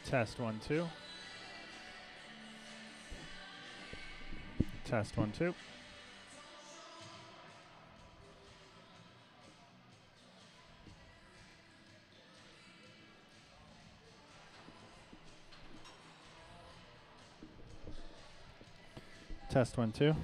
Test 1 2. Test 1 2. Test 1 2.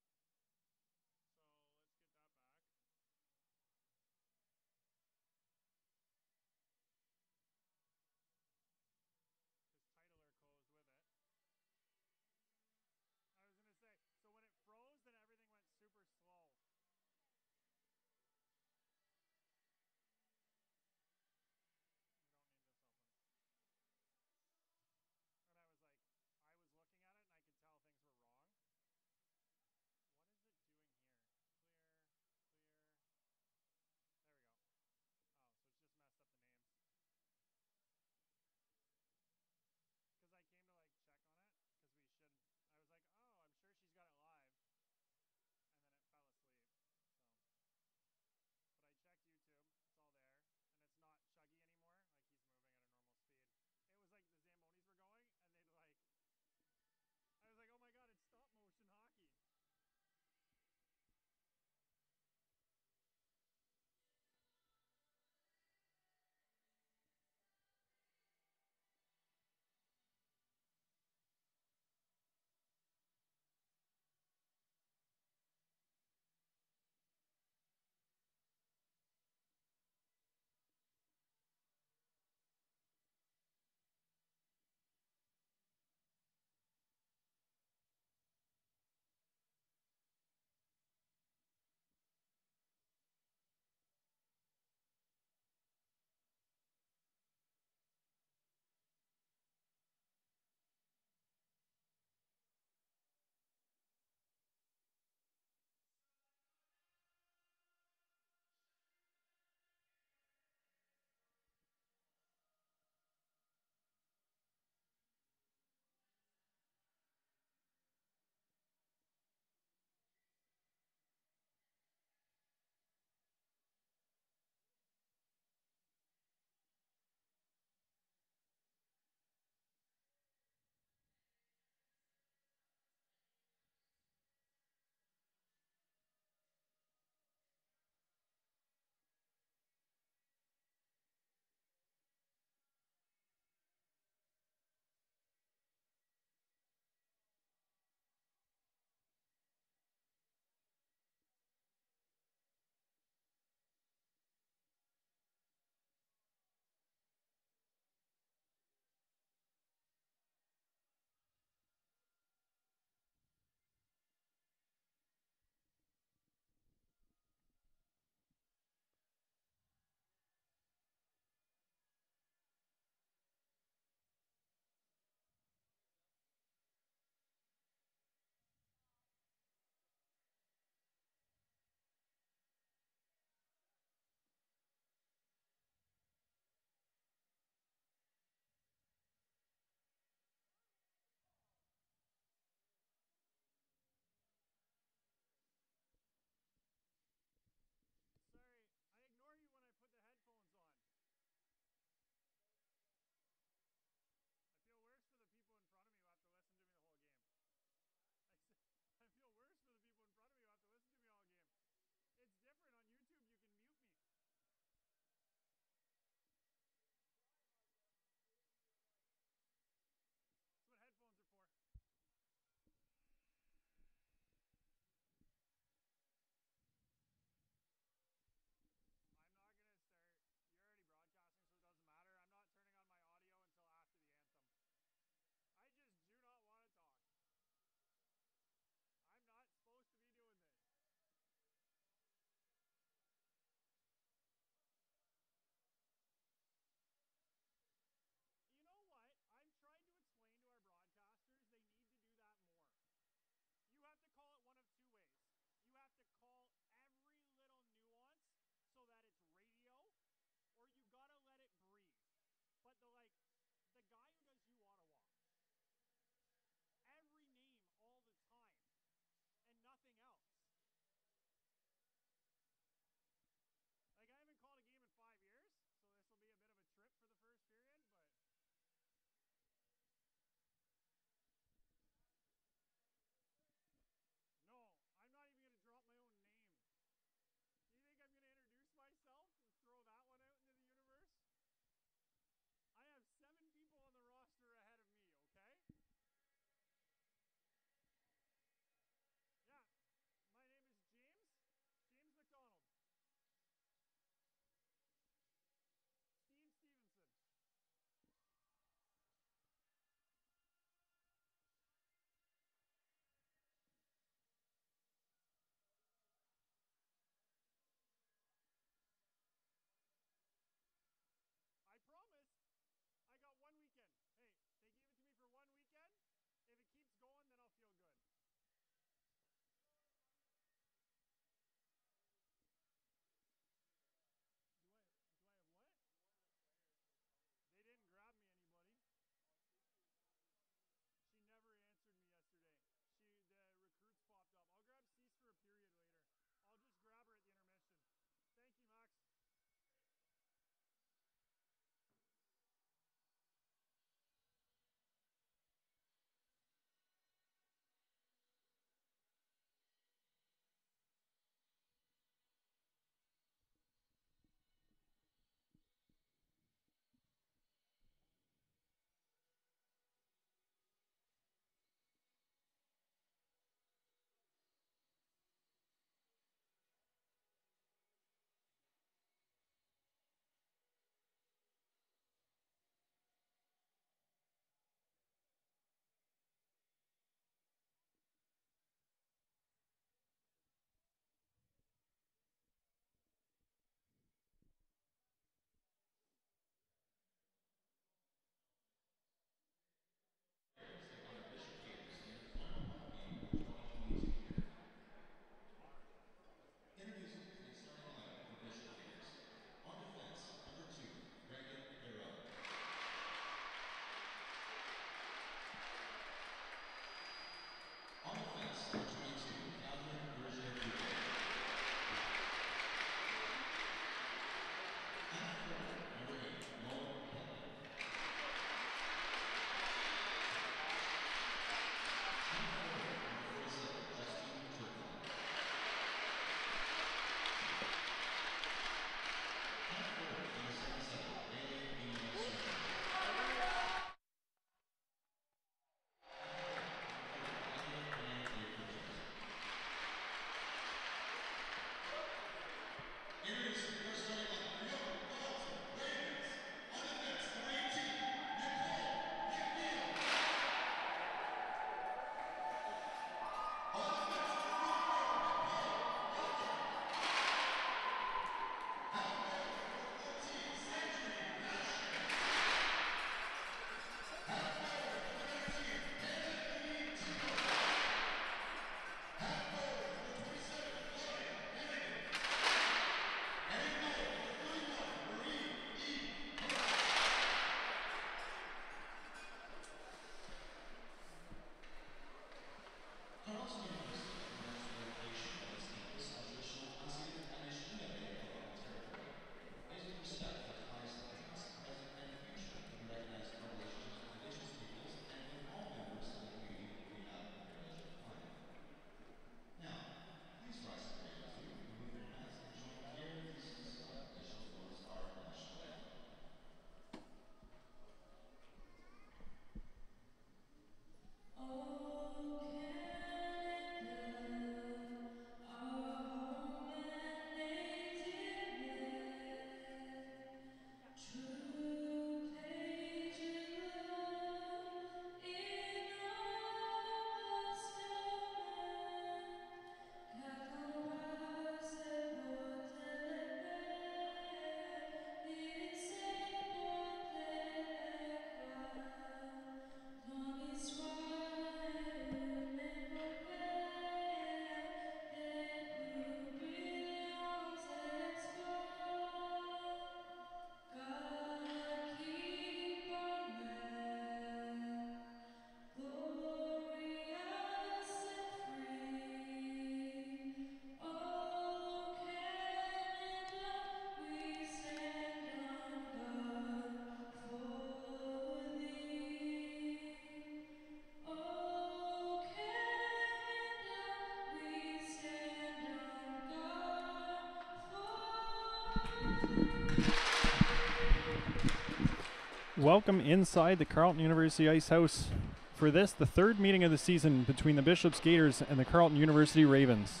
Welcome inside the Carleton University Ice House for this, the third meeting of the season between the Bishops Gators and the Carleton University Ravens.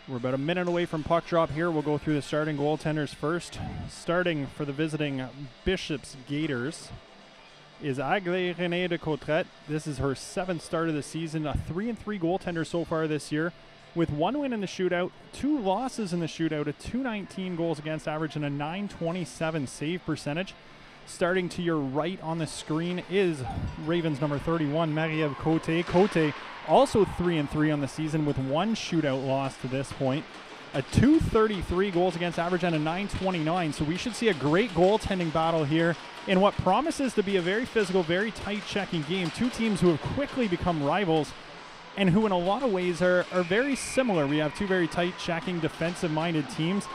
We're about a minute away from puck drop here. We'll go through the starting goaltenders first. Starting for the visiting Bishops Gators is Aglé René de Cottret. This is her 7th start of the season, a 3-3 goaltender so far this year, with 1 win in the shootout, 2 losses in the shootout, a .219 goals against average, and a .927 save percentage. Starting to your right on the screen is Ravens number 31, Marie-Ève Côté. Côté also 3-3 on the season with 1 shootout loss to this point. A .233 goals against average and a .929. So we should see a great goaltending battle here in what promises to be a very physical, very tight checking game. Two teams who have quickly become rivals and who in a lot of ways are very similar. We have two very tight checking, defensive-minded teams.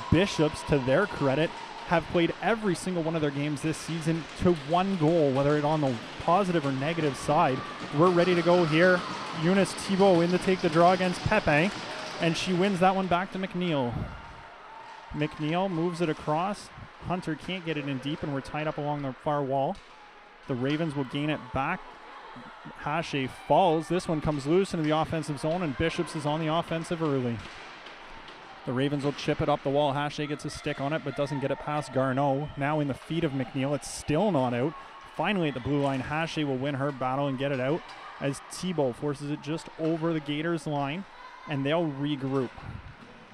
Bishops, to their credit, have played every single one of their games this season to 1 goal, whether it's on the positive or negative side. We're ready to go here. Eunice Thibault in to take the draw against Pepe, and she wins that one back to McNeil. McNeil moves it across. Hunter can't get it in deep, and we're tied up along the far wall. The Ravens will gain it back. Hache falls. This one comes loose into the offensive zone, and Bishops is on the offensive early. The Ravens will chip it up the wall. Hache gets a stick on it, but doesn't get it past Garneau. Now in the feet of McNeil. It's still not out. Finally at the blue line, Hache will win her battle and get it out as Thibault forces it just over the Gators line, and they'll regroup.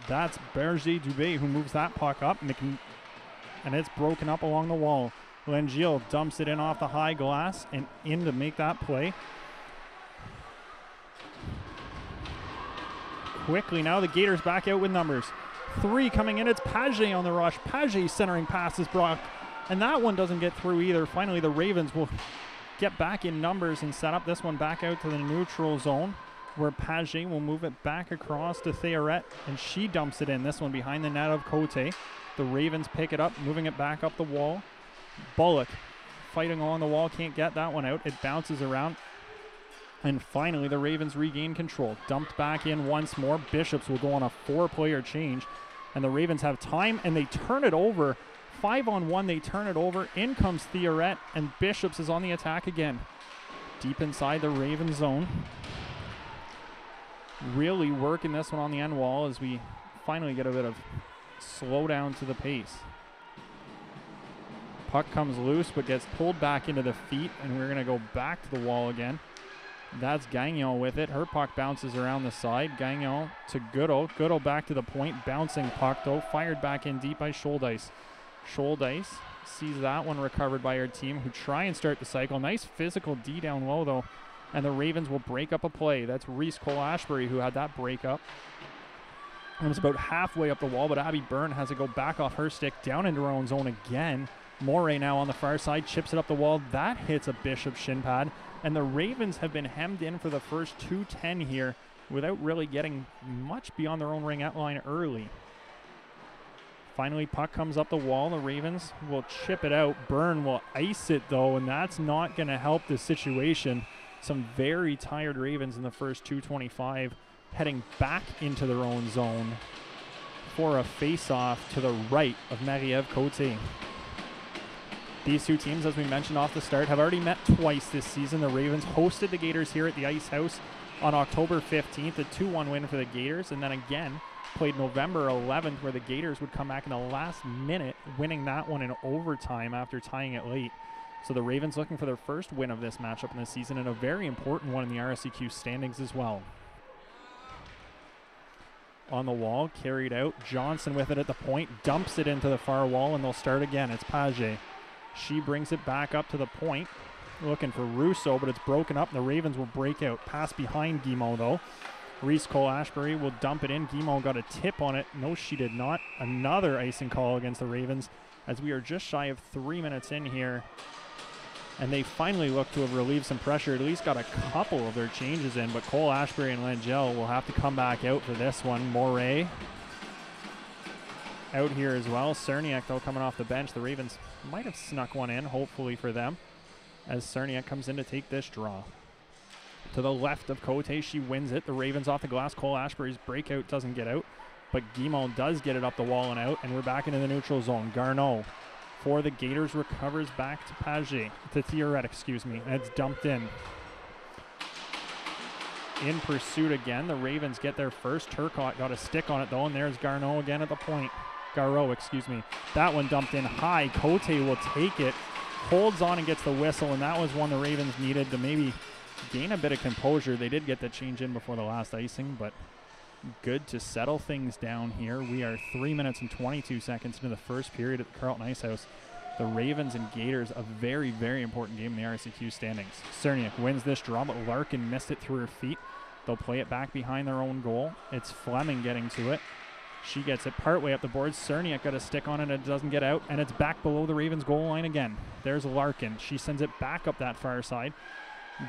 That's Berger Dubé who moves that puck up, and it's broken up along the wall. Lengiel dumps it in off the high glass and in to make that play. Quickly now, the Gators back out with numbers. 3 coming in. It's Paget on the rush. Paget centering pass is blocked, and that one doesn't get through either. Finally, the Ravens will get back in numbers and set up this one back out to the neutral zone, where Paget will move it back across to Théoret, and she dumps it in. This one behind the net of Côté. The Ravens pick it up, moving it back up the wall. Bullock fighting along the wall, can't get that one out. It bounces around. And finally, the Ravens regain control. Dumped back in once more. Bishops will go on a 4-player change. And the Ravens have time, and they turn it over. 5-on-1, they turn it over. In comes Théoret, and Bishops is on the attack again. Deep inside the Ravens zone. Really working this one on the end wall as we finally get a bit of slowdown to the pace. Puck comes loose, but gets pulled back into the feet, and we're going to go back to the wall again. That's Gagnon with it. Her puck bounces around the side. Gagnon to Goodall. Goodall back to the point. Bouncing puck, though. Fired back in deep by Scholdice. Scholdice sees that one recovered by her team, who try and start the cycle. Nice physical D down low, though. And the Ravens will break up a play. That's Reese Cole-Ashbury who had that break up. It was about halfway up the wall, but Abby Byrne has to go back off her stick down into her own zone again. Moray now on the far side, chips it up the wall. That hits a Bishop shin pad. And the Ravens have been hemmed in for the first 2:10 here without really getting much beyond their own ringette line early. Finally, puck comes up the wall. The Ravens will chip it out. Byrne will ice it, though, and that's not going to help the situation. Some very tired Ravens in the first 2:25 heading back into their own zone for a face-off to the right of Marie-Ève Côté. These two teams, as we mentioned off the start, have already met twice this season. The Ravens hosted the Gators here at the Ice House on October 15th, a 2-1 win for the Gators, and then again played November 11th, where the Gators would come back in the last minute, winning that one in overtime after tying it late. So the Ravens looking for their first win of this matchup in the season, and a very important one in the RSEQ standings as well. On the wall, carried out. Johnson with it at the point, dumps it into the far wall, and they'll start again. It's Paget. She brings it back up to the point, looking for Russo, but it's broken up. The Ravens will break out. Pass behind Guimont, though. Reese Cole-Ashbury will dump it in. Guimont got a tip on it. No, she did not. Another icing call against the Ravens as we are just shy of 3 minutes in here. And they finally look to have relieved some pressure, at least got a couple of their changes in, but Cole-Ashbury and Langell will have to come back out for this one. Moray out here as well. Cerniak, though, coming off the bench. The Ravens might have snuck one in, hopefully for them, as Cerniak comes in to take this draw. To the left of Côté, she wins it. The Ravens off the glass. Cole-Ashbury's breakout doesn't get out, but Guimont does get it up the wall and out, and we're back into the neutral zone. Garneau for the Gators, recovers back to Paget, to Theoret, excuse me, and it's dumped in. In pursuit again, the Ravens get there first. Turcotte got a stick on it though, and there's Garneau again at the point. Garreau, excuse me. That one dumped in high. Cote will take it, holds on and gets the whistle, and that was one the Ravens needed to maybe gain a bit of composure. They did get the change in before the last icing, but good to settle things down here. We are 3 minutes and 22 seconds into the first period at the Carleton Ice House. The Ravens and Gators, a very, very important game in the RSEQ standings. Cerniak wins this draw, but Larkin missed it through her feet. They'll play it back behind their own goal. It's Fleming getting to it. She gets it partway up the board. Cerniak got a stick on it. It doesn't get out, and it's back below the Ravens' goal line again. There's Larkin. She sends it back up that far side.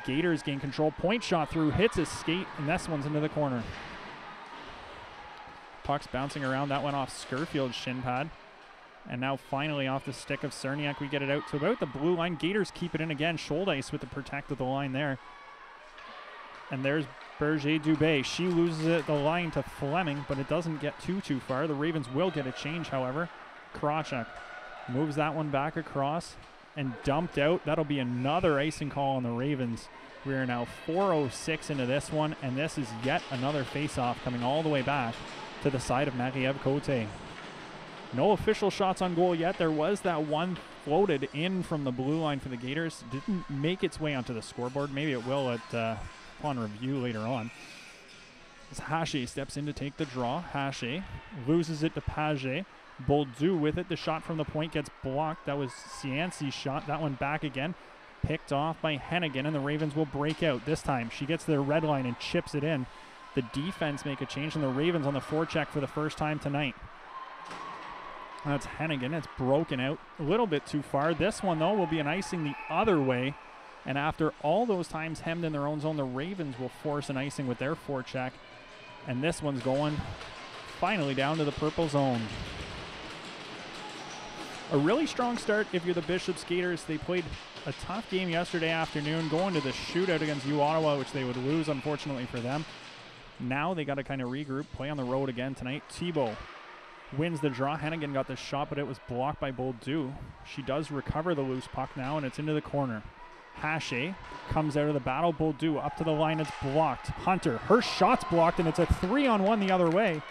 Gators gain control. Point shot through, hits his skate, and this one's into the corner. Puck's bouncing around. That went off Skurfield's shin pad. And now finally off the stick of Cerniak, we get it out to about the blue line. Gators keep it in again. Scholdice with the protect of the line there. And there's Berger-Dubé. She loses it the line to Fleming, but it doesn't get too far. The Ravens will get a change, however. Krawchuk moves that one back across and dumped out. That'll be another icing call on the Ravens. We are now 4:06 into this one, and this is yet another face-off coming all the way back to the side of Marie-Ève Cote. No official shots on goal yet. There was that one floated in from the blue line for the Gators. Didn't make its way onto the scoreboard. Maybe it will upon review later on. As Haché steps in to take the draw. Haché loses it to Paget. Boldu with it. The shot from the point gets blocked. That was Cianci's shot. That one back again. Picked off by Hennigan, and the Ravens will break out. This time she gets their red line and chips it in. The defense make a change, and the Ravens on the forecheck for the first time tonight. That's Hennigan. It's broken out a little bit too far. This one, though, will be an icing the other way. And after all those times hemmed in their own zone, the Ravens will force an icing with their forecheck. And this one's going finally down to the purple zone. A really strong start if you're the Bishop's Gators. They played a tough game yesterday afternoon, going to the shootout against U-Ottawa, which they would lose, unfortunately for them. Now they got to kind of regroup, play on the road again tonight. Thibault wins the draw. Hennigan got the shot, but it was blocked by Boldu. She does recover the loose puck now, and it's into the corner. Haché comes out of the battle. Boldu up to the line. It's blocked. Hunter, her shot's blocked, and it's a 3-on-1 the other way.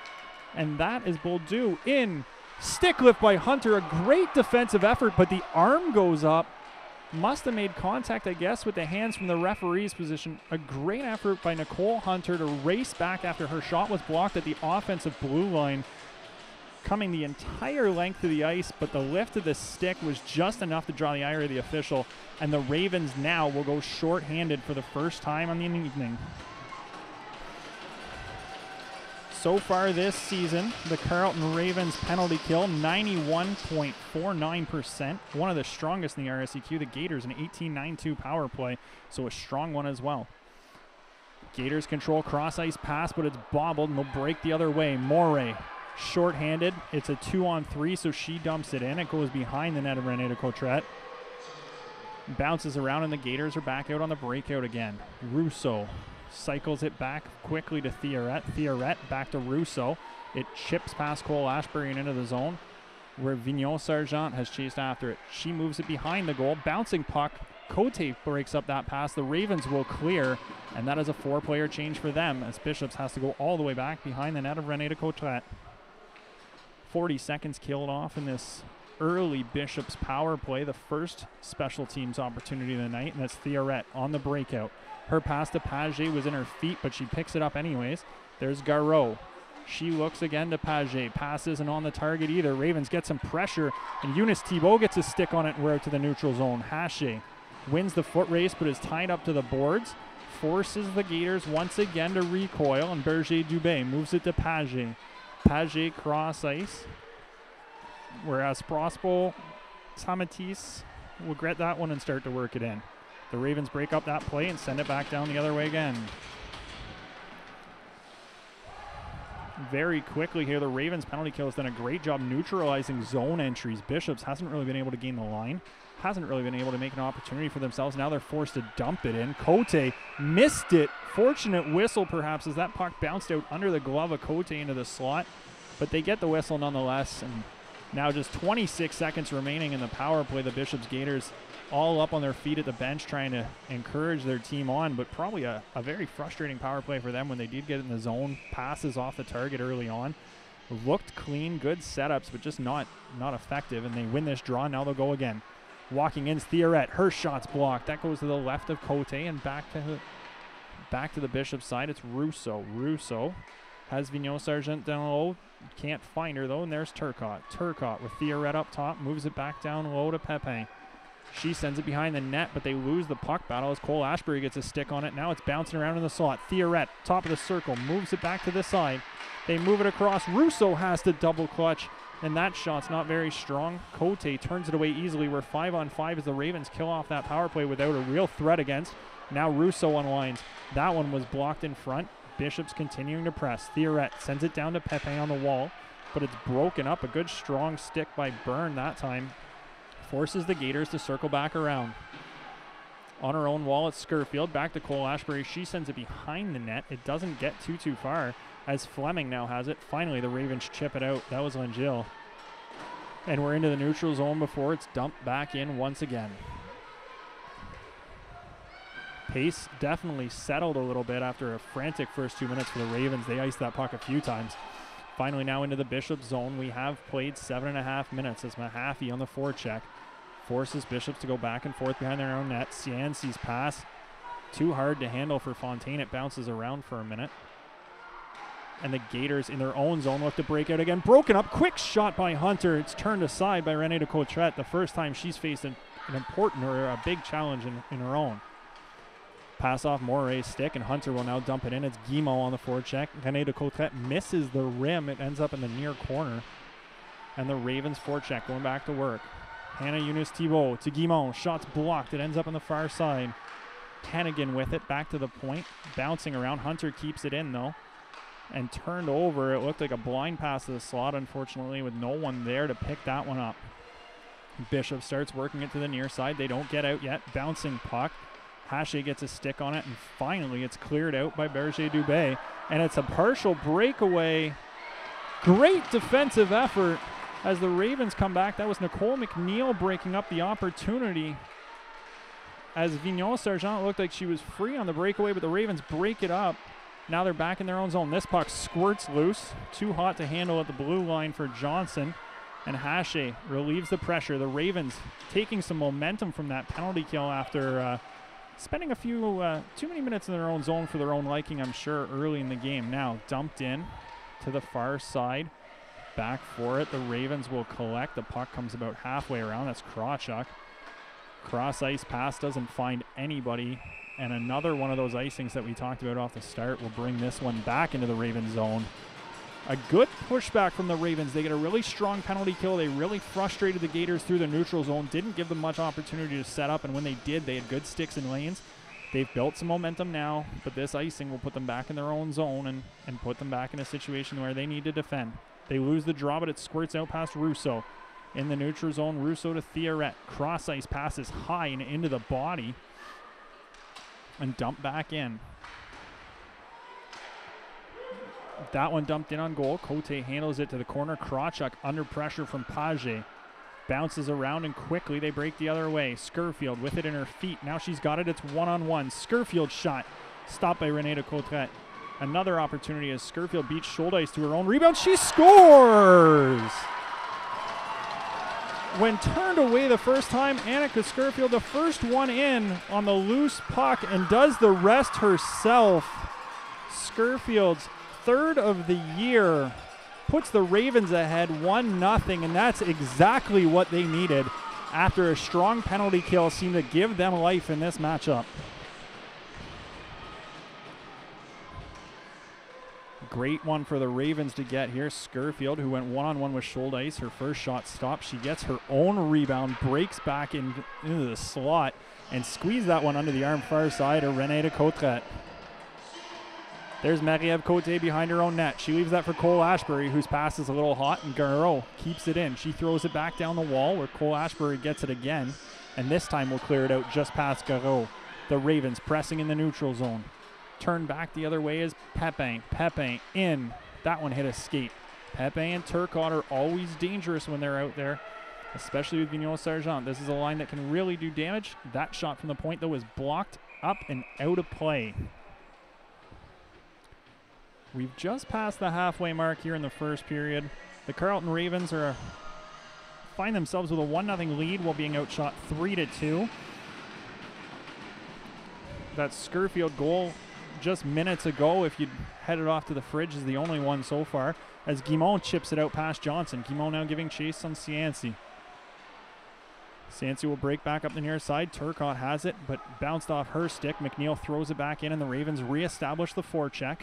And that is Boldu in. Stick lift by Hunter. A great defensive effort, but the arm goes up. Must have made contact, I guess, with the hands from the referee's position. A great effort by Nicole Hunter to race back after her shot was blocked at the offensive blue line, coming the entire length of the ice, but the lift of the stick was just enough to draw the ire of the official, and the Ravens now will go short-handed for the first time on the evening. So far this season, the Carleton Ravens penalty kill, 91.49%. One of the strongest in the RSEQ. The Gators, an 18-9-2 power play, so a strong one as well. Gators control cross-ice pass, but it's bobbled, and they'll break the other way. Moray, short-handed. It's a 2-on-3, so she dumps it in. It goes behind the net of Renee de Cottret. Bounces around, and the Gators are back out on the breakout again. Rousseau cycles it back quickly to Theoret. Theoret back to Rousseau. It chips past Cole Ashbury and into the zone, where Vignon Sargent has chased after it. She moves it behind the goal. Bouncing puck. Cote breaks up that pass. The Ravens will clear, and that is a 4-player change for them, as Bishops has to go all the way back behind the net of Renee de Cottret. 40 seconds killed off in this early Bishops power play, the first special teams opportunity of the night, and that's Theoret on the breakout. Her pass to Paget was in her feet, but she picks it up anyways. There's Garreau. She looks again to Paget. Pass isn't on the target either. Ravens get some pressure, and Eunice Thibault gets a stick on it and we're out to the neutral zone. Haché wins the foot race, but is tied up to the boards. Forces the Gators once again to recoil, and Berger-Dubé moves it to Paget. Paget cross ice, whereas Prospo Tamatis will get that one and start to work it in. The Ravens break up that play and send it back down the other way again. Very quickly here, the Ravens penalty kill has done a great job neutralizing zone entries. Bishops hasn't really been able to gain the line, hasn't really been able to make an opportunity for themselves. Now they're forced to dump it in. Cote missed it. Fortunate whistle perhaps, as that puck bounced out under the glove of Cote into the slot, but they get the whistle nonetheless, and Now just 26 seconds remaining in the power play. The Bishop's Gators all up on their feet at the bench trying to encourage their team on, but probably a very frustrating power play for them when they did get in the zone. Passes off the target early on. Looked clean, good setups, but just not effective, and they win this draw. Now they'll go again. Walking in is Theoret. Her shot's blocked. That goes to the left of Cote and back to the Bishop side. It's Russo. Russo has Vigneault Sargent down low. Can't find her though, and there's Turcotte. Turcotte with Theoret up top, moves it back down low to Pepin. She sends it behind the net, but they lose the puck battle as Cole Ashbury gets a stick on it. Now it's bouncing around in the slot. Theoret, top of the circle, moves it back to the side. They move it across. Russo has to double clutch, and that shot's not very strong. Cote turns it away easily. We're 5-on-5 as the Ravens kill off that power play without a real threat against. Now Russo unwinds. That one was blocked in front. Bishop's continuing to press. Theoret sends it down to Pepin on the wall, but it's broken up. A good strong stick by Byrne that time. Forces the Gators to circle back around. On her own wall, it's Scurfield. Back to Cole Ashbury. She sends it behind the net. It doesn't get too far as Fleming now has it. Finally, the Ravens chip it out. That was Langille. And we're into the neutral zone before it's dumped back in once again. Pace definitely settled a little bit after a frantic first 2 minutes for the Ravens. They iced that puck a few times. Finally now into the Bishop zone. We have played 7.5 minutes as Mahaffey on the forecheck forces Bishops to go back and forth behind their own net. Cianci's pass, too hard to handle for Fontaine. It bounces around for a minute. And the Gators in their own zone look to break out again. Broken up, quick shot by Hunter. It's turned aside by Renee de Cotrette. The first time she's faced an important or a big challenge in her own. Pass off Moray's stick, and Hunter will now dump it in. It's Guimont on the forecheck. Renee de Cotrette misses the rim. It ends up in the near corner. And the Ravens forecheck going back to work. Hannah Eunice Thibault to Guimont. Shot's blocked. It ends up on the far side. Hennigan with it back to the point. Bouncing around. Hunter keeps it in, though. And turned over. It looked like a blind pass to the slot, unfortunately, with no one there to pick that one up. Bishop starts working it to the near side. They don't get out yet. Bouncing puck. Hache gets a stick on it, and finally it's cleared out by Berger Dubé. And it's a partial breakaway. Great defensive effort as the Ravens come back. That was Nicole McNeil breaking up the opportunity as Vigneault Sargent looked like she was free on the breakaway, but the Ravens break it up. Now they're back in their own zone. This puck squirts loose. Too hot to handle at the blue line for Johnson. And Hache relieves the pressure. The Ravens taking some momentum from that penalty kill after spending a few too many minutes in their own zone for their own liking, I'm sure, early in the game. Now dumped in to the far side. Back for it. The Ravens will collect. The puck comes about halfway around. That's Krawchuk. Cross ice pass doesn't find anybody. And another one of those icings that we talked about off the start will bring this one back into the Ravens zone. A good pushback from the Ravens. They get a really strong penalty kill. They really frustrated the Gators through the neutral zone. Didn't give them much opportunity to set up, and when they did, they had good sticks and lanes. They've built some momentum now, but this icing will put them back in their own zone and put them back in a situation where they need to defend. They lose the draw, but it squirts out past Russo. In the neutral zone, Russo to Theoret. Cross ice passes high and into the body and dump back in. That one dumped in on goal. Cote handles it to the corner. Krawchuk under pressure from Page. Bounces around and quickly they break the other way. Scurfield with it in her feet. Now she's got it. It's one-on-one. Scurfield shot. Stopped by Renee de Cotrette. Another opportunity as Scurfield beats Schuldeis to her own rebound. She scores! When turned away the first time, Annika Scurfield, the first one in on the loose puck, and does the rest herself. Scurfield's third of the year puts the Ravens ahead 1-0, and that's exactly what they needed after a strong penalty kill seemed to give them life in this matchup. Great one for the Ravens to get here. Scurfield, who went one-on-one with Schuldeis, her first shot stopped. She gets her own rebound, breaks back into the slot, and squeezed that one under the arm far side of Renee de Cotrette. There's Marie-Ève Cote behind her own net. She leaves that for Cole Ashbury, whose pass is a little hot, and Garreau keeps it in. She throws it back down the wall where Cole Ashbury gets it again, and this time will clear it out just past Garreau. The Ravens pressing in the neutral zone. Turn back the other way is Pepin. Pepin in. That one hit a skate. Pepe and Turcotte are always dangerous when they're out there, especially with Vigneault Sargent. This is a line that can really do damage. That shot from the point, though, is blocked up and out of play. We've just passed the halfway mark here in the first period. The Carleton Ravens find themselves with a 1-0 lead while being outshot 3-2. That Scurfield goal just minutes ago, if you'd headed off to the fridge, is the only one so far, as Guimond chips it out past Johnson. Guimond now giving chase on Cianci. Cianci will break back up the near side. Turcotte has it, but bounced off her stick. McNeil throws it back in, and the Ravens reestablish the forecheck,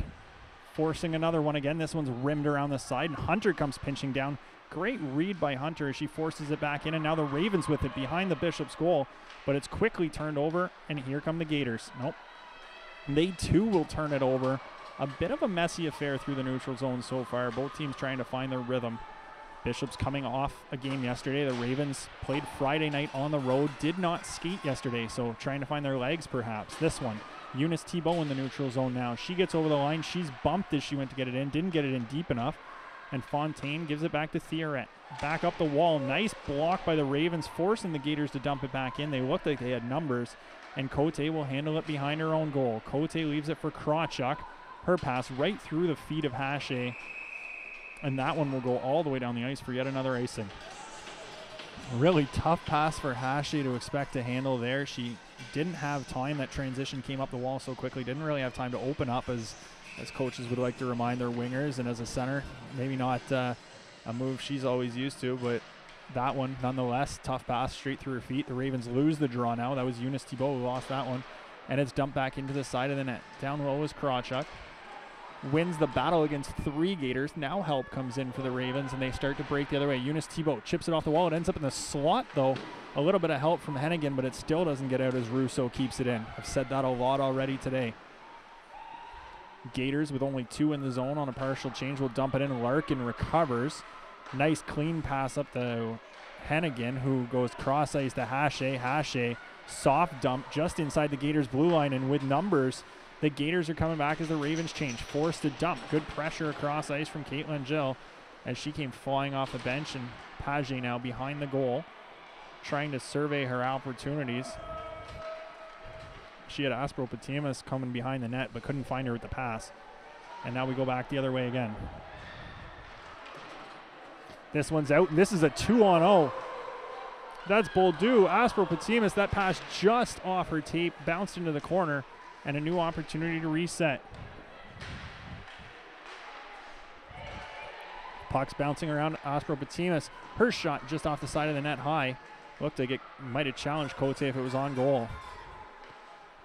forcing another one again. This one's rimmed around the side, and Hunter comes pinching down. Great read by Hunter as she forces it back in, and now the Ravens with it behind the Bishop's goal, but it's quickly turned over, and here come the Gators. Nope. They too will turn it over. A bit of a messy affair through the neutral zone so far. Both teams trying to find their rhythm. Bishop's coming off a game yesterday. The Ravens played Friday night on the road, did not skate yesterday, so trying to find their legs perhaps. This one, Eunice Thibault in the neutral zone now. She gets over the line. She's bumped as she went to get it in. Didn't get it in deep enough. And Fontaine gives it back to Thierret. Back up the wall. Nice block by the Ravens, forcing the Gators to dump it back in. They looked like they had numbers. And Cote will handle it behind her own goal. Cote leaves it for Krawchuk. Her pass right through the feet of Hache. And that one will go all the way down the ice for yet another icing. A really tough pass for Hache to expect to handle there. She didn't have time. That transition came up the wall so quickly. Didn't really have time to open up, as coaches would like to remind their wingers. And as a center, maybe not a move she's always used to, but that one, nonetheless, tough pass straight through her feet. The Ravens lose the draw now. That was Eunice Thibault who lost that one. And it's dumped back into the side of the net. Down low is Krawchuk. Wins the battle against 3 Gators. Now help comes in for the Ravens, and they start to break the other way. Eunice Thibault chips it off the wall. It ends up in the slot, though. A little bit of help from Hennigan, but it still doesn't get out as Rousseau keeps it in. I've said that a lot already today. Gators with only 2 in the zone on a partial change will dump it in. Larkin recovers. Nice clean pass up to Hennigan, who goes cross ice to Hache. Hache, soft dump just inside the Gators' blue line, and with numbers, the Gators are coming back as the Ravens change. Forced to dump. Good pressure across ice from Caitlin Gill as she came flying off the bench, and Page now behind the goal, trying to survey her opportunities. She had Aspro Patimas coming behind the net, but couldn't find her with the pass. And now we go back the other way again. This one's out, and this is a 2-on-0. That's Boldu. Aspro Patimas, that pass just off her tape, bounced into the corner, and a new opportunity to reset. Puck's bouncing around Aspro Patimas. Her shot just off the side of the net high. Looked like it might have challenged Cote if it was on goal.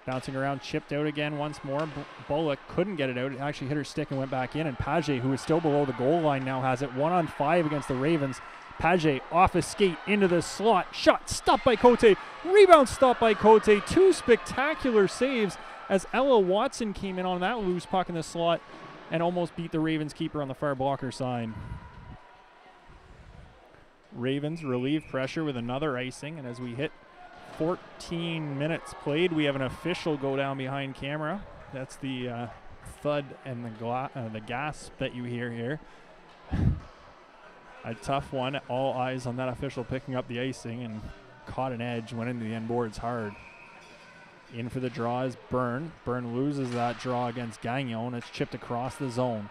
Bouncing around, chipped out again once more. Bullock couldn't get it out. It actually hit her stick and went back in. And Page, who is still below the goal line, now has it 1-on-5 against the Ravens. Page off a skate into the slot. Shot stopped by Cote. Rebound stopped by Cote. 2 spectacular saves as Ella Watson came in on that loose puck in the slot and almost beat the Ravens keeper on the far blocker side. Ravens relieve pressure with another icing, and as we hit 14 minutes played, we have an official go down behind camera. That's the thud and the gasp that you hear here. A tough one. All eyes on that official picking up the icing, and caught an edge, went into the end boards hard. In for the draw is Byrne. Byrne loses that draw against Gagnon. It's chipped across the zone.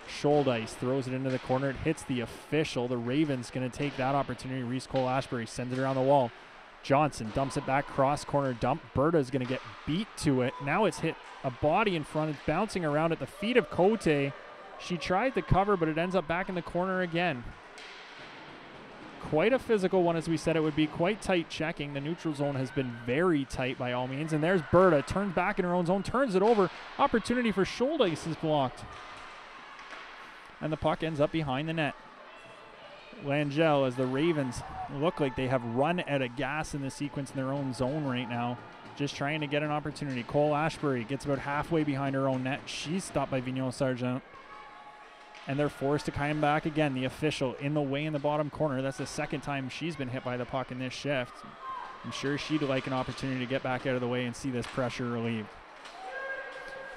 Scholdice throws it into the corner. It hits the official. The Ravens going to take that opportunity. Reese Cole Ashbury sends it around the wall. Johnson dumps it back, cross corner dump. Berta's going to get beat to it. Now it's hit a body in front. It's bouncing around at the feet of Cote. She tried to cover, but it ends up back in the corner again. Quite a physical one, as we said it would be. Quite tight checking. The neutral zone has been very tight by all means. And there's Berta. Turns back in her own zone. Turns it over. Opportunity for Scholdice is blocked. And the puck ends up behind the net. Langell, as the Ravens look like they have run out of gas in the sequence in their own zone right now, just trying to get an opportunity. Cole Ashbury gets about halfway behind her own net. She's stopped by Vigneault Sargent. And they're forced to come back again. The official in the way in the bottom corner. That's the second time she's been hit by the puck in this shift. I'm sure she'd like an opportunity to get back out of the way and see this pressure relieved.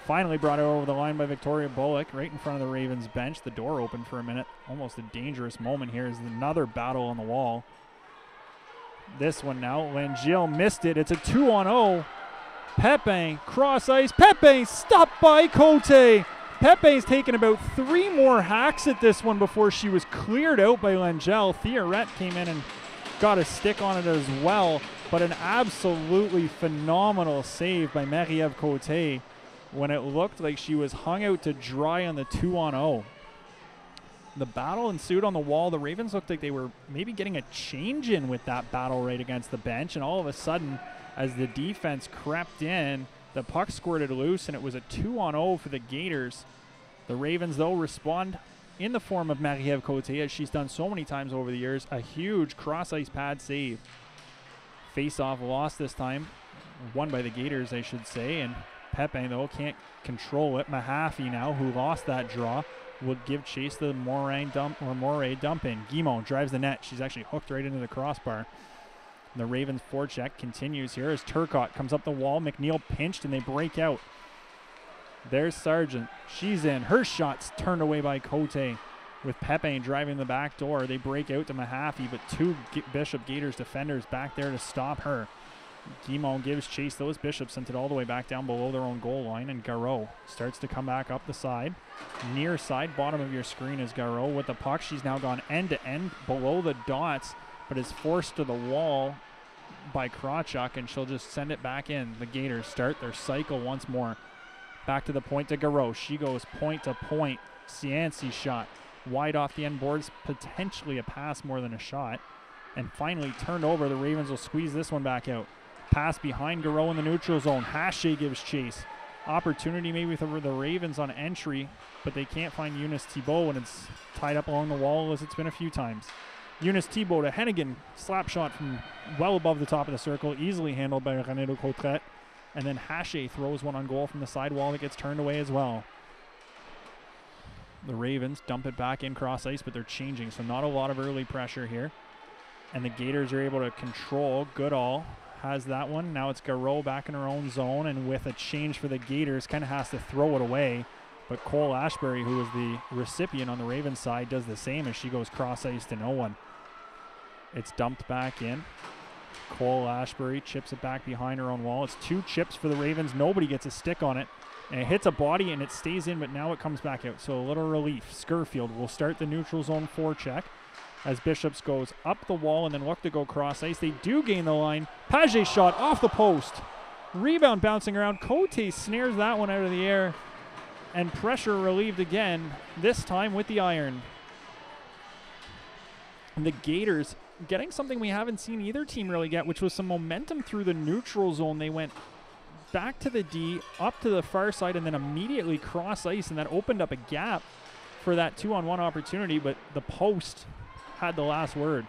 Finally brought it over the line by Victoria Bullock right in front of the Ravens bench. The door open for a minute. Almost a dangerous moment here as another battle on the wall. This one now. Langiel missed it. It's a 2-on-0. Pepin, cross ice. Pepin stopped by Cote. Pepin's taken about 3 more hacks at this one before she was cleared out by Langiel. Theoret came in and got a stick on it as well. But an absolutely phenomenal save by Marie-Ève Cote when it looked like she was hung out to dry on the 2-on-0. The battle ensued on the wall. The Ravens looked like they were maybe getting a change in with that battle right against the bench. And all of a sudden, as the defense crept in, the puck squirted loose, and it was a 2-on-0 for the Gators. The Ravens, though, respond in the form of Marie-Ève Cote, as she's done so many times over the years. A huge cross-ice pad save. Face-off lost this time. Won by the Gators, I should say. And Pepin, though, can't control it. Mahaffey now, who lost that draw, will give chase to the Moray dump in. Guimont drives the net. She's actually hooked right into the crossbar. The Ravens forecheck continues here as Turcotte comes up the wall. McNeil pinched and they break out. There's Sargent. She's in. Her shot's turned away by Cote with Pepin driving the back door. They break out to Mahaffey, but 2 Bishop Gators defenders back there to stop her. Guimont gives chase. Those Bishops sent it all the way back down below their own goal line, and Garreau starts to come back up the side. Near side, bottom of your screen is Garreau with the puck. She's now gone end to end below the dots, but is forced to the wall by Krawchuk, and she'll just send it back in. The Gators start their cycle once more. Back to the point to Garreau. She goes point to point. Cianci shot wide off the end boards, potentially a pass more than a shot. And finally turned over. The Ravens will squeeze this one back out. Pass behind Garreau in the neutral zone. Hache gives chase. Opportunity maybe for the Ravens on entry, but they can't find Eunice Thibault when it's tied up along the wall, as it's been a few times. Eunice Thibault to Hennigan. Slap shot from well above the top of the circle. Easily handled by René de Cottret. And then Hache throws one on goal from the sidewall that gets turned away as well. The Ravens dump it back in cross ice, but they're changing, so not a lot of early pressure here. And the Gators are able to control. Goodall has that one. Now it's Garreau back in her own zone, and with a change for the Gators, kind of has to throw it away. But Cole Ashbury, who is the recipient on the Ravens side, does the same as she goes cross ice to no one. It's dumped back in. Cole Ashbury chips it back behind her own wall. It's 2 chips for the Ravens. Nobody gets a stick on it. And it hits a body and it stays in, but now it comes back out. So a little relief. Scurfield will start the neutral zone forecheck as Bishops goes up the wall and then look to go cross ice. They do gain the line. Paget shot off the post. Rebound bouncing around. Cote snares that one out of the air. And pressure relieved again, this time with the iron. And the Gators getting something we haven't seen either team really get, which was some momentum through the neutral zone. They went back to the D, up to the far side, and then immediately cross ice, and that opened up a gap for that 2-on-1 opportunity, but the post had the last word.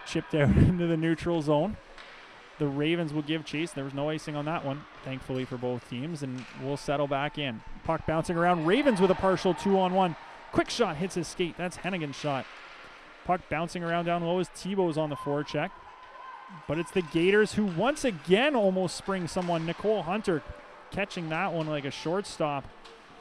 Chipped out into the neutral zone. The Ravens will give chase. There was no icing on that one, thankfully for both teams, and we'll settle back in. Puck bouncing around. Ravens with a partial 2-on-1. Quick shot hits his skate. That's Hennigan's shot. Puck bouncing around down low as Thibault's on the forecheck. But it's the Gators who once again almost spring someone. Nicole Hunter catching that one like a shortstop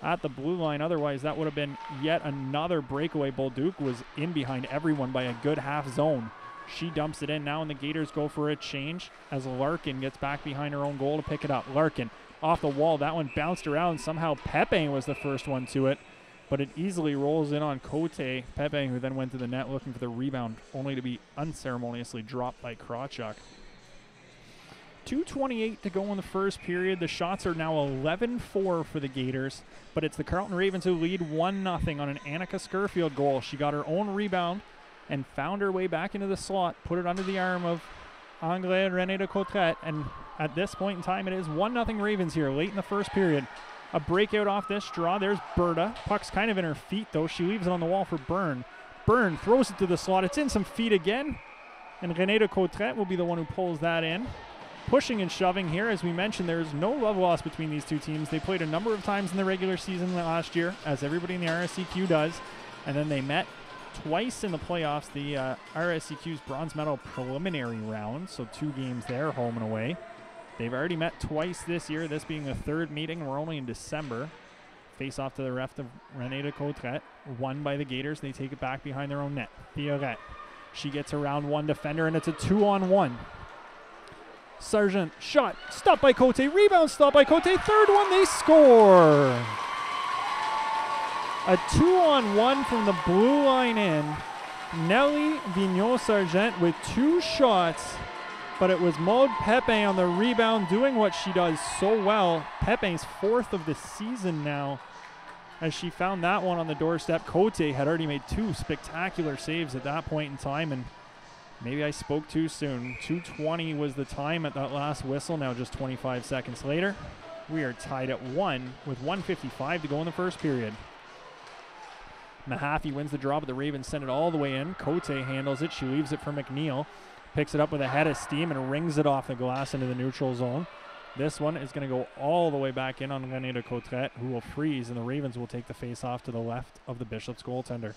at the blue line. Otherwise, that would have been yet another breakaway. Bolduc was in behind everyone by a good half zone. She dumps it in now, and the Gators go for a change as Larkin gets back behind her own goal to pick it up. Larkin off the wall. That one bounced around. Somehow Pepe was the first one to it, but it easily rolls in on Cote. Pepe, who then went to the net looking for the rebound, only to be unceremoniously dropped by Krawchuk. 2:28 to go in the first period. The shots are now 11-4 for the Gators, but it's the Carleton Ravens who lead 1-0 on an Annika Scurfield goal. She got her own rebound and found her way back into the slot, put it under the arm of Anglais and René de Cottret, and at this point in time, it is 1-0 Ravens here late in the first period. A breakout off this draw. There's Berta. Puck's kind of in her feet, though. She leaves it on the wall for Byrne. Byrne throws it to the slot. It's in some feet again, and René de Cottret will be the one who pulls that in. Pushing and shoving here. As we mentioned, there's no love lost between these two teams. They played a number of times in the regular season last year, as everybody in the RSCQ does, and then they met twice in the playoffs, the RSCQ's bronze medal preliminary round, so 2 games there, home and away. They've already met twice this year, this being the third meeting. We're only in December. Face off to the left of René de Cottret. Won by the Gators. They take it back behind their own net. Theoret. She gets around one defender, and it's a 2-on-1. Sargent, shot, stopped by Cote, rebound, stopped by Cote, third one, they score! A 2-on-1 from the blue line in. Nelly Vigneault-Sargent with 2 shots, but it was Maude Pepe on the rebound doing what she does so well. Pepe's 4th of the season now, as she found that one on the doorstep. Cote had already made 2 spectacular saves at that point in time, and maybe I spoke too soon. 2:20 was the time at that last whistle. Now just 25 seconds later, we are tied at 1 with 1:55 to go in the first period. Mahaffey wins the draw, but the Ravens send it all the way in. Cote handles it. She leaves it for McNeil. Picks it up with a head of steam and rings it off the glass into the neutral zone. This one is going to go all the way back in on René de Cottret, who will freeze, and the Ravens will take the face-off to the left of the Bishop's goaltender.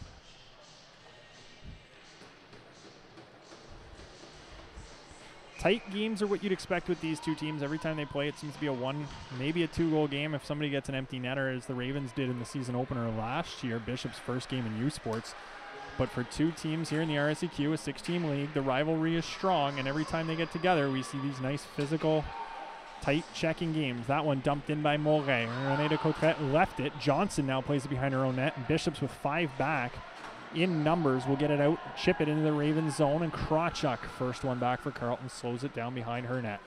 Tight games are what you'd expect with these two teams. Every time they play, it seems to be a 1, maybe a 2-goal game if somebody gets an empty netter, as the Ravens did in the season opener last year, Bishop's first game in U Sports. But for two teams here in the RSEQ, a 6-team league, the rivalry is strong, and every time they get together, we see these nice physical, tight checking games. That one dumped in by Moret. René de Cottret left it. Johnson now plays it behind her own net, and Bishops with 5 back in numbers will get it out, chip it into the Ravens zone, and Krawchuk, first one back for Carleton, slows it down behind her net.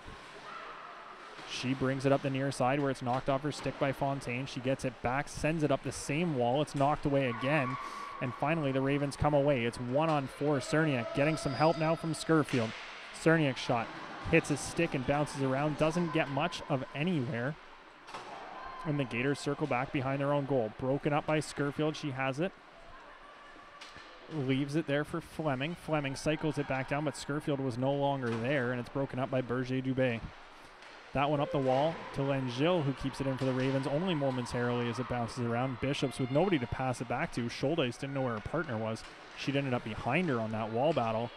She brings it up the near side where it's knocked off her stick by Fontaine. She gets it back, sends it up the same wall. It's knocked away again. And finally, the Ravens come away. It's 1-on-4. Cerniak getting some help now from Scurfield. Cerniak's shot hits his stick and bounces around. Doesn't get much of anywhere. And the Gators circle back behind their own goal. Broken up by Scurfield. She has it. Leaves it there for Fleming. Fleming cycles it back down, but Scurfield was no longer there, and it's broken up by Berger-Dubé. That one up the wall to Langille, who keeps it in for the Ravens only momentarily as it bounces around. Bishops with nobody to pass it back to. Scholdeis didn't know where her partner was. She'd ended up behind her on that wall battle.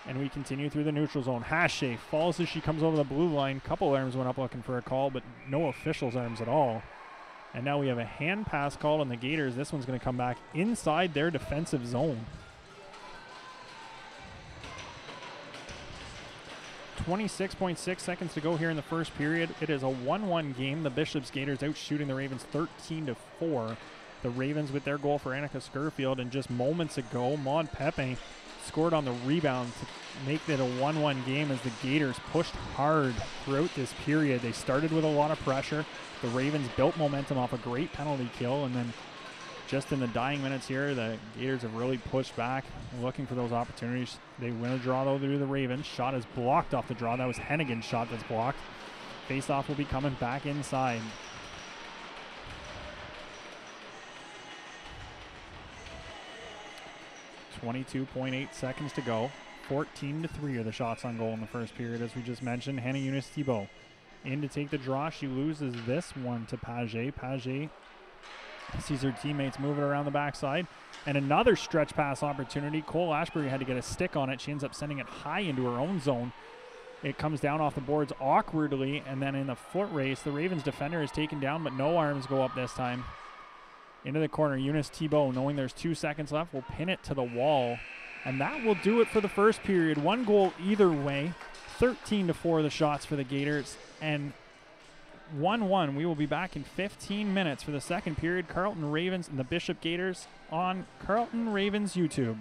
And we continue through the neutral zone. Hache falls as she comes over the blue line. Couple arms went up looking for a call, but no officials' arms at all. And now we have a hand pass called on the Gators. This one's going to come back inside their defensive zone. 26.6 seconds to go here in the first period. It is a 1-1 game. The Bishops Gators out shooting the Ravens 13-4. The Ravens with their goal for Annika Scurfield, and just moments ago, Maude Pepe scored on the rebound to make it a 1-1 game as the Gators pushed hard throughout this period. They started with a lot of pressure. The Ravens built momentum off a great penalty kill, and then just in the dying minutes here, the Gators have really pushed back, looking for those opportunities. They win a draw, though, through the Ravens. Shot is blocked off the draw. That was Hennigan's shot that's blocked. Face-off will be coming back inside. .8 seconds to go. 14-3 are the shots on goal in the first period, as we just mentioned. Hannah Eunice-Thibault in to take the draw. She loses this one to Paget. Paget sees her teammates moving around the backside. And another stretch pass opportunity. Cole Ashbury had to get a stick on it. She ends up sending it high into her own zone. It comes down off the boards awkwardly, and then in the foot race, the Ravens defender is taken down, but no arms go up this time. Into the corner, Eunice-Thibault, knowing there's 2 seconds left, will pin it to the wall. And that will do it for the first period. 1 goal either way. 13-4 the shots for the Gators. And 1-1. We will be back in 15 minutes for the second period. Carleton Ravens and the Bishop Gators on Carleton Ravens YouTube.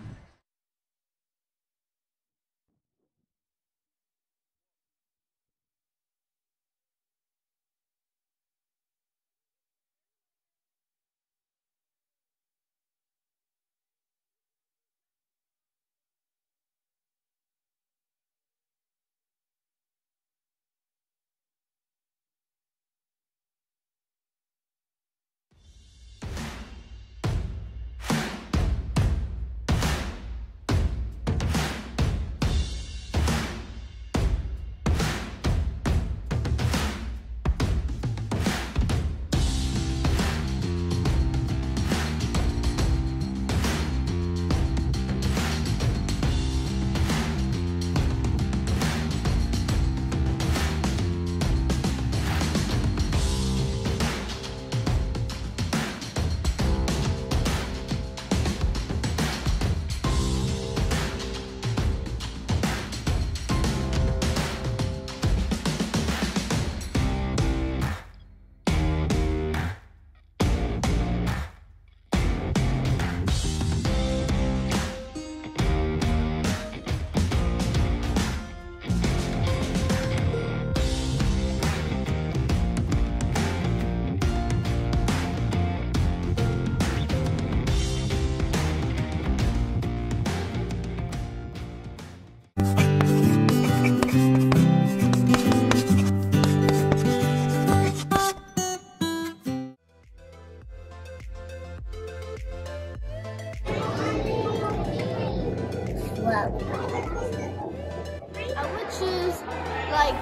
choose, like,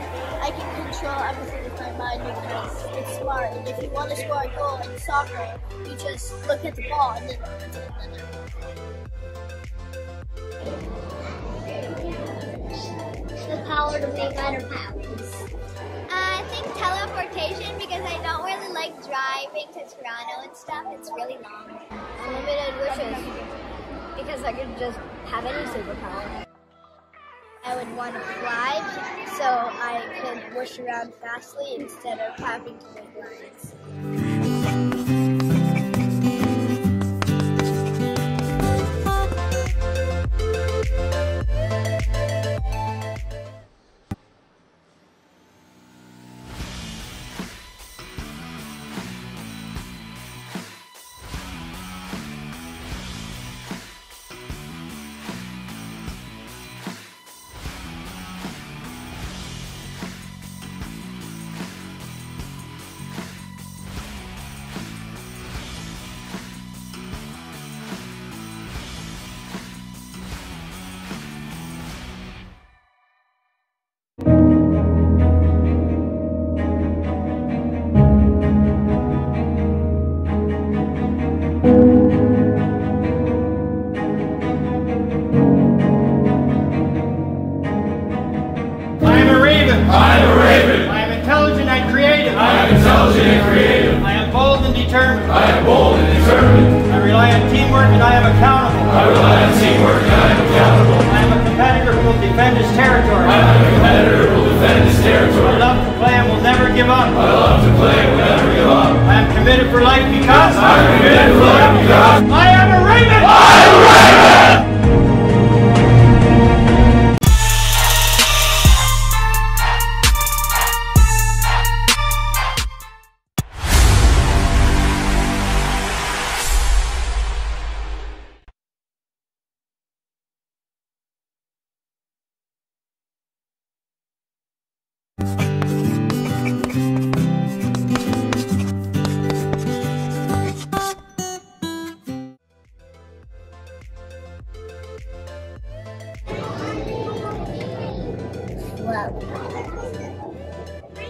I can control everything with my mind because it's smart. And if you want to score a goal in soccer, you just look at the ball and then the power to make better passes. I think teleportation because I don't really like driving to Toronto and stuff. It's really long. Unlimited wishes because I could just have any superpower. I would want to fly so I could wish around fastly instead of having to make lines.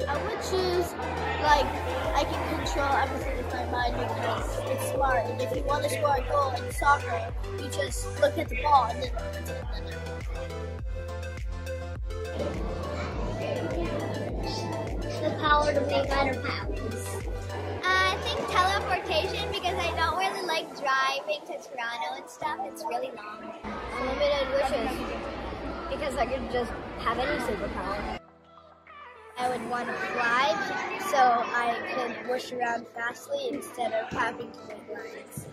I would choose, like, I can control everything with my mind because it's smart. And if you want to score a goal in soccer, you just look at the ball and then the power to make better passes. I think teleportation because I don't really like driving to Toronto and stuff. It's really long. Unlimited wishes because I could just have any superpower. I would want to fly so I could wish around fastly instead of having to make lines.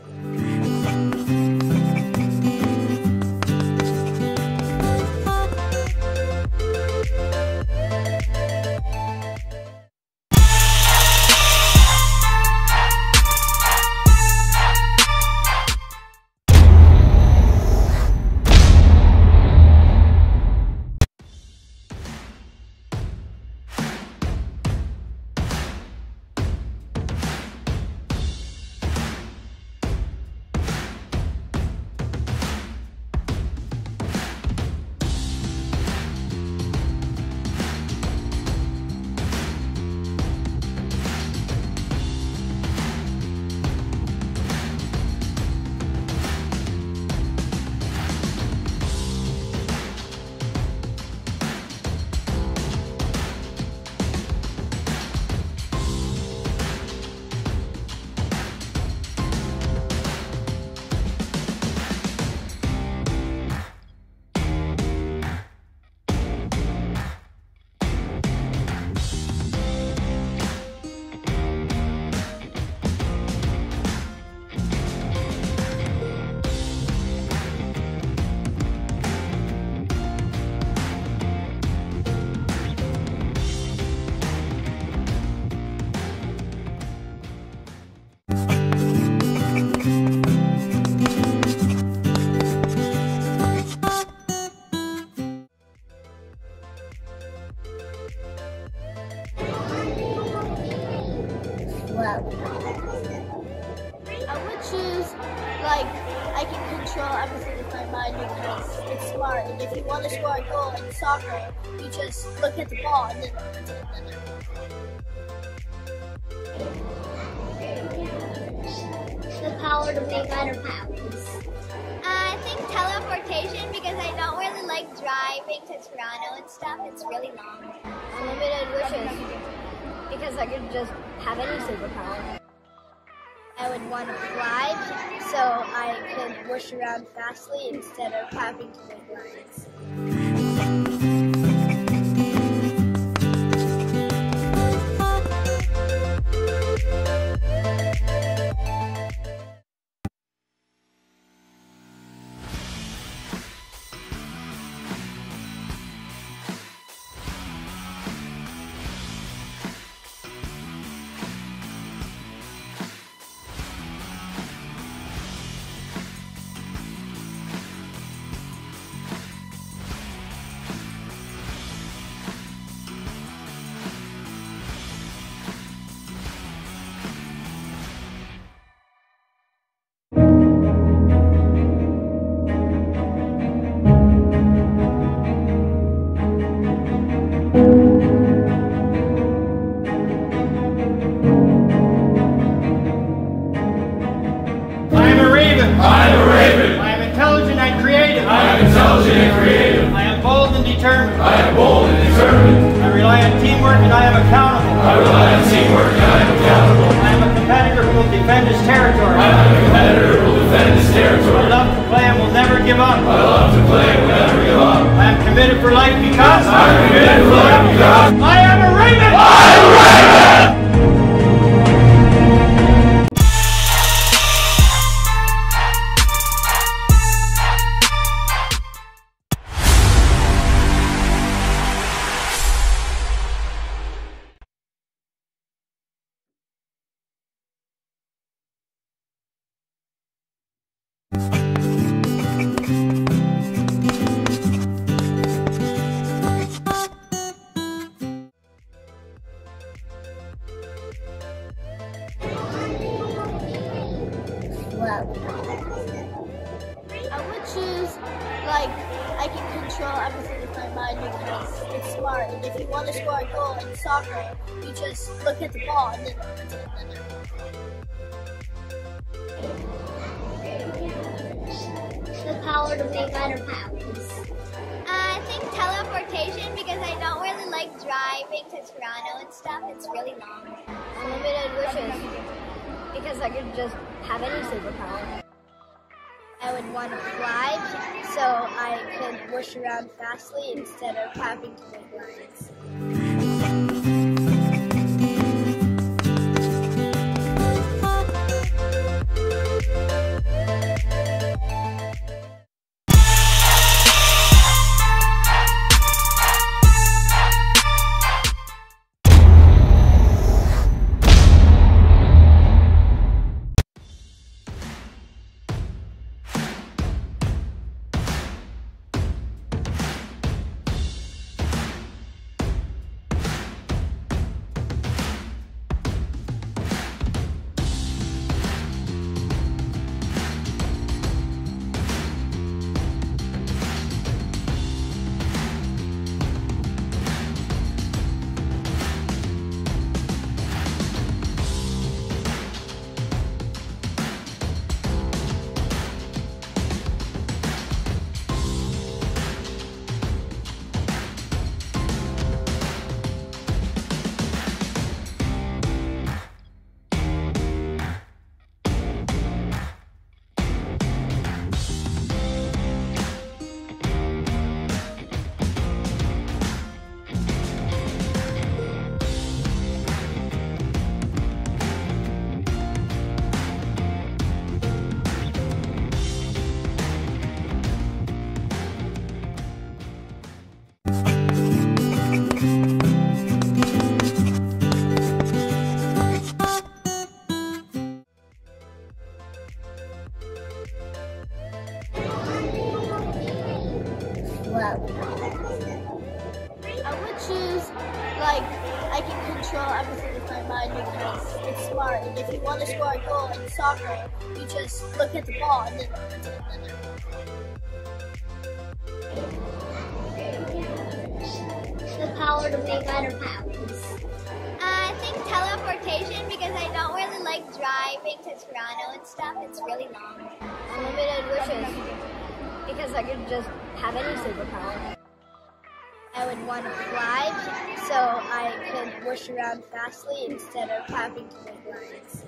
I would choose, like, I can control everything with my mind because it's smart. And if you want to score a goal in soccer, you just look at the ball and then run to the net. The power to make better passes. I think teleportation because I don't really like driving to Toronto and stuff. It's really long. Unlimited wishes, because I could just have any superpower. I would want to fly so I could whoosh around fastly instead of having to make lines. determined. I am bold and determined. I rely on teamwork and I am accountable. I rely on teamwork and I am accountable. I am a competitor who will defend his territory. I am a competitor who will defend his territory. I love to play and will never give up. I love to play and will never give up. I am committed for life because I am committed for life because I am a Raven! I am a Raven! I would choose, like, I can control everything with my mind because it's smart. And if you want to score a goal in soccer, you just look at the ball and then run to the net. The power to make better passes. I think teleportation because I don't really like driving to Toronto and stuff. It's really long. Unlimited wishes, because I could just have any superpower. I would want to fly so I could whoosh around fastly instead of having to make lines. control everything with my mind because it's smart. And if you want to score a goal in soccer, you just look at the ball and then run to the net. The power to make better powers. I think teleportation because I don't really like driving to Toronto and stuff. It's really long. Unlimited wishes. Because I could just have any superpower. I would want to fly so I could wish around fastly instead of having to make lines.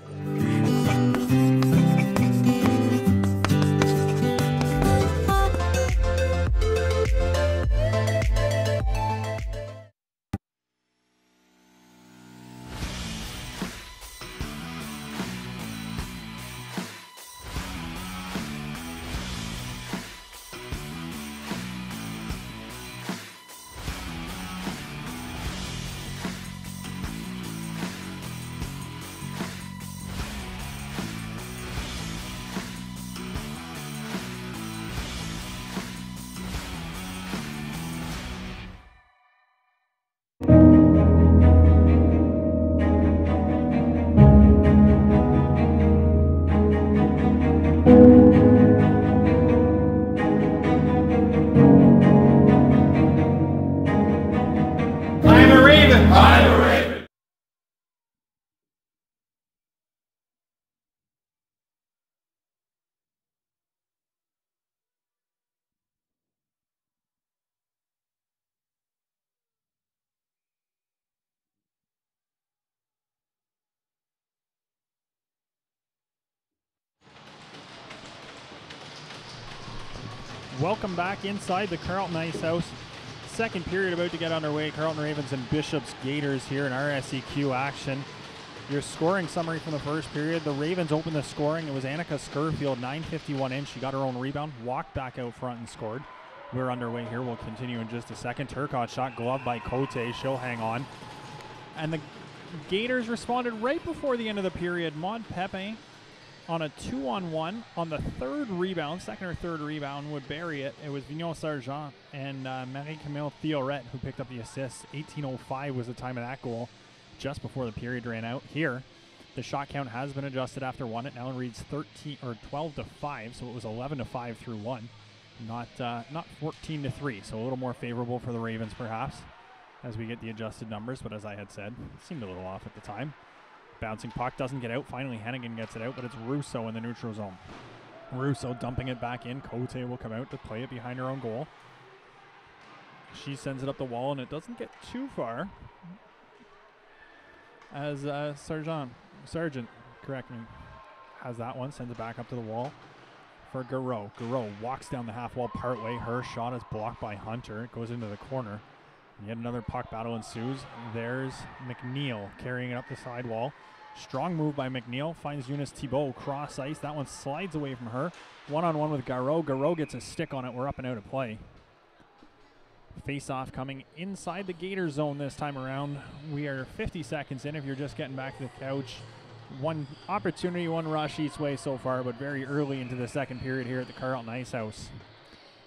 I'm a Raven. I'm a Raven. Welcome back inside the Carleton Ice House. Second period about to get underway. Carleton Ravens and Bishop's Gators here in RSEQ action. Your scoring summary from the first period. The Ravens opened the scoring. It was Annika Scurfield, 9:51 in. She got her own rebound, walked back out front and scored. We're underway here. We'll continue in just a second. Turcotte shot gloved by Cote. She'll hang on. And the Gators responded right before the end of the period. Maud Pepe on a 2-on-1 on the third rebound, second or third rebound, would bury it. It was Vignon Sargent and Marie-Camille Theoret who picked up the assist. 18:05 was the time of that goal, just before the period ran out. Here, the shot count has been adjusted after one. It now reads 12-5, so it was 11-5 through one, not 14-3. So a little more favorable for the Ravens, perhaps, as we get the adjusted numbers. But as I had said, it seemed a little off at the time. Bouncing puck doesn't get out. Finally, Hennigan gets it out, but it's Russo in the neutral zone. Russo dumping it back in. Cote will come out to play it behind her own goal. She sends it up the wall, and it doesn't get too far. As Sargent, correct me, has that one, sends it back up to the wall for Garreau. Garreau walks down the half wall partway. Her shot is blocked by Hunter. It goes into the corner. Yet another puck battle ensues. There's McNeil carrying it up the side wall. Strong move by McNeil. Finds Eunice Thibault cross ice. That one slides away from her. One-on-one with Garreau. Garreau gets a stick on it. We're up and out of play. Face-off coming inside the Gator zone this time around. We are 50 seconds in if you're just getting back to the couch. One opportunity, one rush each way so far, but very early into the second period here at the Carleton Ice House.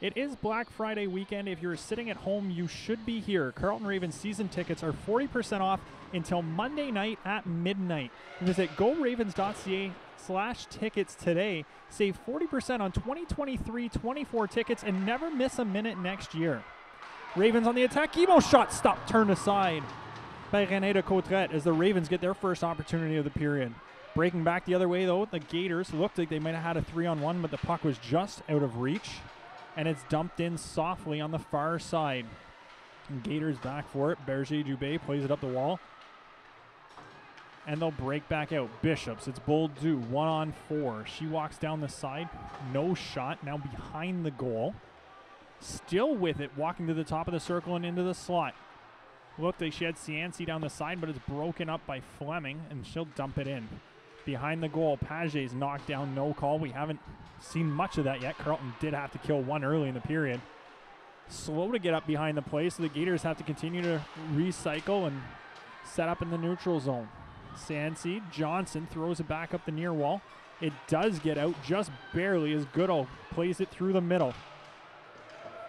It is Black Friday weekend. If you're sitting at home, you should be here. Carleton Ravens season tickets are 40% off until Monday night at midnight. Visit goravens.ca/tickets today. Save 40% on 2023-24 tickets and never miss a minute next year. Ravens on the attack. Guimont shot stopped, turned aside by René de Cotrette as the Ravens get their first opportunity of the period. Breaking back the other way, though, the Gators looked like they might have had a 3-on-1, but the puck was just out of reach. And it's dumped in softly on the far side. And Gators back for it. Berger-Dubé plays it up the wall. And they'll break back out. Bishops, it's Boldu, 1-on-4. She walks down the side. No shot, now behind the goal. Still with it, walking to the top of the circle and into the slot. Looked like she had Cianci down the side, but it's broken up by Fleming, and she'll dump it in. Behind the goal, Paget's knocked down, no call. We haven't seen much of that yet. Carleton did have to kill one early in the period. Slow to get up behind the play, so the Gators have to continue to recycle and set up in the neutral zone. Cianci, Johnson throws it back up the near wall. It does get out just barely as Goodall plays it through the middle.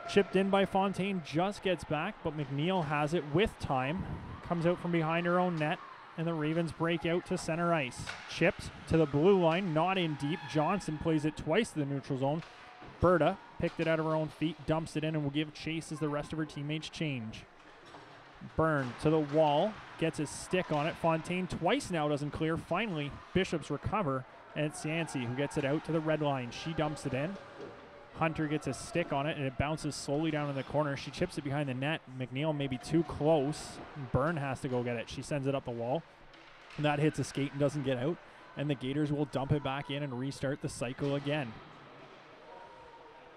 Chipped in by Fontaine, just gets back, but McNeil has it with time. comes out from behind her own net, and the Ravens break out to center ice. Chipped to the blue line, not in deep. Johnson plays it twice to the neutral zone. Berta picked it out of her own feet, dumps it in, and will give chase as the rest of her teammates change. Byrne to the wall, gets his stick on it. Fontaine twice now doesn't clear. Finally, Bishops recover, and it's Yancey who gets it out to the red line. She dumps it in. Hunter gets a stick on it, and it bounces slowly down in the corner. She chips it behind the net. McNeil may be too close. Byrne has to go get it. She sends it up the wall, and that hits a skate and doesn't get out, and the Gators will dump it back in and restart the cycle again.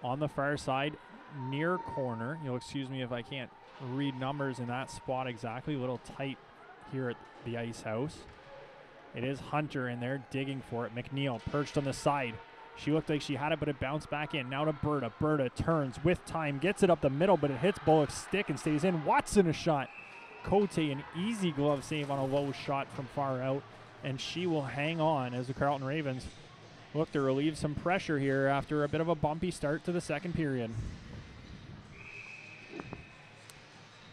On the far side, near corner, you'll excuse me if I can't read numbers in that spot exactly, a little tight here at the Ice House. It is Hunter in there digging for it. McNeil perched on the side. She looked like she had it, but it bounced back in. Now to Berta. Berta turns with time, gets it up the middle, but it hits Bullock's stick and stays in. Watson a shot. Cote an easy glove save on a low shot from far out, and she will hang on as the Carleton Ravens look to relieve some pressure here after a bit of a bumpy start to the second period.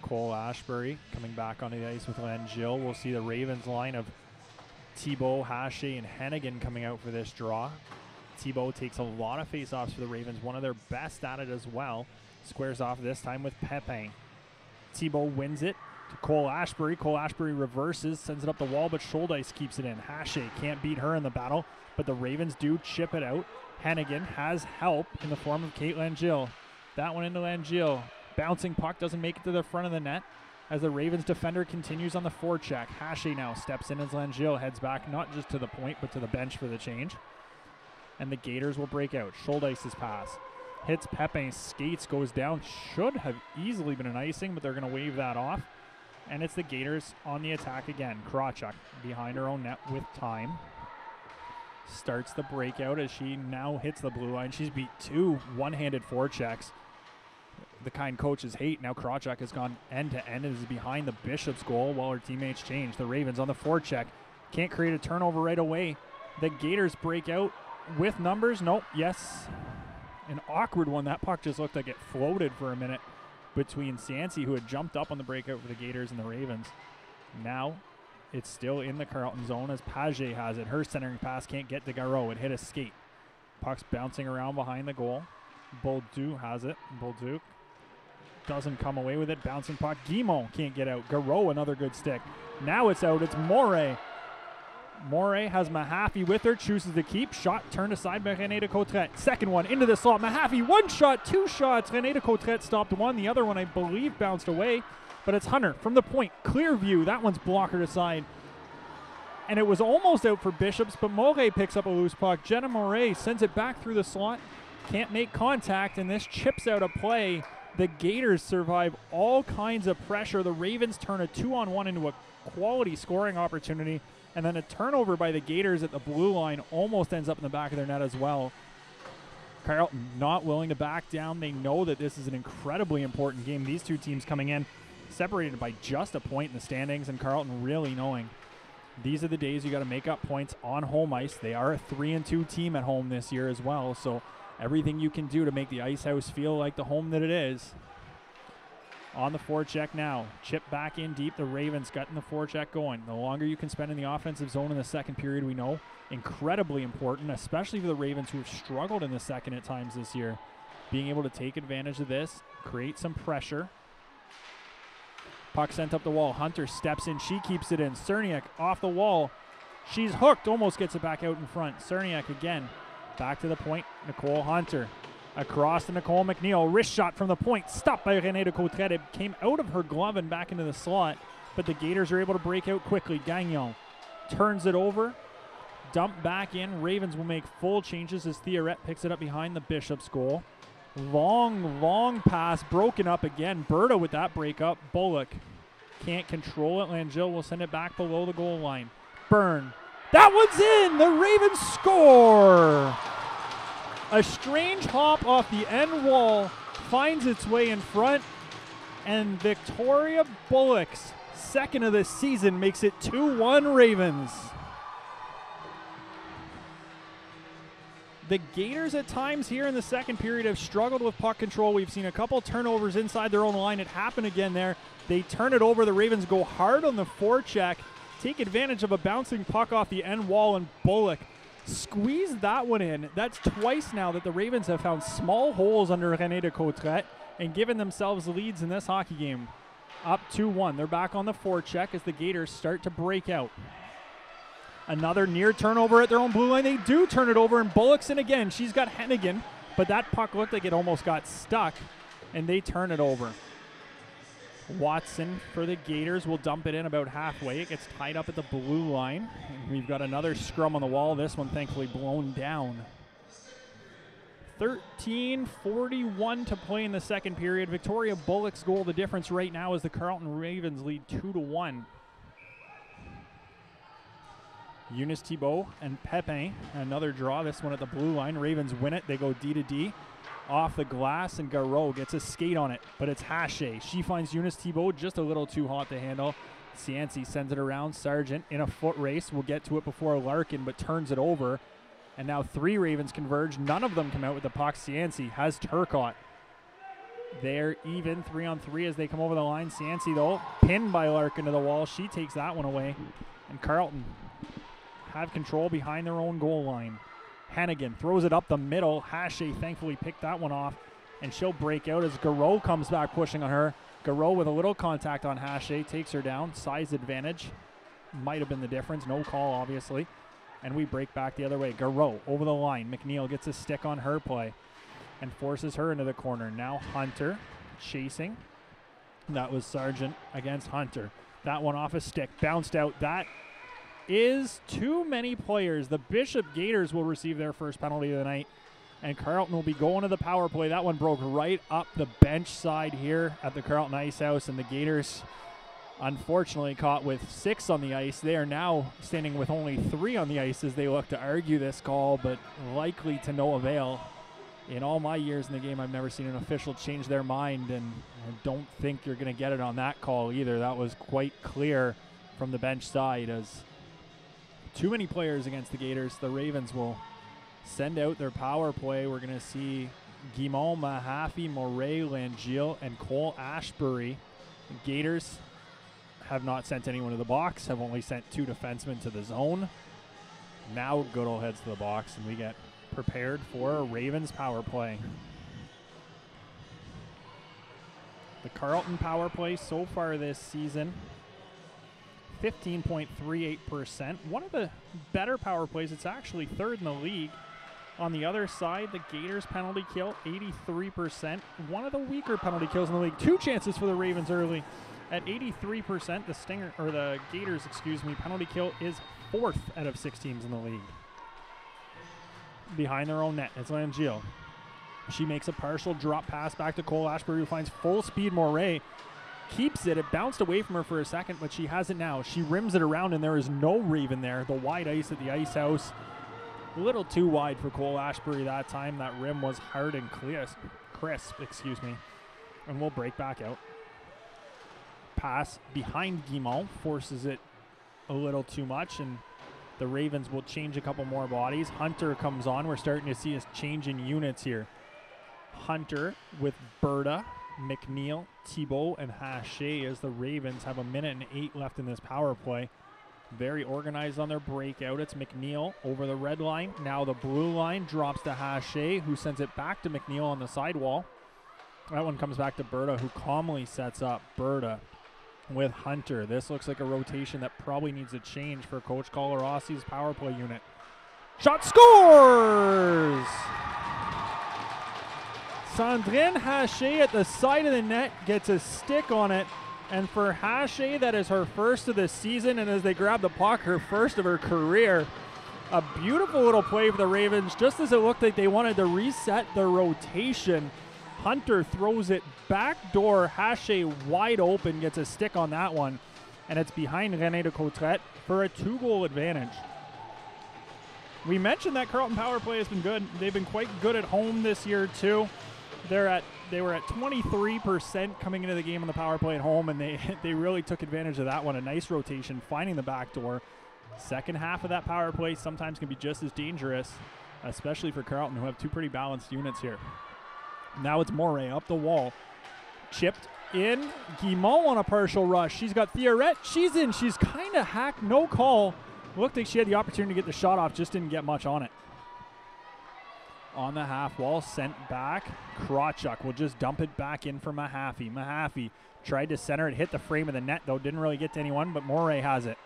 Cole Ashbury coming back onto the ice with Len Gill. We'll see the Ravens line of Thibault, Hache, and Hennigan coming out for this draw. Thibault takes a lot of face-offs for the Ravens, one of their best at it as well. Squares off this time with Pepin. Thibault wins it to Cole Ashbury. Cole Ashbury reverses, sends it up the wall, but Scholdice keeps it in. Hache can't beat her in the battle, but the Ravens do chip it out. Hennigan has help in the form of Kate Langill. That one into Langill. Bouncing puck doesn't make it to the front of the net as the Ravens defender continues on the forecheck. Hache now steps in as Langill heads back, not just to the point, but to the bench for the change. And the Gators will break out. Scholdice's pass hits Pepe, skates, goes down. Should have easily been an icing, but they're going to wave that off. And it's the Gators on the attack again. Krawchuk behind her own net with time. Starts the breakout as she now hits the blue line. She's beat two one-handed forechecks, the kind coaches hate. Now Krawchuk has gone end to end and is behind the Bishop's goal while her teammates change. The Ravens on the forecheck can't create a turnover right away. The Gators break out with numbers. Nope. Yes. An awkward one. That puck just looked like it floated for a minute between Sancy, who had jumped up on the breakout for the Gators, and the Ravens. Now it's still in the Carleton zone as Page has it. Her centering pass can't get to Garreau. It hit a skate. Puck's bouncing around behind the goal. Bolduc has it. Bolduc doesn't come away with it. Bouncing puck. Guimont can't get out. Garreau, another good stick. Now it's out. It's Moray. Moray has Mahaffey with her. Chooses to keep. Shot turned aside by René de Coutret. Second one into the slot. Mahaffey, one shot, two shots. René de Coutret stopped one. The other one, I believe, bounced away. But it's Hunter from the point. Clear view. That one's blockered aside. And it was almost out for Bishops, but Moray picks up a loose puck. Jenna Moray sends it back through the slot. Can't make contact, and this chips out a play. The Gators survive all kinds of pressure. The Ravens turn a 2-on-1 into a quality scoring opportunity, and then a turnover by the Gators at the blue line almost ends up in the back of their net as well. Carleton not willing to back down. They know that this is an incredibly important game. These two teams coming in separated by just a point in the standings, and Carleton really knowing these are the days you got to make up points on home ice. They are a 3-2 team at home this year as well, so everything you can do to make the Ice House feel like the home that it is. On the forecheck now. Chip back in deep. The Ravens getting the forecheck going. The longer you can spend in the offensive zone in the second period, we know, incredibly important, especially for the Ravens who have struggled in the second at times this year. Being able to take advantage of this, create some pressure. Puck sent up the wall. Hunter steps in. She keeps it in. Cerniak off the wall. She's hooked. Almost gets it back out in front. Cerniak again. Back to the point. Nicole Hunter. Across to Nicole McNeil. Wrist shot from the point. Stopped by René de Coutret. It came out of her glove and back into the slot. But the Gators are able to break out quickly. Gagnon turns it over. Dump back in. Ravens will make full changes as Theoret picks it up behind the Bishop's goal. Long pass. Broken up again. Berta with that breakup. Bullock can't control it. Langill will send it back below the goal line. Byrne. That one's in! The Ravens score! A strange hop off the end wall finds its way in front, and Victoria Bullock's second of the season makes it 2-1 Ravens. The Gators at times here in the second period have struggled with puck control. We've seen a couple turnovers inside their own line. It happened again there. They turn it over. The Ravens go hard on the forecheck, take advantage of a bouncing puck off the end wall, and Bullock squeeze that one in. That's twice now that the Ravens have found small holes under René de Coutret and given themselves leads in this hockey game. Up 2-1. They're back on the forecheck as the Gators start to break out. Another near turnover at their own blue line. They do turn it over, and Bullock's in again. She's got Hennigan, but that puck looked like it almost got stuck, and they turn it over. Watson for the Gators will dump it in about halfway. It gets tied up at the blue line. And we've got another scrum on the wall. This one thankfully blown down. 13:41 to play in the second period. Victoria Bullock's goal, the difference right now is the Carleton Ravens lead 2-1. Eunice Thibault and Pepin, another draw. This one at the blue line. Ravens win it. They go D to D. Off the glass, and Garreau gets a skate on it, but it's Hache. She finds Eunice Thibault just a little too hot to handle. Cianci sends it around. Sargent in a foot race. We'll get to it before Larkin, but turns it over. And now 3 Ravens converge. None of them come out with the puck. Cianci has Turcotte. They're even 3-on-3 as they come over the line. Cianci, though, pinned by Larkin to the wall. She takes that one away. And Carleton have control behind their own goal line. Hennigan throws it up the middle. Hache thankfully picked that one off, and she'll break out as Garreau comes back pushing on her. Garreau with a little contact on Hache, takes her down. Size advantage might have been the difference. No call, obviously. And we break back the other way. Garreau over the line. McNeil gets a stick on her play and forces her into the corner. Now Hunter chasing. That was Sargent against Hunter. That one off a stick. Bounced out. That is too many players. The Bishop Gators will receive their first penalty of the night, and Carleton will be going to the power play. That one broke right up the bench side here at the Carleton Ice House, and the Gators unfortunately caught with 6 on the ice. They are now standing with only 3 on the ice as they look to argue this call, but likely to no avail. In all my years in the game, I've never seen an official change their mind, and I don't think you're going to get it on that call either. That was quite clear from the bench side as too many players against the Gators. The Ravens will send out their power play. We're going to see Guimond, Mahaffey, Moray, Langille, and Cole Ashbury. The Gators have not sent anyone to the box, have only sent 2 defensemen to the zone. Now Goodall heads to the box, and we get prepared for a Ravens power play. The Carleton power play so far this season, 15.38%. One of the better power plays. It's actually 3rd in the league. On the other side, the Gators penalty kill, 83%. One of the weaker penalty kills in the league. 2 chances for the Ravens early. At 83%, the Gators, penalty kill is 4th out of 6 teams in the league. Behind their own net, it's Langille. She makes a partial drop pass back to Cole Ashbury, who finds full speed Moray. Keeps it. It bounced away from her for a second, but she has it now. She rims it around, and there is no Raven there. The wide ice at the Ice House. A little too wide for Cole Ashbury that time. That rim was hard and crisp, and we'll break back out. Pass behind Guimond forces it a little too much, and the Ravens will change a couple more bodies. Hunter comes on. We're starting to see us change in units here. Hunter with Berta, McNeil, Thibault, and Hache as the Ravens have 1:08 left in this power play. Very organized on their breakout. It's McNeil over the red line. Now the blue line drops to Hache, who sends it back to McNeil on the sidewall. That one comes back to Berta, who calmly sets up Berta with Hunter. This looks like a rotation that probably needs a change for Coach Colarossi's power play unit. Shot scores! Sandrine Hache at the side of the net gets a stick on it, and for Hache, that is her first of the season, and as they grab the puck, her first of her career. A beautiful little play for the Ravens, just as it looked like they wanted to reset the rotation. Hunter throws it back door. Hache wide open, gets a stick on that one, and it's behind René de Coutret for a 2-goal advantage. We mentioned that Carleton power play has been good. They've been quite good at home this year too. They were at 23% coming into the game on the power play at home, and they really took advantage of that one. A nice rotation, finding the back door. Second half of that power play sometimes can be just as dangerous. especially for Carleton, who have two pretty balanced units here. Now it's Moray up the wall. Chipped in. Guimont on a partial rush. She's got Theorette. She's in. She's kind of hacked. No call. Looked like she had the opportunity to get the shot off. Just didn't get much on it. On the half wall. Sent back. Krawchuk will just dump it back in for Mahaffey. Mahaffey tried to center it. Hit the frame of the net, though. Didn't really get to anyone, but Moray has it.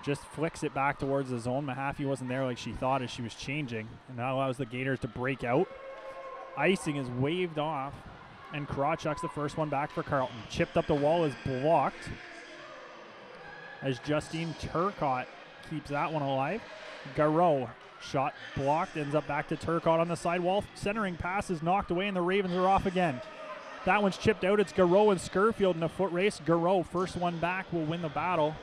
Just flicks it back towards the zone. Mahaffey wasn't there like she thought as she was changing. And that allows the Gators to break out. Icing is waved off. And Krawchuk's the first one back for Carleton. Chipped up the wall is blocked. As Justine Turcotte keeps that one alive. Garreau, shot blocked, ends up back to Turcotte on the sidewall. Centering pass is knocked away and the Ravens are off again. That one's chipped out. It's Garreau and Scurfield in a foot race. Garreau, first one back, will win the battle,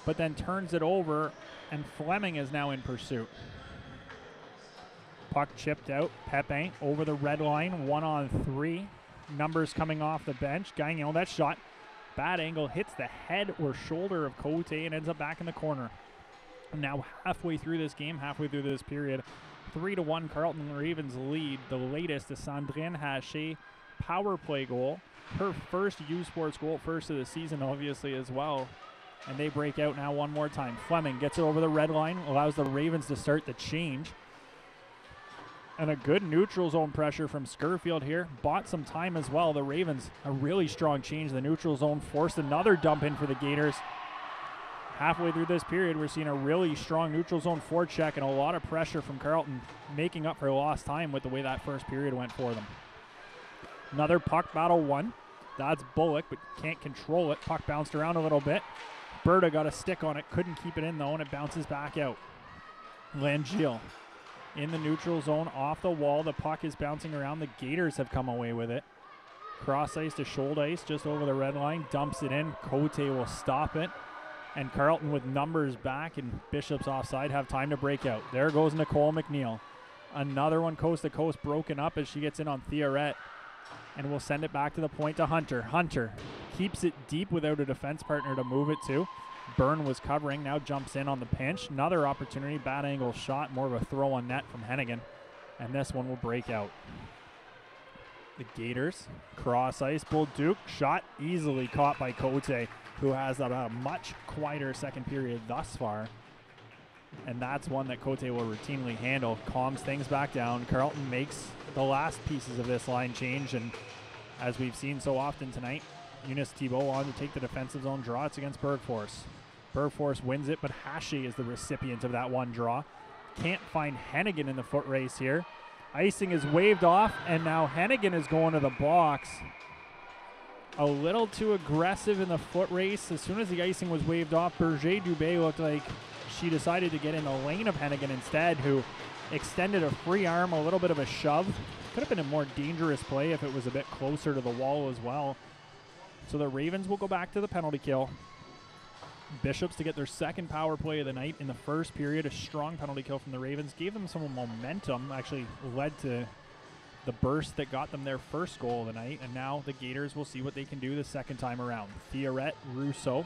but then turns it over, and Fleming is now in pursuit. Puck chipped out. Pepin over the red line, 1-on-3. Numbers coming off the bench. Gagnon, that shot, bad angle, hits the head or shoulder of Cote and ends up back in the corner. Now halfway through this game, halfway through this period, 3-1 Carleton Ravens lead. The latest is Sandrine Haché power play goal. Her first U Sports goal, first of the season obviously as well. And they break out now one more time. Fleming gets it over the red line, allows the Ravens to start the change. And a good neutral zone pressure from Scurfield here. Bought some time as well. The Ravens, a really strong change. The neutral zone forced another dump in for the Gators. Halfway through this period, we're seeing a really strong neutral zone forecheck and a lot of pressure from Carleton, making up for lost time with the way that first period went for them. Another puck battle won. That's Bullock, but can't control it. Puck bounced around a little bit. Berta got a stick on it, couldn't keep it in though, and it bounces back out. Langiel in the neutral zone, off the wall. The puck is bouncing around. The Gators have come away with it. Cross ice to shoulder ice, just over the red line. Dumps it in. Cote will stop it. And Carleton with numbers back and Bishop's offside have time to break out. There goes Nicole McNeil. Another one coast to coast broken up as she gets in on Theorette. And we'll send it back to the point to Hunter. Hunter keeps it deep without a defense partner to move it to. Byrne was covering, now jumps in on the pinch. Another opportunity, bad angle shot, more of a throw on net from Hennigan. And this one will break out. The Gators, cross ice, Bolduc, shot easily caught by Cote, who has a much quieter second period thus far. And that's one that Cote will routinely handle. Calms things back down. Carleton makes the last pieces of this line change, and as we've seen so often tonight, Eunice Thibault on to take the defensive zone draw. It's against Bergforce. Bergforce wins it, but Haché is the recipient of that one draw. Can't find Hennigan in the foot race here. Icing is waved off, and now Hennigan is going to the box. A little too aggressive in the foot race. As soon as the icing was waved off, Berger Dubé looked like she decided to get in the lane of Hennigan instead, who extended a free arm, a little bit of a shove. Could have been a more dangerous play if it was a bit closer to the wall as well. So the Ravens will go back to the penalty kill. Bishops to get their second power play of the night in the first period. A strong penalty kill from the Ravens. Gave them some momentum, actually led to the burst that got them their first goal of the night. And now the Gators will see what they can do the second time around. Theorette, Rousseau,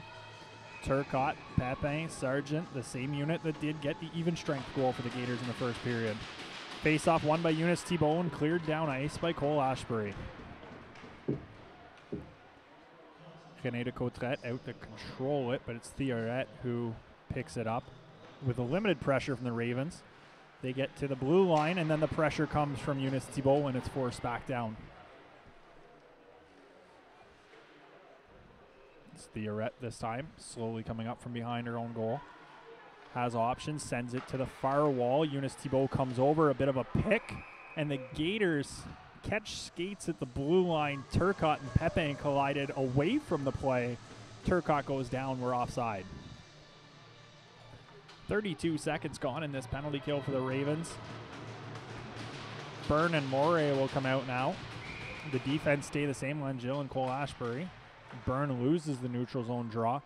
Turcotte, Pepin, Sargent, the same unit that did get the even strength goal for the Gators in the first period. Face-off won by Eunice Thibault and cleared down ice by Cole Ashbury. René de Cotrette out to control it, but it's Theorette who picks it up. With a limited pressure from the Ravens, they get to the blue line, and then the pressure comes from Eunice Thibault, and it's forced back down. It's Theorette this time, slowly coming up from behind her own goal. Has options, sends it to the far wall. Eunice Thibault comes over, a bit of a pick, and the Gators catch skates at the blue line. Turcotte and Pepin collided away from the play. Turcotte goes down, we're offside. 32 seconds gone in this penalty kill for the Ravens. Byrne and Moray will come out now. The defense stay the same, Langill and Cole Ashbury. Byrne loses the neutral zone draw.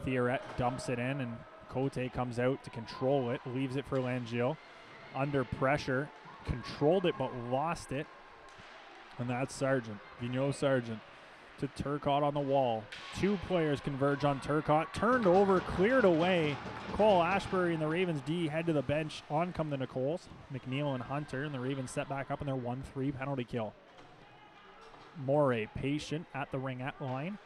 Theorette dumps it in, and Cote comes out to control it, leaves it for Langill. Under pressure, controlled it but lost it. And that's Sargent, Vigneault Sargent. to Turcotte on the wall. Two players converge on Turcotte. Turned over, cleared away. Cole Ashbury and the Ravens D head to the bench. On come the Nicoles. McNeil and Hunter, and the Ravens set back up in their 1-3 penalty kill. Morey patient at the ring at line.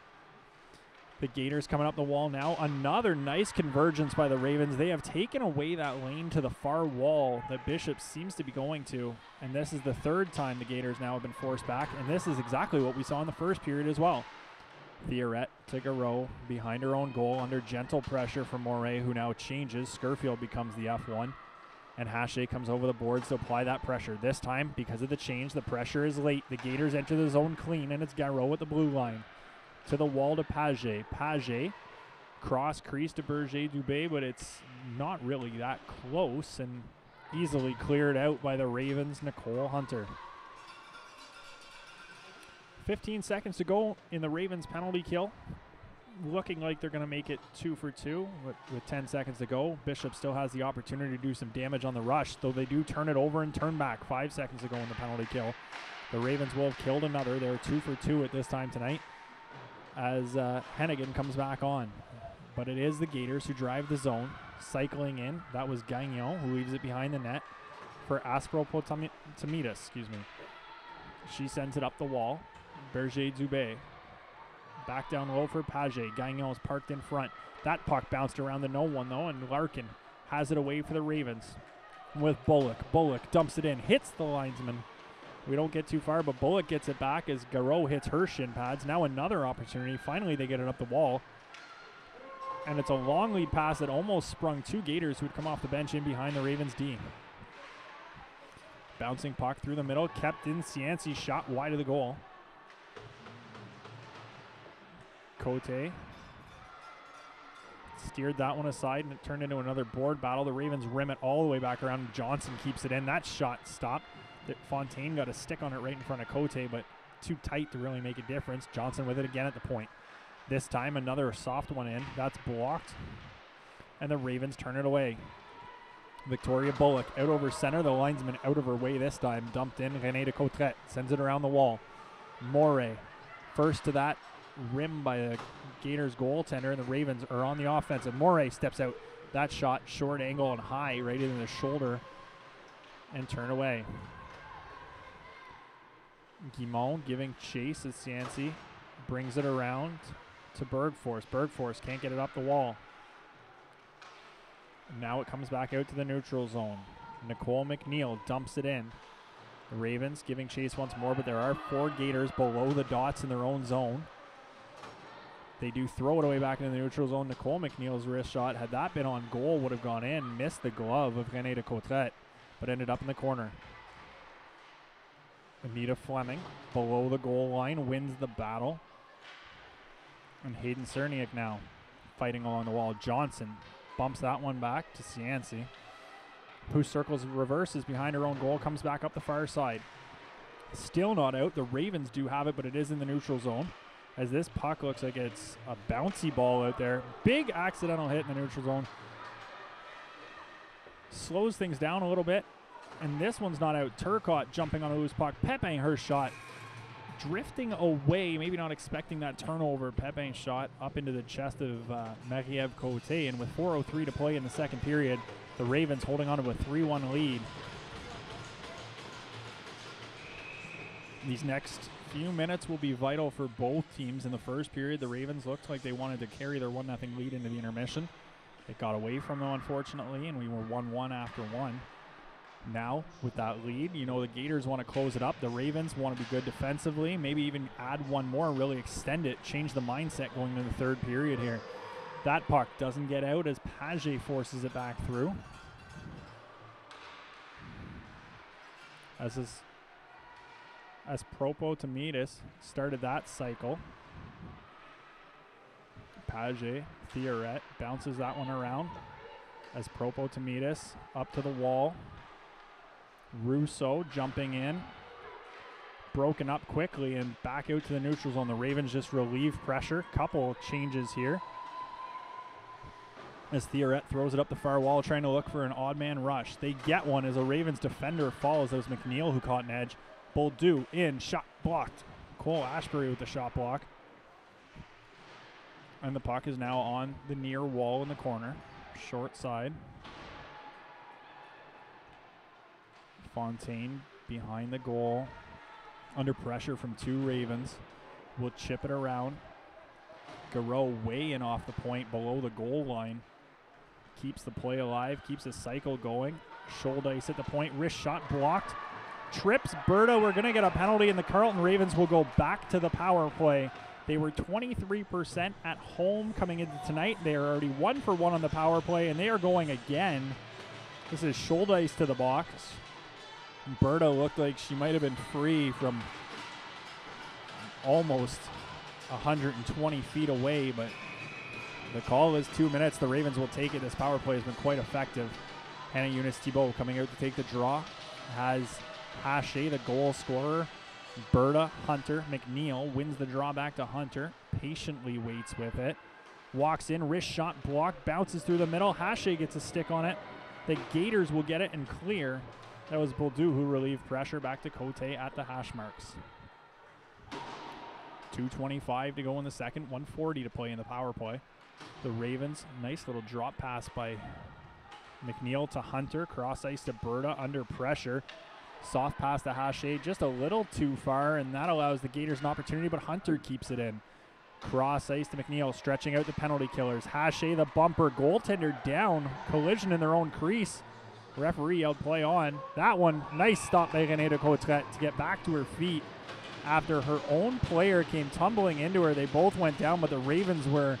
The Gators coming up the wall now. Another nice convergence by the Ravens. They have taken away that lane to the far wall that Bishop seems to be going to. And this is the third time the Gators now have been forced back. And this is exactly what we saw in the first period as well. Theoret to Garreau behind her own goal under gentle pressure from Morey, who now changes. Scurfield becomes the F1. And Hache comes over the boards to apply that pressure. This time, because of the change, the pressure is late. The Gators enter the zone clean, and it's Garreau at the blue line. To the wall to Page. Page, cross crease to Berger-Dubé, but it's not really that close and easily cleared out by the Ravens' Nicole Hunter. 15 seconds to go in the Ravens' penalty kill. Looking like they're going to make it 2 for 2 with 10 seconds to go. Bishop still has the opportunity to do some damage on the rush, though they do turn it over and turn back 5 seconds to go in the penalty kill. The Ravens will have killed another. They're 2 for 2 at this time tonight, as Hennigan comes back on. But it is the Gators who drive the zone. Cycling in, that was Gagnon, who leaves it behind the net for Aspropotamidas, excuse me. She sends it up the wall. Berger-Dubé. Back down low for Page. Gagnon is parked in front. That puck bounced around the no one, though, and Larkin has it away for the Ravens with Bullock. Bullock dumps it in, hits the linesman. We don't get too far, but Bullock gets it back as Garreau hits her shin pads. Now another opportunity. Finally, they get it up the wall. And it's a long lead pass that almost sprung two Gators who would come off the bench in behind the Ravens D. Bouncing puck through the middle, kept in. Cianci shot wide of the goal. Cote steered that one aside, and it turned into another board battle. The Ravens rim it all the way back around. Johnson keeps it in. That shot stopped. Fontaine got a stick on it right in front of Cote, but too tight to really make a difference. Johnson with it again at the point. This time another soft one in. That's blocked, and the Ravens turn it away. Victoria Bullock out over center. The linesman out of her way this time. Dumped in. René de Cottret sends it around the wall. Morey first to that rim by the Gators goaltender, and the Ravens are on the offensive. Morey steps out. That shot short angle and high right into the shoulder and turn away. Guimond giving chase as Cianci brings it around to Bergforce. Bergforce can't get it up the wall. Now it comes back out to the neutral zone. Nicole McNeil dumps it in. The Ravens giving chase once more, but there are four Gators below the dots in their own zone. They do throw it away back into the neutral zone. Nicole McNeil's wrist shot, had that been on goal, would have gone in. Missed the glove of René de Cottret, but ended up in the corner. Anita Fleming, below the goal line, wins the battle. And Hayden Cerniak now fighting along the wall. Johnson bumps that one back to Cianci, who circles reverses behind her own goal, comes back up the far side. Still not out. The Ravens do have it, but it is in the neutral zone, as this puck looks like it's a bouncy ball out there. Big accidental hit in the neutral zone. Slows things down a little bit. And this one's not out. Turcotte jumping on a loose puck. Pepin, her shot drifting away, maybe not expecting that turnover. Pepin's shot up into the chest of Marie-Ève Cote. And with 4:03 to play in the second period, the Ravens holding on to a 3-1 lead. These next few minutes will be vital for both teams. In the first period, the Ravens looked like they wanted to carry their 1-0 lead into the intermission. It got away from them, unfortunately, and we were 1-1 after one. Now, with that lead, you know, the Gators want to close it up. The Ravens want to be good defensively, maybe even add one more, really extend it, change the mindset going into the third period here. That puck doesn't get out as Page forces it back through. As Propo-Tamidis started that cycle. Page, Theoret, bounces that one around as Propo-Tamidis up to the wall. Rousseau jumping in. Broken up quickly and back out to the neutral zone. The Ravens just relieve pressure. Couple changes here as Theoret throws it up the far wall, trying to look for an odd man rush. They get one as a Ravens defender falls. That was McNeil who caught an edge. Boldu in, shot blocked. Cole Ashbury with the shot block. And the puck is now on the near wall in the corner. Short side. Fontaine behind the goal. Under pressure from 2 Ravens. Will chip it around. Garreau way in off the point below the goal line. Keeps the play alive. Keeps the cycle going. Shoulder ice at the point. Wrist shot blocked. Trips Berta. We're going to get a penalty, and the Carleton Ravens will go back to the power play. They were 23% at home coming into tonight. They are already 1 for 1 on the power play, and they are going again. This is shoulder ice to the box. Berta looked like she might have been free from almost 120 feet away, but the call is 2 minutes. The Ravens will take it. This power play has been quite effective. Hannah Eunice-Thibault coming out to take the draw. Has Hache, the goal scorer. Berta, Hunter, McNeil wins the draw back to Hunter. Patiently waits with it. Walks in, wrist shot blocked, bounces through the middle. Hache gets a stick on it. The Gators will get it and clear. That was Boldu who relieved pressure back to Cote at the hash marks. 2:25 to go in the second, 1:40 to play in the power play. The Ravens, nice little drop pass by McNeil to Hunter, cross ice to Berta under pressure. Soft pass to Hache, just a little too far, and that allows the Gators an opportunity, but Hunter keeps it in. Cross ice to McNeil, stretching out the penalty killers. Hache, the bumper, goaltender down, collision in their own crease. Referee yelled play on. That one, nice stop by Renée de Cotteret to get back to her feet after her own player came tumbling into her. They both went down, but the Ravens were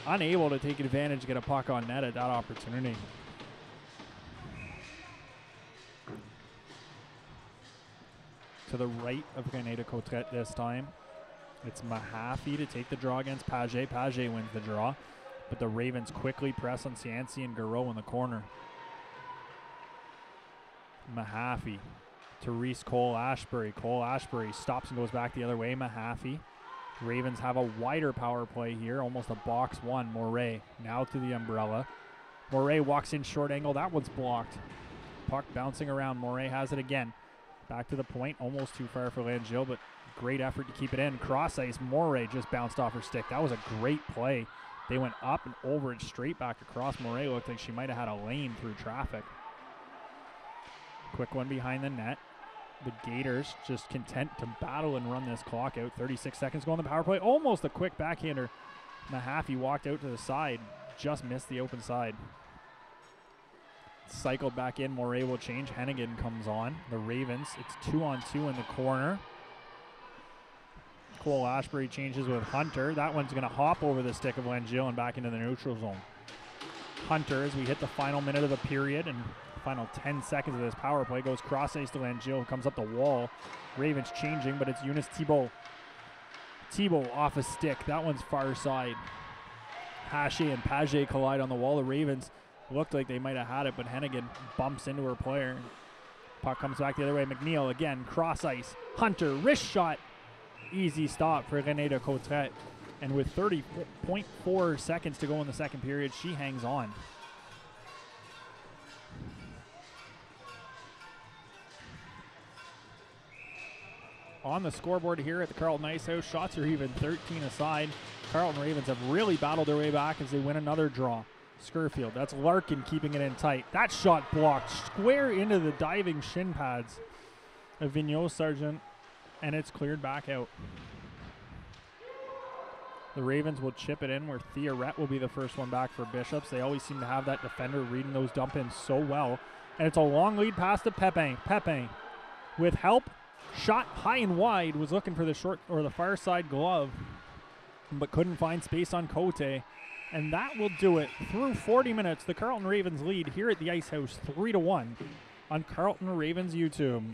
unable to take advantage to get a puck on net at that opportunity. To the right of Renée de Cotteret this time. It's Mahaffey to take the draw against Page. Page wins the draw, but the Ravens quickly press on Cianci and Garreau in the corner. Mahaffey to Reese Cole Ashbury. Cole Ashbury stops and goes back the other way. Mahaffey. Ravens have a wider power play here, almost a box one. Moray now to the umbrella. Moray walks in short angle. That one's blocked. Puck bouncing around. Moray has it again. Back to the point, almost too far for Langille, but great effort to keep it in. Cross ice, Moray just bounced off her stick. That was a great play. They went up and over it straight back across. Moray looked like she might have had a lane through traffic. Quick one behind the net. The Gators just content to battle and run this clock out. 36 seconds go on the power play. Almost a quick backhander. Mahaffey walked out to the side, just missed the open side. Cycled back in. Moray will change. Hennigan comes on. The Ravens, it's 2-on-2 in the corner. Cole Ashbury changes with Hunter. That one's going to hop over the stick of Langille and back into the neutral zone. Hunter, as we hit the final minute of the period and final 10 seconds of this power play, goes cross ice to Langille, comes up the wall. Ravens changing, but it's Eunice-Thibault. Thibault off a stick. That one's far side. Hache and Page collide on the wall. The Ravens looked like they might have had it, but Hennigan bumps into her player. Puck comes back the other way. McNeil again, cross ice. Hunter, wrist shot. Easy stop for Renée de Cotteret. And with 30.4 seconds to go in the second period, she hangs on. On the scoreboard here at the Carleton Ice House, shots are even 13 aside. Carleton Ravens have really battled their way back as they win another draw. Scurfield, that's Larkin keeping it in tight. That shot blocked square into the diving shin pads of Vigneault Sargent, and it's cleared back out. The Ravens will chip it in where Theoret will be the first one back for Bishops. They always seem to have that defender reading those dump-ins so well. And it's a long lead pass to Pepin. Pepin with help, shot high and wide, was looking for the short or the far side glove, but couldn't find space on Cote. And that will do it. Through 40 minutes, the Carleton Ravens lead here at the Ice House 3-1 on Carleton Ravens YouTube.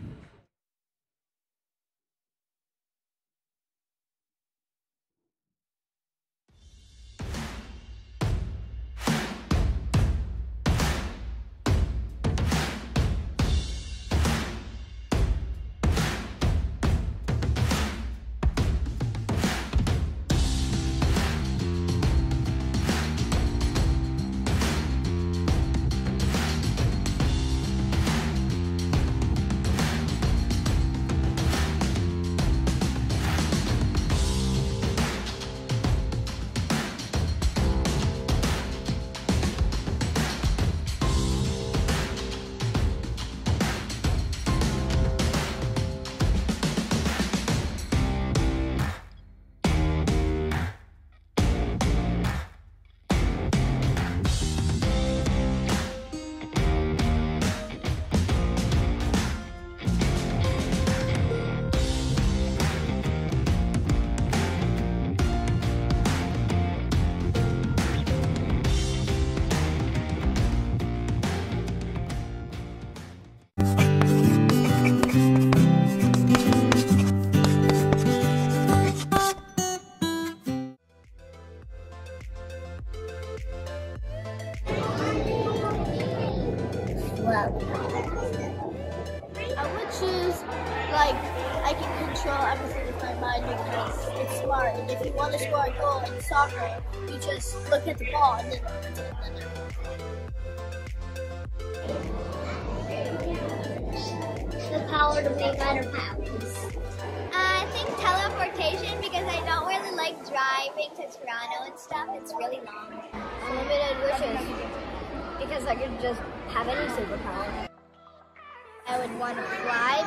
I would choose, like, I can control everything with my mind because it's smart. And if you want to score a goal in soccer, you just look at the ball and then it's in the net. The power to make better powers. I think teleportation because I don't really like driving to Toronto and stuff. It's really long. Unlimited wishes, because I could just have any superpower. I would want to fly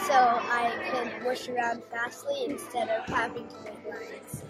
so I could whoosh around fastly instead of having to make lines.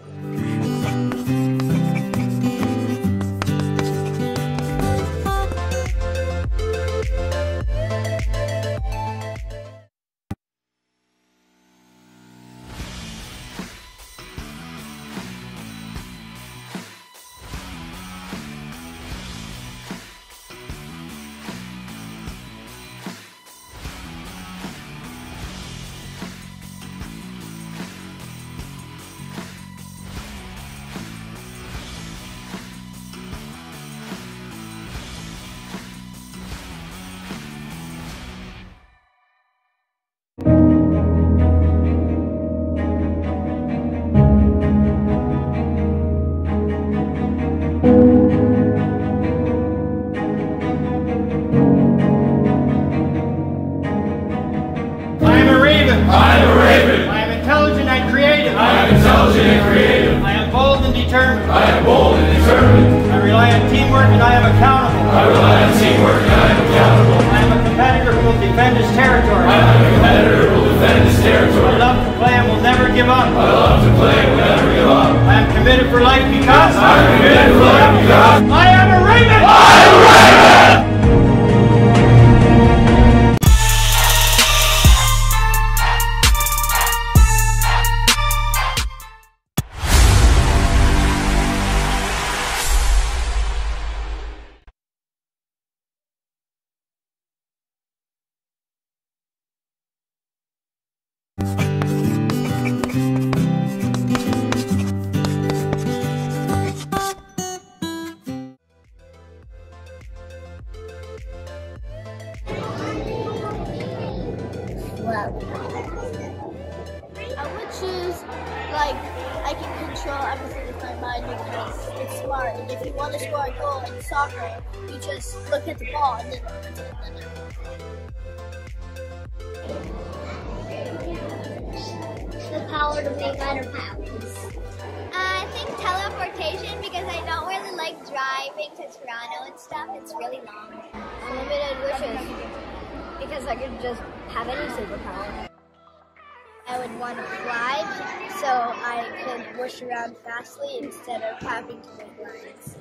I would choose, like, I can control everything with my mind because it's smart. And if you want to score a goal in soccer, you just look at the ball and then it's in the net. The power to make better powers. I think teleportation because I don't really like driving to Toronto and stuff. It's really long. Unlimited wishes, because I could just have any superpower. I would want to fly so I could whoosh around fastly instead of having to make lines.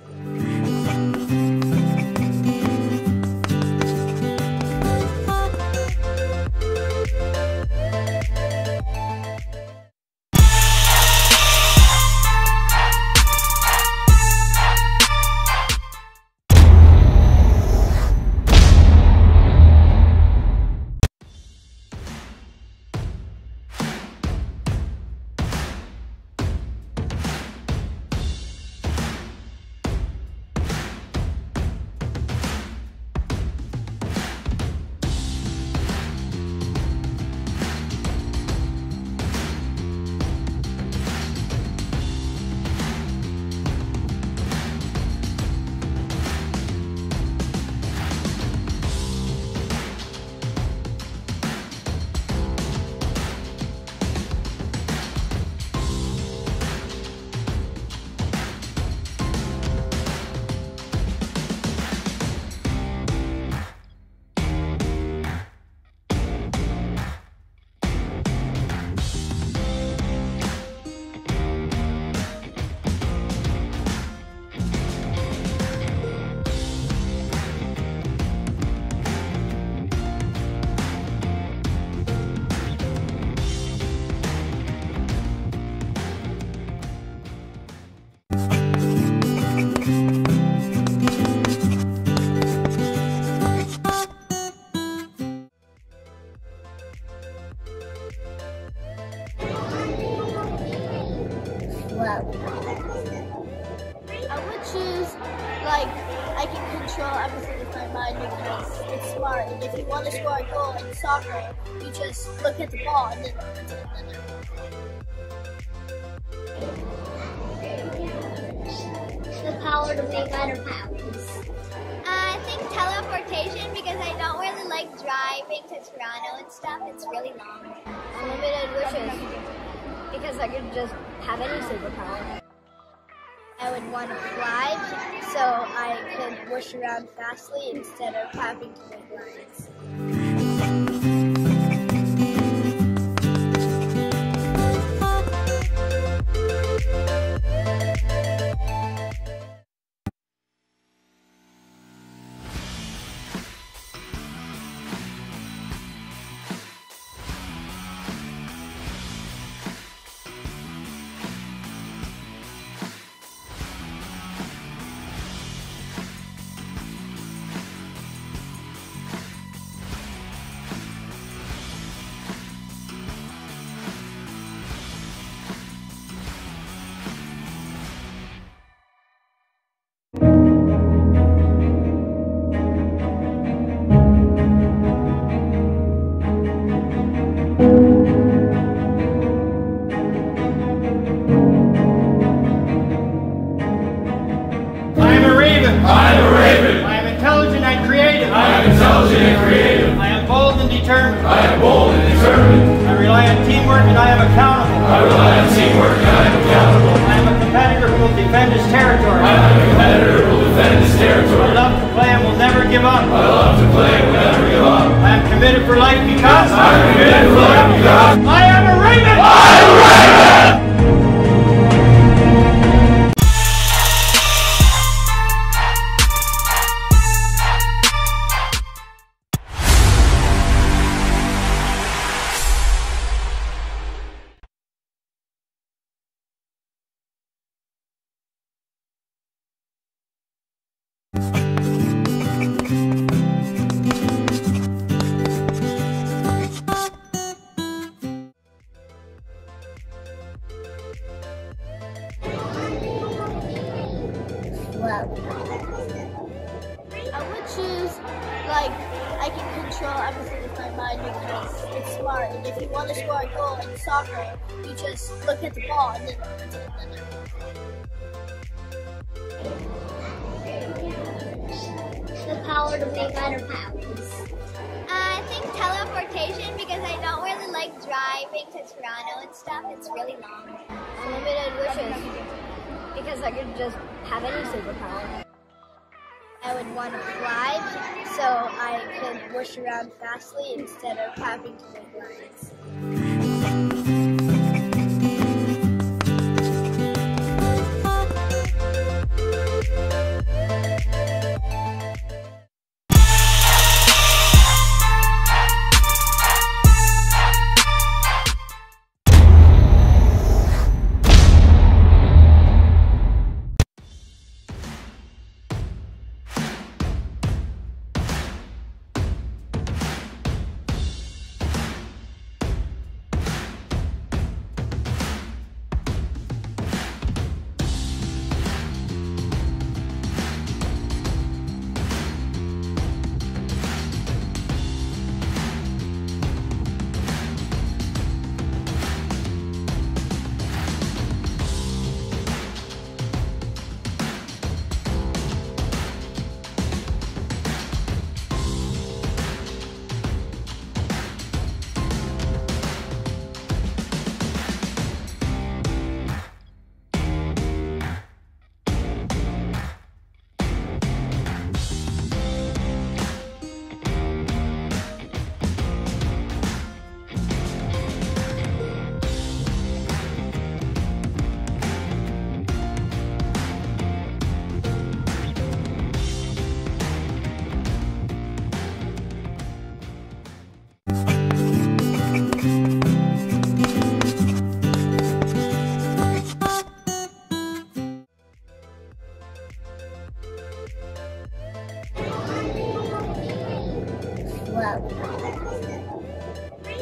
I would choose, like I can control everything with my mind because it's smart. And if you want to score a goal in soccer, you just look at the ball and then put it in the net. The power to make out of powers. I think teleportation because I don't really like driving to Toronto and stuff. It's really long. Unlimited wishes, because I could just have any superpower. I would want to fly so I could wish around fastly instead of having to make lines. I would choose, like, I can control everything with my mind because it's smart. And if you want to score a goal in soccer, you just look at the ball and then put it in the net. The power to make out of powers. I think teleportation because I don't really like driving to Toronto and stuff. It's really long. Unlimited wishes, because I could just have any superpower. I would want to fly so I could wish around fastly instead of having to make lines.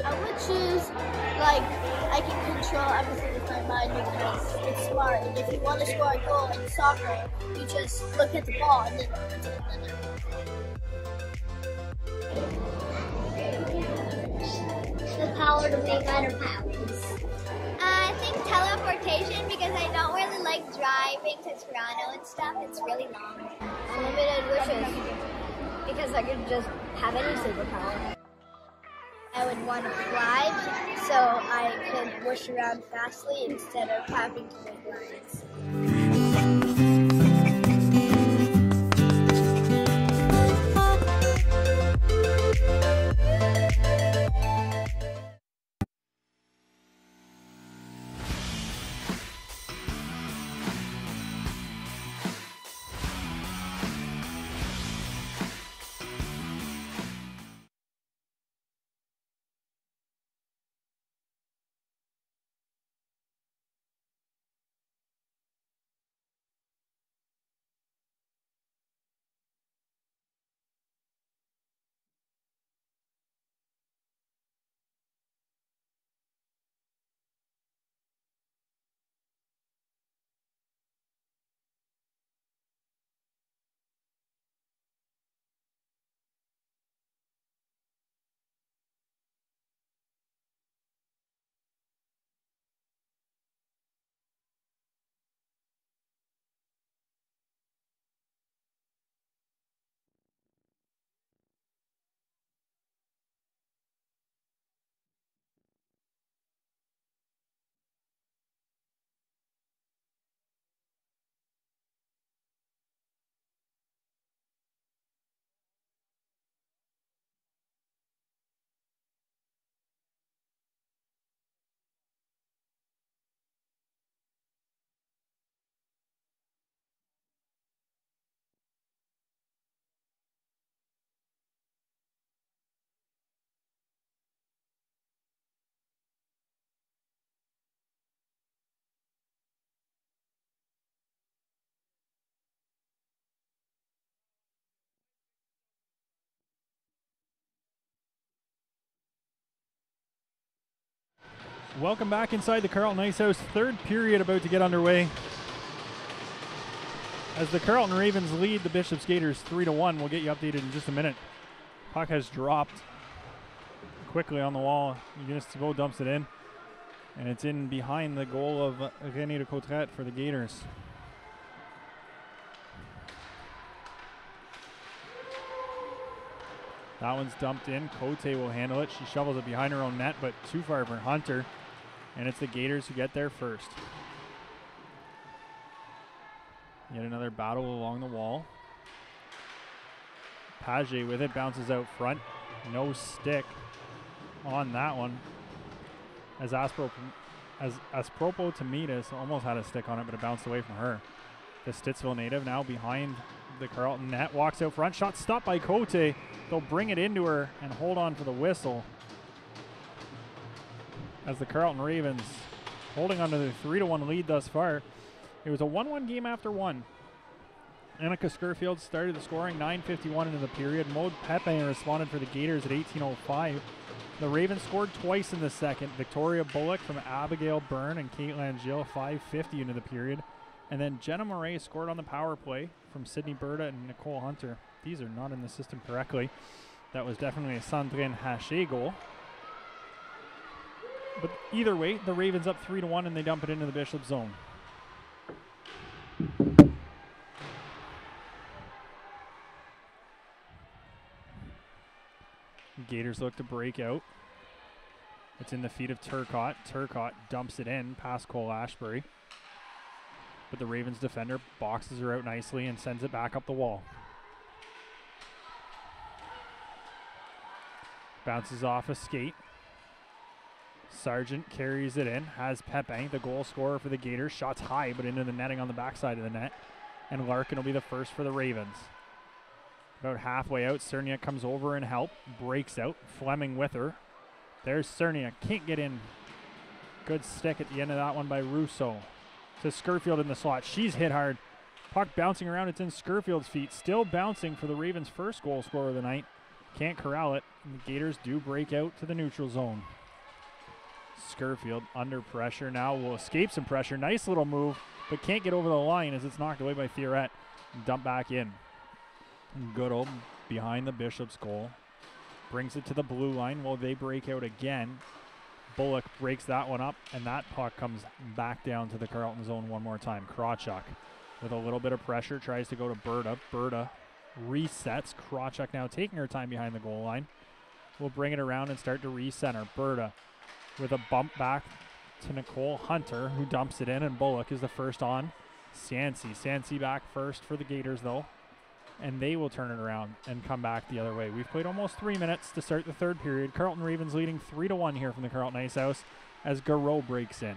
I would choose, like, I can control everything with my my mind because it's smart. And if you want to score a goal in soccer, you just look at the ball and then put it in the net. The power to make out of powers. I think teleportation because I don't really like driving to Toronto and stuff. It's really long. Unlimited wishes. Because I could just have any superpower. I would want to fly so I could wish around fastly instead of having to make lines. Welcome back inside the Carleton Ice House. Third period about to get underway. As the Carleton Ravens lead the Bishop's Gators 3-1. We'll get you updated in just a minute. Puck has dropped quickly on the wall. Eunice Thibault dumps it in. And it's in behind the goal of René de Cotrette for the Gators. That one's dumped in. Cote will handle it. She shovels it behind her own net, but too far for Hunter. And it's the Gators who get there first. Yet another battle along the wall. Page with it, bounces out front. No stick on that one. As Aspropo Tamidas almost had a stick on it, but it bounced away from her. The Stittsville native now behind the Carleton net, walks out front. Shot stopped by Cote. They'll bring it into her and hold on for the whistle. As the Carleton Ravens holding on to the 3-1 lead thus far. It was a 1-1 game after one. Annika Scurfield started the scoring, 9:51 into the period. Maud Pepin responded for the Gators at 18:05. The Ravens scored twice in the second. Victoria Bullock from Abigail Byrne and Caitlin Gill, 5:50 into the period. And then Jenna Murray scored on the power play from Sydney Berta and Nicole Hunter. These are not in the system correctly. That was definitely a Sandrine Haché goal. But either way, the Ravens up 3-1 and they dump it into the Bishop zone. Gators look to break out. It's in the feet of Turcotte. Turcotte dumps it in past Cole Ashbury. But the Ravens defender boxes her out nicely and sends it back up the wall. Bounces off a skate. Sargent carries it in, has Pepin, the goal scorer for the Gators. Shots high, but into the netting on the backside of the net. And Larkin will be the first for the Ravens. About halfway out, Cernia comes over and help. Breaks out. Fleming with her. There's Cernia. Can't get in. Good stick at the end of that one by Rousseau. To Scurfield in the slot. She's hit hard. Puck bouncing around. It's in Scurfield's feet. Still bouncing for the Ravens' first goal scorer of the night. Can't corral it. And the Gators do break out to the neutral zone. Scurfield under pressure now, will escape some pressure. Nice little move, but can't get over the line as it's knocked away by Theoret. Dump back in. Goodall behind the Bishop's goal. Brings it to the blue line. Well, they break out again. Bullock breaks that one up, and that puck comes back down to the Carleton zone one more time. Krawchuk with a little bit of pressure tries to go to Berta. Berta resets. Krawchuk now taking her time behind the goal line. We'll bring it around and start to recenter. Berta with a bump back to Nicole Hunter, who dumps it in, and Bullock is the first on. Sansi back first for the Gators, though, and they will turn it around and come back the other way. We've played almost 3 minutes to start the third period. Carleton Ravens leading 3-1 here from the Carleton Ice House as Garreau breaks in.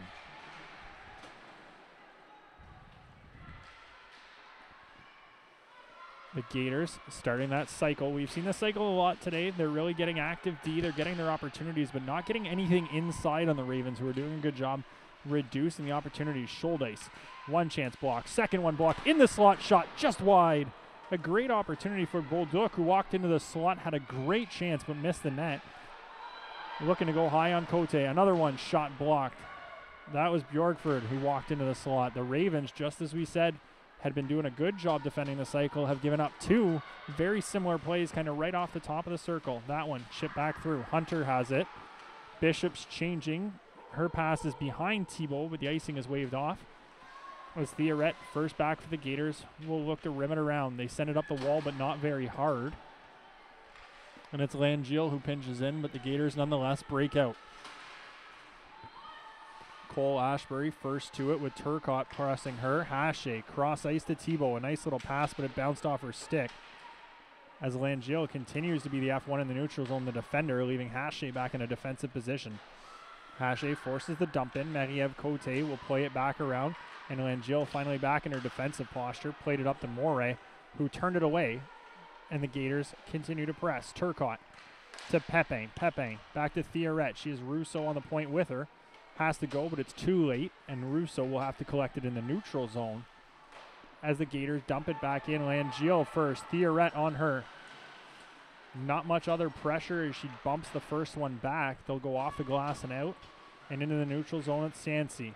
The Gators starting that cycle. We've seen the cycle a lot today. They're really getting active D. They're getting their opportunities, but not getting anything inside on the Ravens, who are doing a good job reducing the opportunities. Shouldice, one chance block. Second one blocked in the slot, shot just wide. A great opportunity for Bolduc, who walked into the slot, had a great chance but missed the net. Looking to go high on Cote. Another one shot blocked. That was Bjorkford who walked into the slot. The Ravens, just as we said, had been doing a good job defending the cycle, have given up 2 very similar plays kind of right off the top of the circle. That one chipped back through. Hunter has it. Bishop's changing. Her pass is behind Thibault, but the icing is waved off. As Theoret first back for the Gators, will look to rim it around. They send it up the wall, but not very hard. And it's Langiel who pinches in, but the Gators nonetheless break out. Cole Ashbury first to it with Turcotte pressing her. Hache cross ice to Thibault. A nice little pass, but it bounced off her stick. As Langiel continues to be the F1 in the neutral zone, the defender, leaving Hache back in a defensive position. Hache forces the dump in. Marie-Ève Cote will play it back around. And Langiel finally back in her defensive posture. Played it up to Moray, who turned it away. And the Gators continue to press. Turcotte to Pepin. Pepin back to Theoret. She has Russo on the point with her. Has to go, but it's too late, and Russo will have to collect it in the neutral zone as the Gators dump it back in. Langiel first, Theoret on her. Not much other pressure as she bumps the first one back. They'll go off the glass and out, and into the neutral zone at Sansi.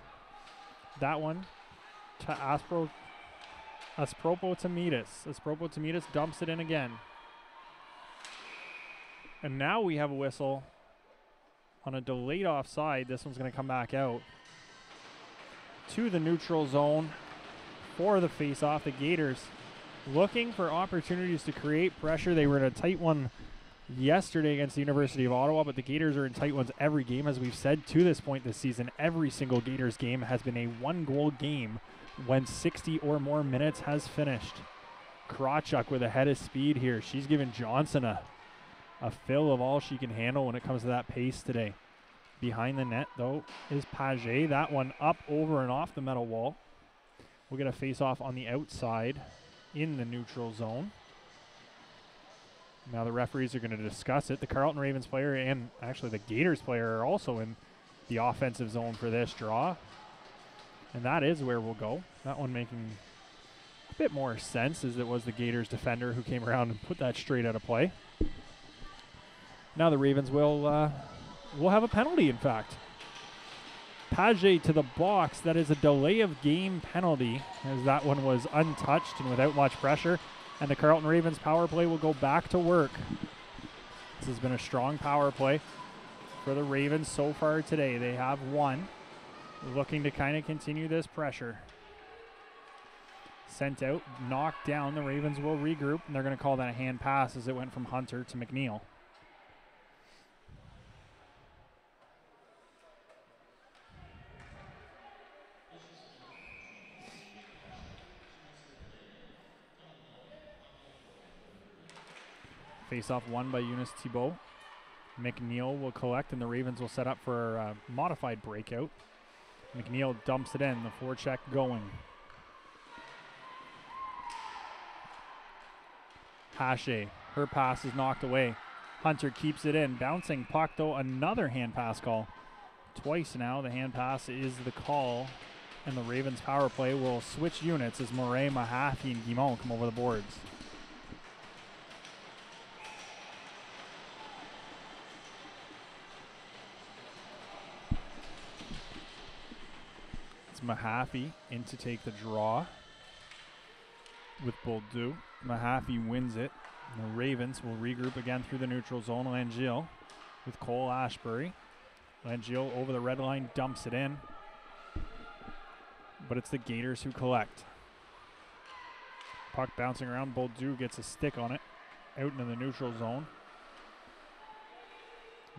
That one to Aspropo-Tamidas. Aspropo-Tamidas dumps it in again. And now we have a whistle on a delayed offside. This one's going to come back out to the neutral zone for the face-off. The Gators looking for opportunities to create pressure. They were in a tight one yesterday against the University of Ottawa, but the Gators are in tight ones every game. As we've said to this point this season, every single Gators game has been a 1-goal game when 60 or more minutes has finished. Krawchuk with a head of speed here. She's given Johnson a fill of all she can handle when it comes to that pace today. Behind the net, though, is Paget. That one up, over, and off the metal wall. We'll get a face-off on the outside in the neutral zone. Now the referees are going to discuss it. The Carleton Ravens player and actually the Gators player are also in the offensive zone for this draw. And that is where we'll go. That one making a bit more sense, as it was the Gators defender who came around and put that straight out of play. Now the Ravens will have a penalty, in fact. Paget to the box. That is a delay of game penalty, as that one was untouched and without much pressure. And the Carleton Ravens power play will go back to work. This has been a strong power play for the Ravens so far today. They have one, looking to kind of continue this pressure. Sent out, knocked down. The Ravens will regroup, and they're going to call that a hand pass as it went from Hunter to McNeil. Face-off won by Eunice Thibault. McNeil will collect, and the Ravens will set up for a modified breakout. McNeil dumps it in, the forecheck going. Hache, her pass is knocked away. Hunter keeps it in, bouncing puck though, another hand pass call. Twice now, the hand pass is the call, and the Ravens power play will switch units as Moray, Mahaffey, and Guimont come over the boards. Mahaffey in to take the draw with Boldu. Mahaffey wins it. And the Ravens will regroup again through the neutral zone. Langille with Cole Ashbury. Langille over the red line, dumps it in. But it's the Gators who collect. Puck bouncing around. Boldu gets a stick on it. Out into the neutral zone.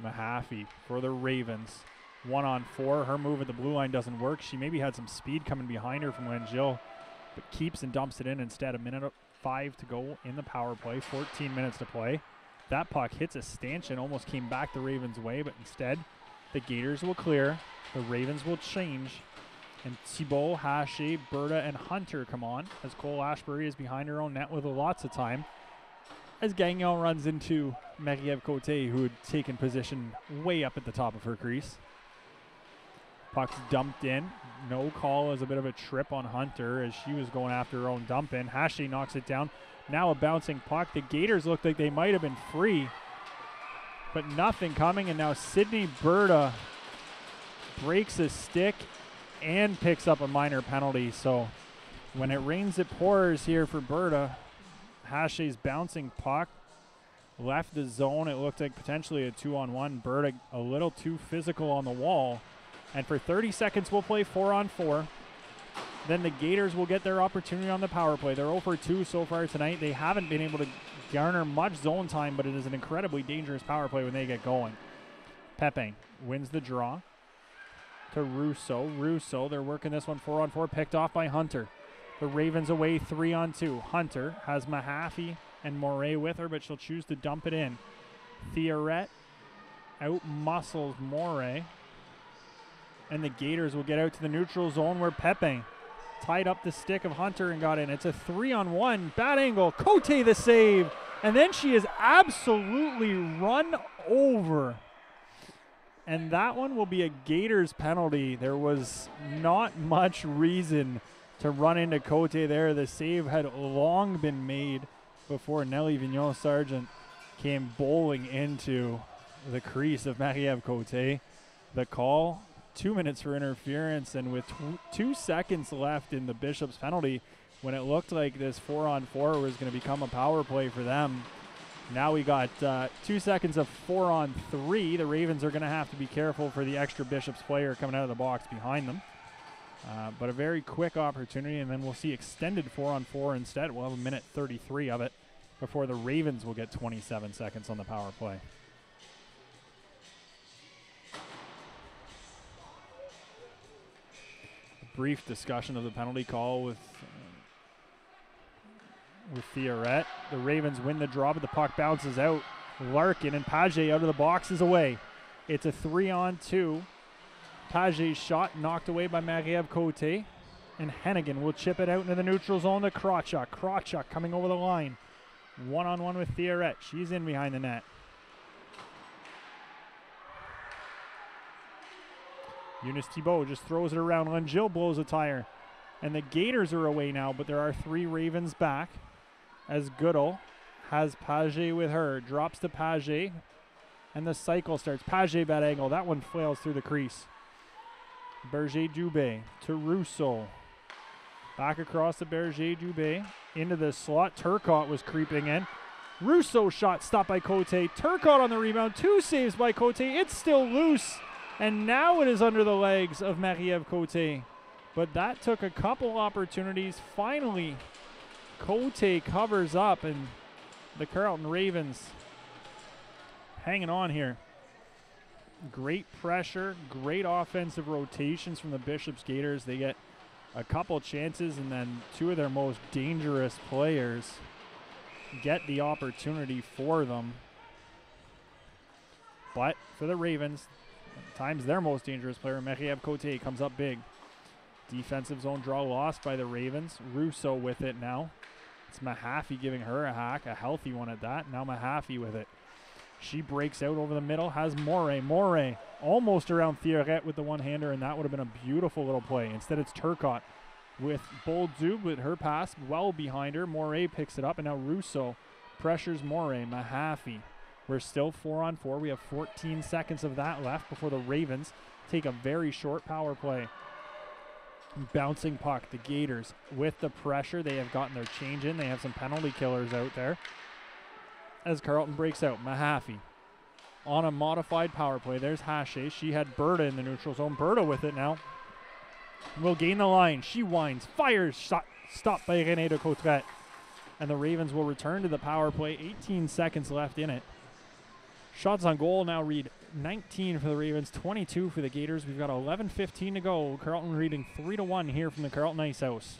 Mahaffey for the Ravens. 1-on-4. Her move at the blue line doesn't work. She maybe had some speed coming behind her from Langille, but keeps and dumps it in instead. 1:05 to go in the power play. 14 minutes to play. That puck hits a stanchion, almost came back the Ravens' way, but instead the Gators will clear. The Ravens will change. And Thibault, Haché, Berta, and Hunter come on as Cole Ashbury is behind her own net with lots of time. As Gagnon runs into Marie-Ève Côté, who had taken position way up at the top of her crease. Puck's dumped in. No call as a bit of a trip on Hunter as she was going after her own dump in. Haché knocks it down. Now a bouncing puck. The Gators looked like they might have been free, but nothing coming. And now Sydney Berta breaks a stick and picks up a minor penalty. So when it rains, it pours here for Berta. Haché's bouncing puck left the zone. It looked like potentially a 2-on-1. Berta a little too physical on the wall. And for 30 seconds, we'll play 4-on-4. Then the Gators will get their opportunity on the power play. They're 0 for 2 so far tonight. They haven't been able to garner much zone time, but it is an incredibly dangerous power play when they get going. Pepin wins the draw to Russo. Russo, they're working this one 4-on-4, picked off by Hunter. The Ravens away 3-on-2. Hunter has Mahaffey and Moray with her, but she'll choose to dump it in. Theoret out-muscles Moray. And the Gators will get out to the neutral zone where Pepin tied up the stick of Hunter and got in. It's a 3-on-1. Bad angle. Côté the save. And then she is absolutely run over. And that one will be a Gators penalty. There was not much reason to run into Côté there. The save had long been made before Nelly Vignon-Sargent came bowling into the crease of Marie-Ève Côté. The call, 2 minutes for interference, and with 2 seconds left in the Bishop's penalty, when it looked like this 4-on-4 was going to become a power play for them. Now we got 2 seconds of 4-on-3. The Ravens are going to have to be careful for the extra Bishop's player coming out of the box behind them. But a very quick opportunity, and then we'll see extended 4-on-4 instead. We'll have 1:33 of it before the Ravens will get 27 seconds on the power play. Brief discussion of the penalty call with Theoret. The Ravens win the draw, but the puck bounces out. Larkin and Page out of the box is away. It's a 3-on-2. Page's shot knocked away by Marie-Ève Côté. And Hennigan will chip it out into the neutral zone to Krawchuk. Krawchuk coming over the line. 1-on-1 with Theoret. She's in behind the net. Eunice Thibault just throws it around. Langille blows a tire. And the Gators are away now, but there are 3 Ravens back. As Goodall has Page with her. Drops to Page. And the cycle starts. Page bad angle. That one flails through the crease. Berger-Dubé to Russo. Back across to Berger-Dubé. Into the slot. Turcotte was creeping in. Russo shot stopped by Côté. Turcotte on the rebound. 2 saves by Côté. It's still loose. And now it is under the legs of Marie-Ève Côté. But that took a couple opportunities. Finally, Côté covers up, and the Carleton Ravens hanging on here. Great pressure, great offensive rotations from the Bishop's Gators. They get a couple chances, and then 2 of their most dangerous players get the opportunity for them. But for the Ravens, times their most dangerous player, Marie-Ève Côté, comes up big. Defensive zone draw lost by the Ravens. Russo with it now. It's Mahaffey giving her a hack, a healthy one at that. Now Mahaffey with it. She breaks out over the middle, has Moray. Moray almost around Theoret with the one-hander, and that would have been a beautiful little play. Instead, it's Turcotte with Boldu with her pass well behind her. Moray picks it up, and now Russo pressures Moray. Mahaffey. We're still 4-on-4. We have 14 seconds of that left before the Ravens take a very short power play. Bouncing puck, the Gators with the pressure. They have gotten their change in. They have some penalty killers out there. As Carleton breaks out, Mahaffey on a modified power play. There's Hache. She had Berta in the neutral zone. Berta with it now. Will gain the line. She winds, fires, shot, stopped by René de Coutret. And the Ravens will return to the power play. 18 seconds left in it. Shots on goal now read 19 for the Ravens, 22 for the Gators. We've got 11:15 to go. Carleton leading 3-1 here from the Carleton Ice House.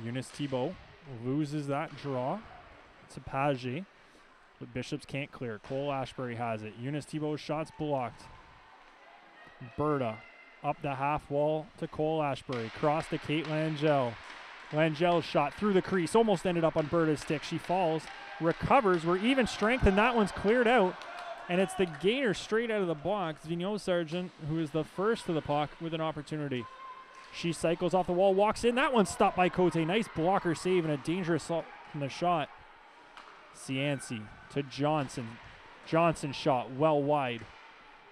Eunice Thibault loses that draw to Page, but Bishops can't clear. Cole Ashbury has it. Eunice Thibault's shot's blocked. Berta up the half wall to Cole Ashbury. Cross to Kate Langell. Langell's shot through the crease. Almost ended up on Berta's stick. She falls, recovers. We're even strength, and that one's cleared out. And it's the Gators straight out of the box. Vigneault Sargent, who is the first to the puck, with an opportunity. She cycles off the wall, walks in. That one's stopped by Cote. Nice blocker save and a dangerous assault from the shot. Cianci to Johnson. Johnson shot well wide.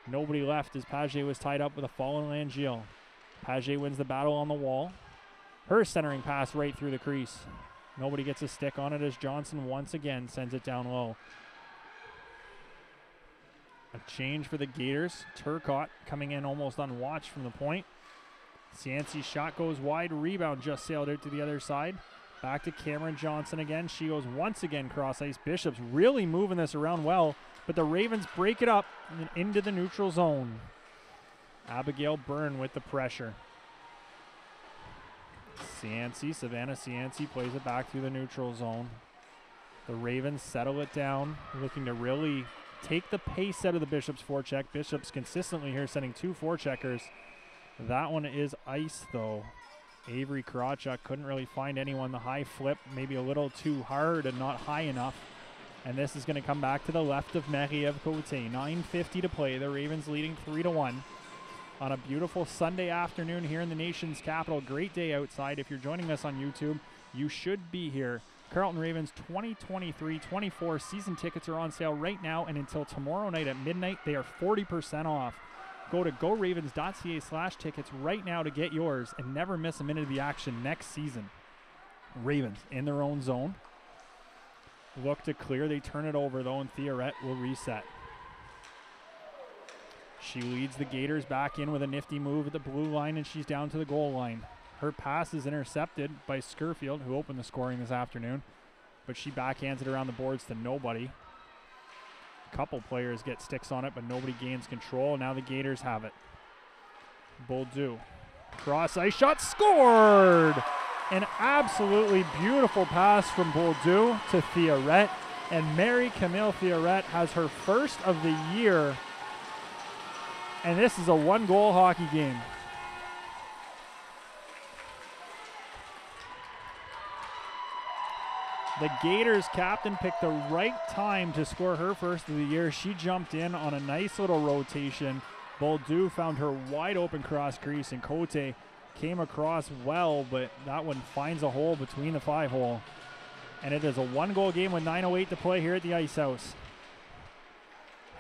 Nobody left as Page was tied up with a fallen Langiel. Page wins the battle on the wall. Her centering pass right through the crease. Nobody gets a stick on it as Johnson once again sends it down low. A change for the Gators. Turcotte coming in almost unwatched from the point. Cianci's shot goes wide. Rebound just sailed out to the other side. Back to Cameron Johnson again. She goes once again cross ice. Bishops really moving this around well, but the Ravens break it up and into the neutral zone. Abigail Byrne with the pressure. Savannah Cianci plays it back through the neutral zone. The Ravens settle it down, looking to really take the pace out of the Bishops forecheck. Bishops consistently here sending 2 forecheckers. That one is ice though. Avery Krawchuk couldn't really find anyone. The high flip, maybe a little too hard and not high enough. And this is going to come back to the left of Marie-Ève Cote. 9:50 to play. The Ravens leading 3-1. On a beautiful Sunday afternoon here in the nation's capital. Great day outside. If you're joining us on YouTube, you should be here. Carleton Ravens 2023-24 season tickets are on sale right now and until tomorrow night at midnight. They are 40% off. Go to goravens.ca/tickets right now to get yours and never miss a minute of the action next season. Ravens in their own zone. Look to clear. They turn it over though, and Theorette will reset. She leads the Gators back in with a nifty move at the blue line, and she's down to the goal line. Her pass is intercepted by Skirfield, who opened the scoring this afternoon, but she backhands it around the boards to nobody. A couple players get sticks on it, but nobody gains control. Now the Gators have it. Boldu. Cross ice shot, scored! An absolutely beautiful pass from Boldu to Theorette, and Mary Camille Theorette has her first of the year. And this is a 1-goal hockey game. The Gators captain picked the right time to score her first of the year. She jumped in on a nice little rotation. Boldu found her wide open cross crease, and Cote came across well, but that one finds a hole between the 5-hole. And it is a 1-goal game with 9:08 to play here at the Ice House.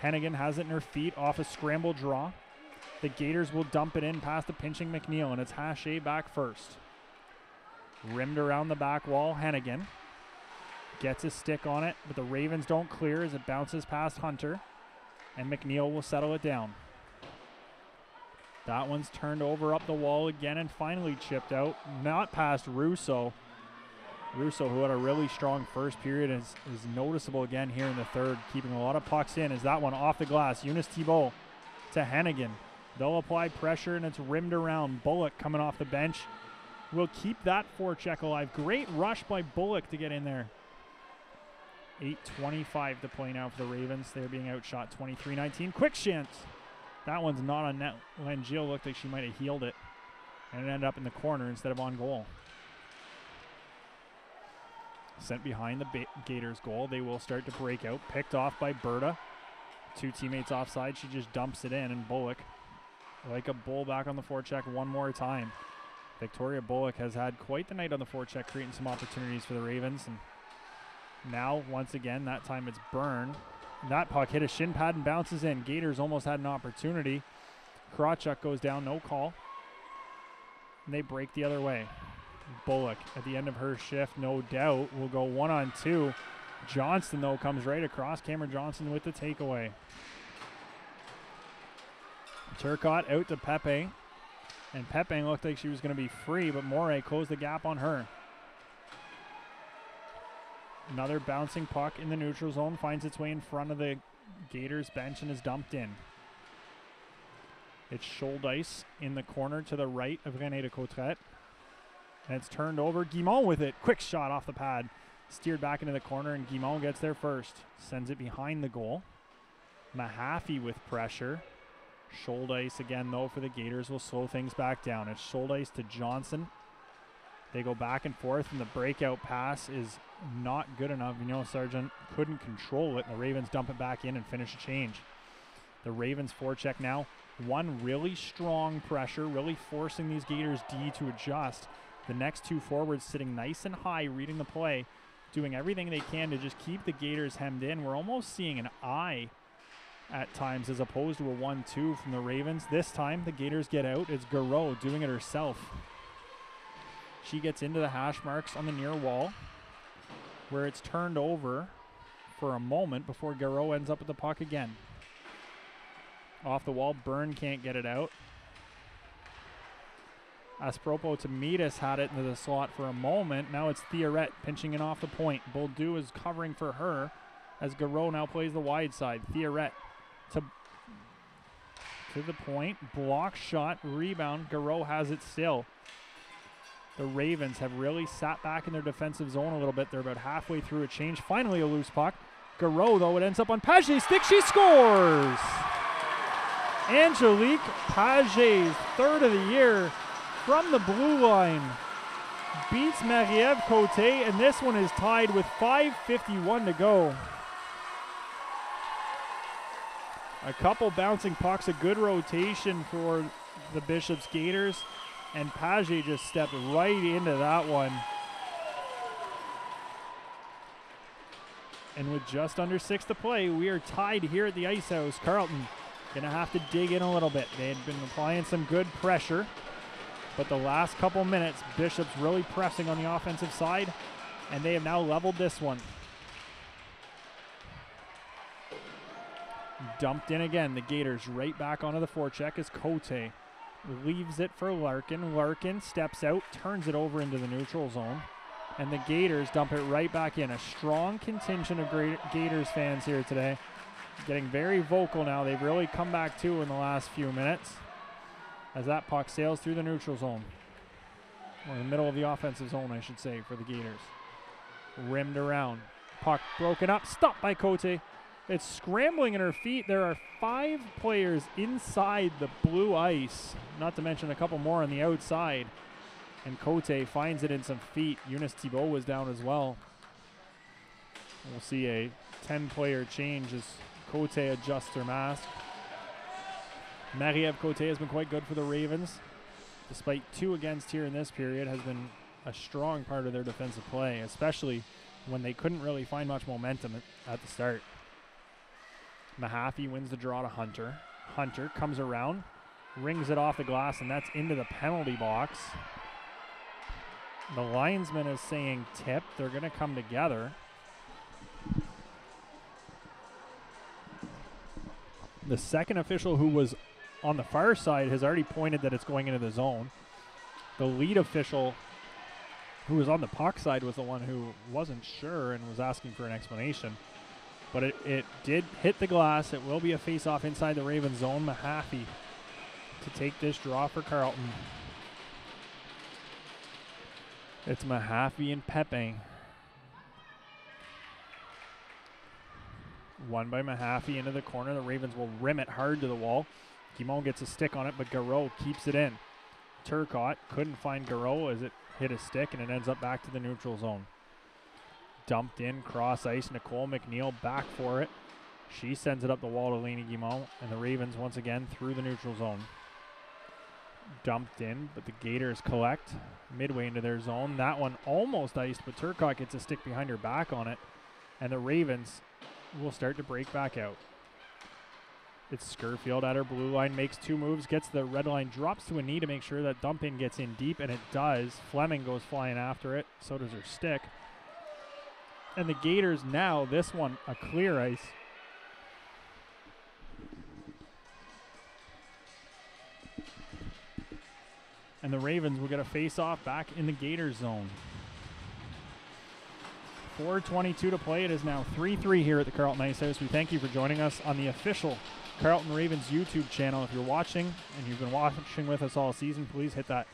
Hennigan has it in her feet off a scramble draw. The Gators will dump it in past the pinching McNeil, and it's Hache back first. Rimmed around the back wall, Hennigan gets a stick on it, but the Ravens don't clear as it bounces past Hunter, and McNeil will settle it down. That one's turned over up the wall again and finally chipped out, not past Russo. Russo, who had a really strong first period, is noticeable again here in the third, keeping a lot of pucks in. Is that one off the glass? Eunice Thibault to Hennigan. They'll apply pressure, and it's rimmed around. Bullock coming off the bench will keep that forecheck alive. Great rush by Bullock to get in there. 8:25 to play now for the Ravens. They're being outshot 23-19. Quick chance. That one's not on net. Langiel looked like she might have healed it, and it ended up in the corner instead of on goal. Sent behind the Gators goal. They will start to break out. Picked off by Berta. 2 teammates offside. She just dumps it in, and Bullock, like a bull, back on the forecheck one more time. Victoria Bullock has had quite the night on the forecheck, creating some opportunities for the Ravens. And now, once again, that time it's Byrne. That puck hit a shin pad and bounces in. Gators almost had an opportunity. Krawchuk goes down, no call. And they break the other way. Bullock at the end of her shift, no doubt, will go 1-on-2. Johnston, though, comes right across. Cameron Johnson with the takeaway. Turcotte out to Pepe. And Pepe looked like she was going to be free, but Moray closed the gap on her. Another bouncing puck in the neutral zone finds its way in front of the Gators bench and is dumped in. It's Scholdice in the corner to the right of René de Cotteret. And it's turned over. Guimond with it. Quick shot off the pad. Steered back into the corner, and Guimond gets there first. Sends it behind the goal. Mahaffey with pressure. Scholdice again, though, for the Gators will slow things back down. It's Scholdice to Johnson. They go back and forth, and the breakout pass is not good enough. You know, Sargent couldn't control it, and the Ravens dump it back in and finish a change. The Ravens forecheck now. One really strong pressure, really forcing these Gators D to adjust. The next two forwards sitting nice and high, reading the play, doing everything they can to just keep the Gators hemmed in. We're almost seeing an I at times as opposed to a 1-2 from the Ravens. This time the Gators get out. It's Garreau doing it herself. She gets into the hash marks on the near wall where it's turned over for a moment before Garreau ends up with the puck again. Off the wall, Byrne can't get it out. Aspropo to Midas had it into the slot for a moment. Now it's Theoret pinching it off the point. Boldu is covering for her as Garreau now plays the wide side. Theoret to the point. Block shot, rebound. Garreau has it still. The Ravens have really sat back in their defensive zone a little bit. They're about halfway through a change. Finally a loose puck. Garreau, though, it ends up on Paget's stick. She scores! Angelique Paget's third of the year from the blue line beats Marie-Ève Côté, and this one is tied with 5:51 to go. A couple bouncing pucks, a good rotation for the Bishop's Gators, and Paget just stepped right into that one. And with just under 6 to play, we are tied here at the Ice House. Carleton gonna have to dig in a little bit. They had been applying some good pressure, but the last couple minutes, Bishop's really pressing on the offensive side, and they have now leveled this one. Dumped in again, the Gators right back onto the forecheck as Côté leaves it for Larkin. Larkin steps out, turns it over into the neutral zone, and the Gators dump it right back in. A strong contingent of Gators fans here today. Getting very vocal now. They've really come back too in the last few minutes as that puck sails through the neutral zone. Or the middle of the offensive zone, I should say, for the Gators. Rimmed around. Puck broken up. Stopped by Côté. It's scrambling in her feet. There are 5 players inside the blue ice, not to mention a couple more on the outside. And Côté finds it in some feet. Eunice Thibault was down as well. We'll see a 10-player change as Côté adjusts her mask. Marie-Ève Côté has been quite good for the Ravens. Despite 2 against here in this period, has been a strong part of their defensive play, especially when they couldn't really find much momentum at the start. Mahaffey wins the draw to Hunter. Hunter comes around, rings it off the glass, and that's into the penalty box. The linesman is saying tip. They're going to come together. The second official, who was on the far side, has already pointed that it's going into the zone. The lead official, who was on the puck side, was the one who wasn't sure and was asking for an explanation. But it did hit the glass. It will be a face-off inside the Ravens zone. Mahaffey to take this draw for Carleton. It's Mahaffey and Pepe. Won by Mahaffey into the corner. The Ravens will rim it hard to the wall. Guimond gets a stick on it, but Garreau keeps it in. Turcotte couldn't find Garreau as it hit a stick, and it ends up back to the neutral zone. Dumped in, cross ice. Nicole McNeil back for it. She sends it up the wall to Lainey Guimond, and the Ravens once again through the neutral zone. Dumped in, but the Gators collect midway into their zone. That one almost iced, but Turcotte gets a stick behind her back on it, and the Ravens will start to break back out. It's Scurfield at her blue line, makes 2 moves, gets the red line, drops to a knee to make sure that dump in gets in deep, and it does. Fleming goes flying after it, so does her stick. And the Gators now, this one, a clear ice. And the Ravens will get a face-off back in the Gators zone. 4:22 to play. It is now 3-3 here at the Carleton Ice House. We thank you for joining us on the official Carleton Ravens YouTube channel. If you're watching and you've been watching with us all season, please hit that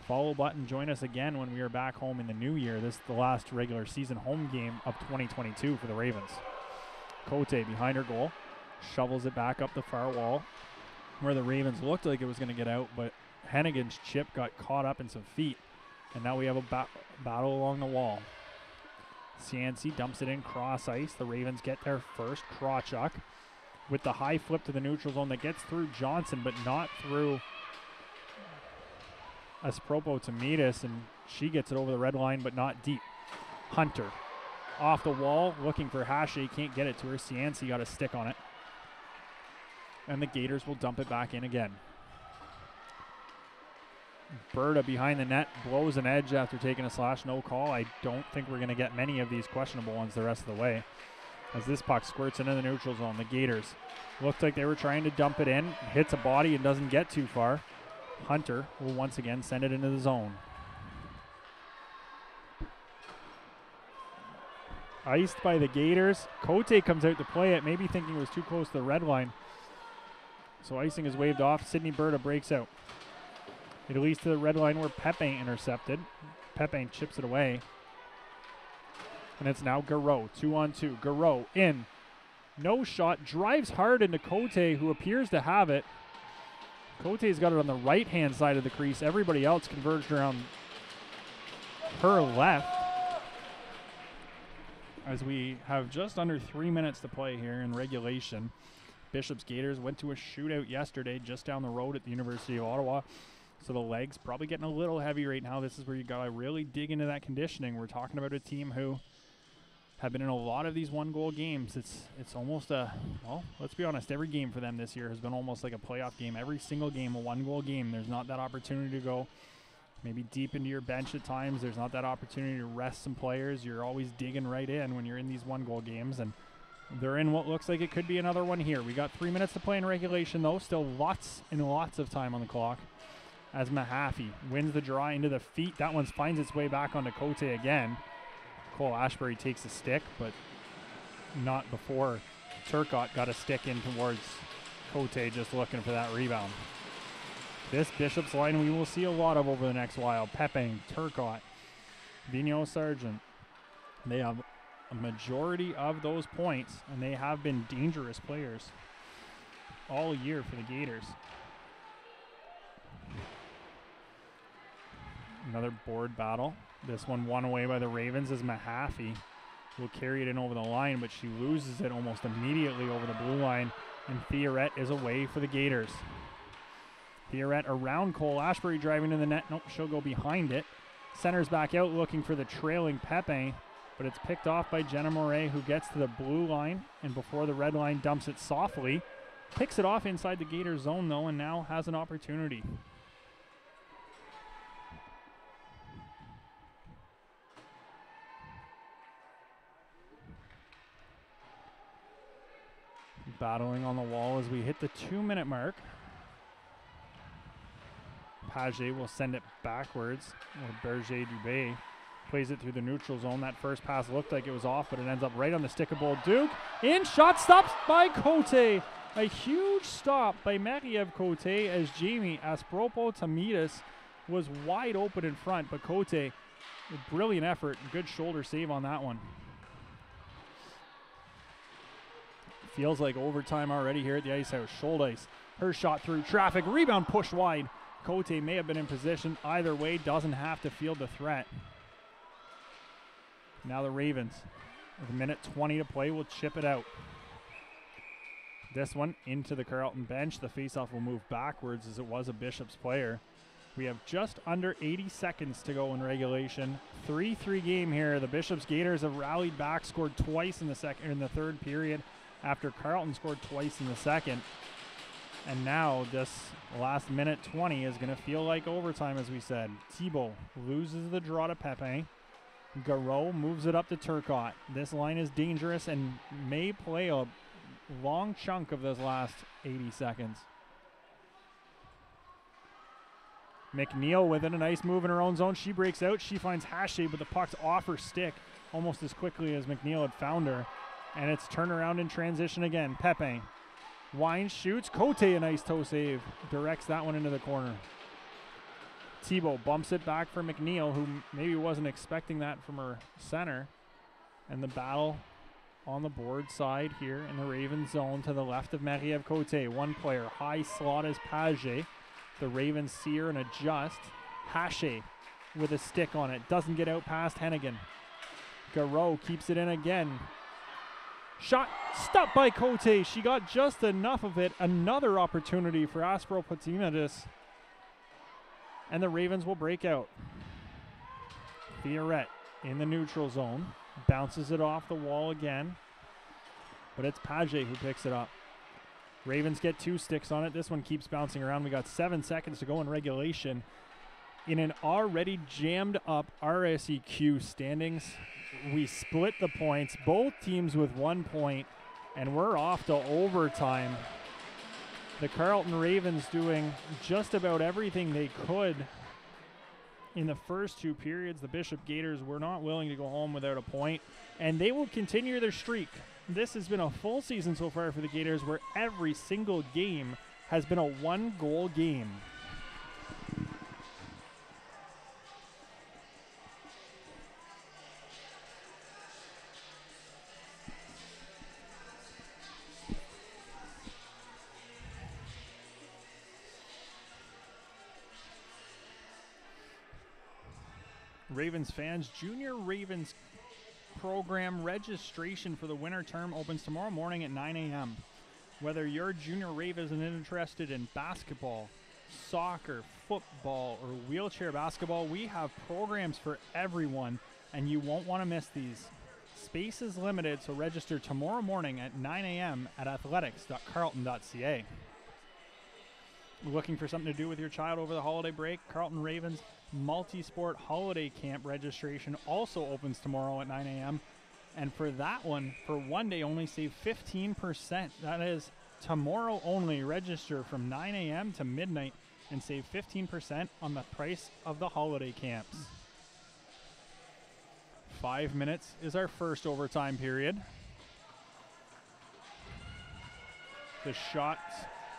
follow button. Join us again when we are back home in the new year. This is the last regular season home game of 2022 for the Ravens. Cote behind her goal, shovels it back up the far wall where the Ravens looked like it was going to get out, but Hennigan's chip got caught up in some feet, and now we have a battle along the wall. Cianci dumps it in cross ice. The Ravens get their first. Krawchuk with the high flip to the neutral zone that gets through Johnson, but not through Aspropo Tomidis, and she gets it over the red line, but not deep. Hunter off the wall, looking for Hache, can't get it to her. Cianci got a stick on it. And the Gators will dump it back in again. Berta behind the net, blows an edge after taking a slash, no call. I don't think we're going to get many of these questionable ones the rest of the way. As this puck squirts into the neutral zone, the Gators looked like they were trying to dump it in, hits a body and doesn't get too far. Hunter will once again send it into the zone. Iced by the Gators. Cote comes out to play it, maybe thinking it was too close to the red line. So icing is waved off. Sydney Berta breaks out. It leads to the red line where Pepe intercepted. Pepe chips it away. And it's now Garreau, 2-on-2. Garreau in. No shot. Drives hard into Cote, who appears to have it. Cote's got it on the right-hand side of the crease. Everybody else converged around her left. As we have just under 3 minutes to play here in regulation. Bishop's Gators went to a shootout yesterday just down the road at the University of Ottawa. So the legs probably getting a little heavy right now. This is where you got to really dig into that conditioning. We're talking about a team who have been in a lot of these one-goal games. It's almost a, well, let's be honest, every game for them this year has been almost like a playoff game. Every single game, a one-goal game. There's not that opportunity to go maybe deep into your bench at times. There's not that opportunity to rest some players. You're always digging right in when you're in these one-goal games, and they're in what looks like it could be another one here. We got 3 minutes to play in regulation, though. Still lots and lots of time on the clock. As Mahaffey wins the draw into the feet. That one finds its way back onto Cote again. Cole Ashbury takes a stick, but not before Turcotte got a stick in towards Cote, just looking for that rebound. This Bishop's line we will see a lot of over the next while. Pepe, Turcotte, Vigneault, Sargent. They have a majority of those points, and they have been dangerous players all year for the Gators. Another board battle. This one won away by the Ravens as Mahaffey will carry it in over the line, but she loses it almost immediately over the blue line, and Theoret is away for the Gators. Theoret around Cole Ashbury, driving to the net. Nope, she'll go behind it. Centers back out looking for the trailing Pepe, but it's picked off by Jenna Moret, who gets to the blue line, and before the red line dumps it softly. Picks it off inside the Gators zone, though, and now has an opportunity. Battling on the wall as we hit the 2-minute mark. Paget will send it backwards, or Berger-Dubé plays it through the neutral zone. That first pass looked like it was off, but it ends up right on the stick of Bolduc. In, shot stopped by Cote. A huge stop by Marie-Ève Cote as Jamie Aspropo Tomidis was wide open in front, but Cote, a brilliant effort, good shoulder save on that one. Feels like overtime already here at the Ice House. Schuldice, her shot through traffic, rebound pushed wide. Cote may have been in position. Either way, doesn't have to field the threat. Now the Ravens, with a minute 20 to play, will chip it out. This one into the Carleton bench. The faceoff will move backwards as it was a Bishop's player. We have just under 80 seconds to go in regulation. 3-3 game here. The Bishop's Gators have rallied back, scored twice in the third period, after Carleton scored twice in the second. And now this last minute 20 is going to feel like overtime, as we said. Thibault loses the draw to Pepe. Garreau moves it up to Turcotte. This line is dangerous and may play a long chunk of this last 80 seconds. McNeil with it, a nice move in her own zone. She breaks out. She finds Hache, but the puck's off her stick almost as quickly as McNeil had found her. And it's turnaround in transition again. Pepe winds, shoots. Cote, a nice toe save. Directs that one into the corner. Thibault bumps it back for McNeil, who maybe wasn't expecting that from her center. And the battle on the board side here in the Ravens zone to the left of Marie-Ève Cote. One player, high slot is Page. The Ravens see her and adjust. Hache with a stick on it. Doesn't get out past Hennigan. Garreau keeps it in again. Shot stopped by Cote. She got just enough of it. Another opportunity for Aspro Potimadis. And the Ravens will break out. Fiorette in the neutral zone. Bounces it off the wall again. But it's Page who picks it up. Ravens get 2 sticks on it. This one keeps bouncing around. We got 7 seconds to go in regulation. In an already jammed up RSEQ standings, we split the points. Both teams with 1 point, and we're off to overtime. The Carleton Ravens doing just about everything they could in the first 2 periods. The Bishop Gators were not willing to go home without a point, and they will continue their streak. This has been a full season so far for the Gators, where every single game has been a 1-goal game. Ravens fans, Junior Ravens program registration for the winter term opens tomorrow morning at 9 a.m. Whether your Junior Ravens is interested in basketball, soccer, football, or wheelchair basketball, we have programs for everyone, and you won't want to miss these. Space is limited, so register tomorrow morning at 9 a.m. at athletics.carleton.ca. Looking for something to do with your child over the holiday break? Carleton Ravens Multi-Sport Holiday Camp registration also opens tomorrow at 9 a.m. And for that one, for one day only, save 15%. That is tomorrow only. Register from 9 a.m. to midnight and save 15% on the price of the holiday camps. 5 minutes is our first overtime period. The shots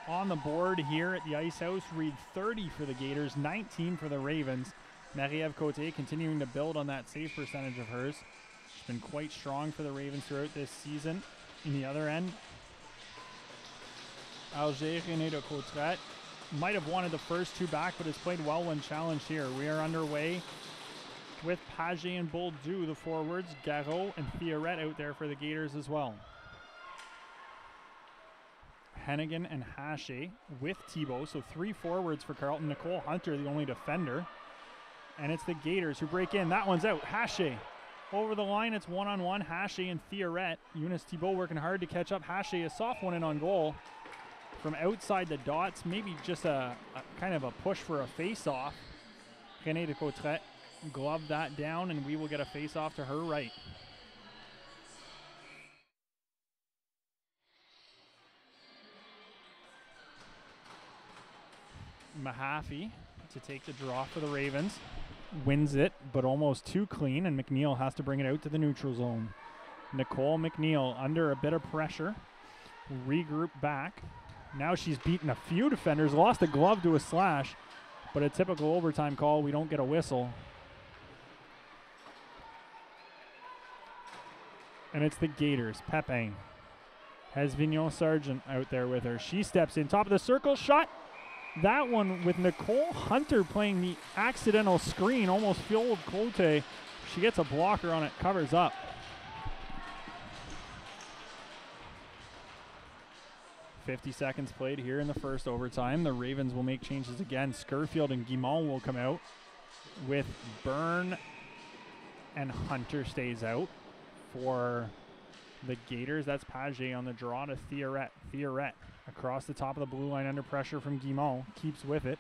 on the board here at the Ice House read 30 for the Gators, 19 for the Ravens. Marie-Ève Cote continuing to build on that save percentage of hers. It's been quite strong for the Ravens throughout this season. In the other end, Alger René de Coutret might have wanted the first 2 back, but has played well when challenged here. We are underway with Page and Boldu, the forwards. Garreau and Fiorette out there for the Gators as well. Hennigan and Hache with Thibault, so 3 forwards for Carleton. Nicole Hunter, the only defender. And it's the Gators who break in. That one's out. Hache over the line. It's 1-on-1. Hache and Fiorette. Eunice Thibault working hard to catch up. Hache, a soft one in on goal from outside the dots. Maybe just a kind of a push for a face-off. René de Coutret gloved that down, and we will get a face-off to her right. Mahaffey to take the draw for the Ravens. Wins it, but almost too clean, and McNeil has to bring it out to the neutral zone. Nicole McNeil under a bit of pressure. Regroup back. Now she's beaten a few defenders, lost a glove to a slash, but a typical overtime call. We don't get a whistle. And it's the Gators. Pepe has Vignon Sargent out there with her. She steps in, top of the circle, shot. That one with Nicole Hunter playing the accidental screen, almost fueled Cote. She gets a blocker on it, covers up. .50 seconds played here in the first overtime. The Ravens will make changes again. Scurfield and Guimont will come out with Byrne, and Hunter stays out for The Gators, that's Page on the draw to Theoret. Theoret across the top of the blue line under pressure from Guimont. Keeps with it.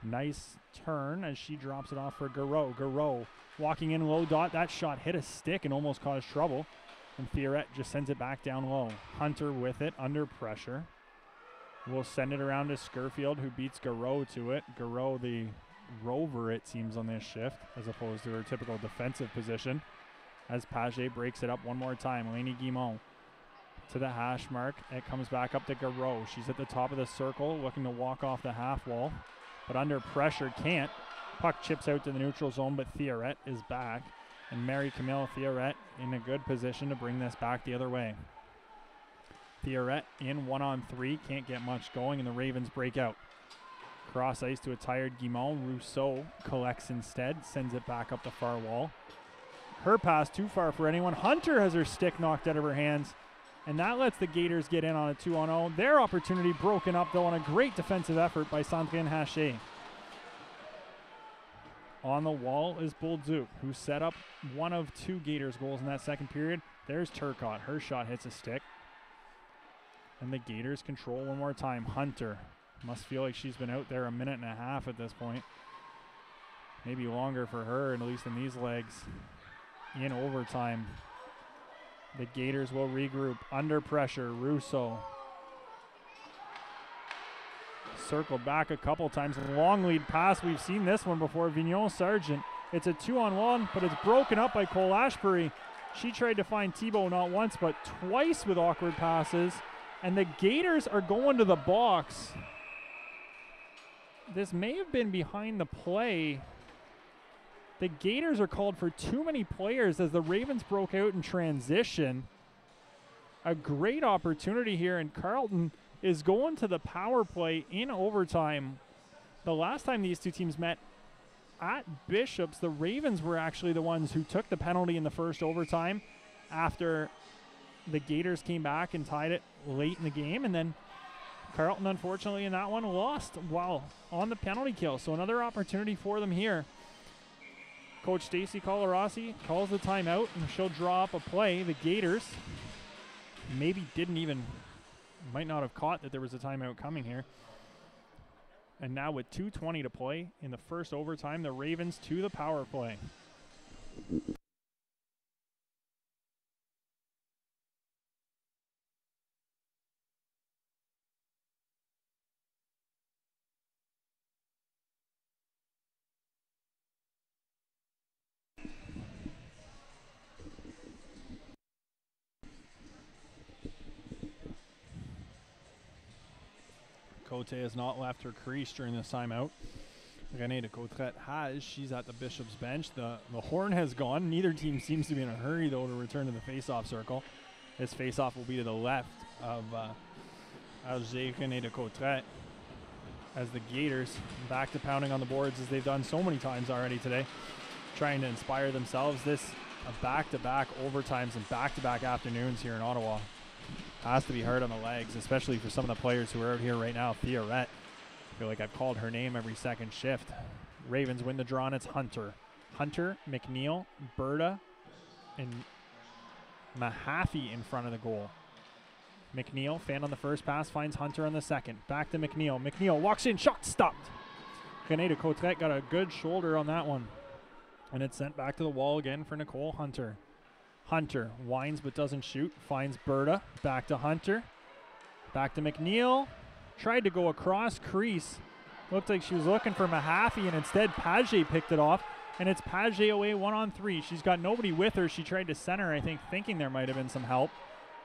Nice turn as she drops it off for Garreau. Garreau walking in low dot. That shot hit a stick and almost caused trouble. And Theoret just sends it back down low. Hunter with it under pressure. We'll send it around to Scurfield, who beats Garreau to it. Garreau, the rover, it seems, on this shift, as opposed to her typical defensive position. As Page breaks it up one more time. Lainey Guimont to the hash mark. It comes back up to Garreau. She's at the top of the circle, looking to walk off the half wall. But under pressure, can't. Puck chips out to the neutral zone, but Theoret is back. And Mary-Camille Theoret in a good position to bring this back the other way. Theoret in 1-on-3, can't get much going, and the Ravens break out. Cross ice to a tired Guimont. Rousseau collects instead, sends it back up the far wall. Her pass too far for anyone. Hunter has her stick knocked out of her hands, and that lets the Gators get in on a 2-on-0. Their opportunity broken up, though, on a great defensive effort by Sandrine Haché. On the wall is Bolduc, who set up one of 2 Gators goals in that second period. There's Turcotte. Her shot hits a stick. And the Gators control one more time. Hunter must feel like she's been out there a minute and a half at this point. Maybe longer for her, at least in these legs. In overtime. The Gators will regroup under pressure. Rousseau. Circled back a couple times. Long lead pass. We've seen this one before. Vignon Sargent. It's a 2-on-1, but it's broken up by Cole Ashbury. She tried to find Thibault not once, but twice with awkward passes. And the Gators are going to the box. This may have been behind the play. The Gators are called for too many players as the Ravens broke out in transition. A great opportunity here, and Carleton is going to the power play in overtime. The last time these two teams met at Bishops, the Ravens were actually the ones who took the penalty in the first overtime after the Gators came back and tied it late in the game, and then Carleton, unfortunately, in that one lost while on the penalty kill. So another opportunity for them here. Coach Stacy Colarossi calls the timeout, and she'll draw up a play. The Gators maybe might not have caught that there was a timeout coming here. And now with 2:20 to play in the first overtime, the Ravens to the power play. Cote has not left her crease during this timeout. Renée de Cotrette has. She's at the Bishop's bench. The horn has gone. Neither team seems to be in a hurry, though, to return to the face-off circle. This face-off will be to the left of Renée de Cotrette as the Gators back to pounding on the boards as they've done so many times already today, trying to inspire themselves. This back-to-back overtimes and back-to-back afternoons here in Ottawa. Has to be hard on the legs, especially for some of the players who are out here right now. Theoret, I feel like I've called her name every second shift. Ravens win the draw, and it's Hunter. Hunter, McNeil, Berta, and Mahaffey in front of the goal. McNeil, fan on the first pass, finds Hunter on the second. Back to McNeil. McNeil walks in, shot stopped. Renée de Cotrette got a good shoulder on that one. And it's sent back to the wall again for Nicole Hunter. Hunter winds but doesn't shoot. Finds Berta. Back to Hunter. Back to McNeil. Tried to go across crease. Looked like she was looking for Mahaffey, and instead Page picked it off. And it's Page away 1-on-3. She's got nobody with her. She tried to center, I think, thinking there might have been some help.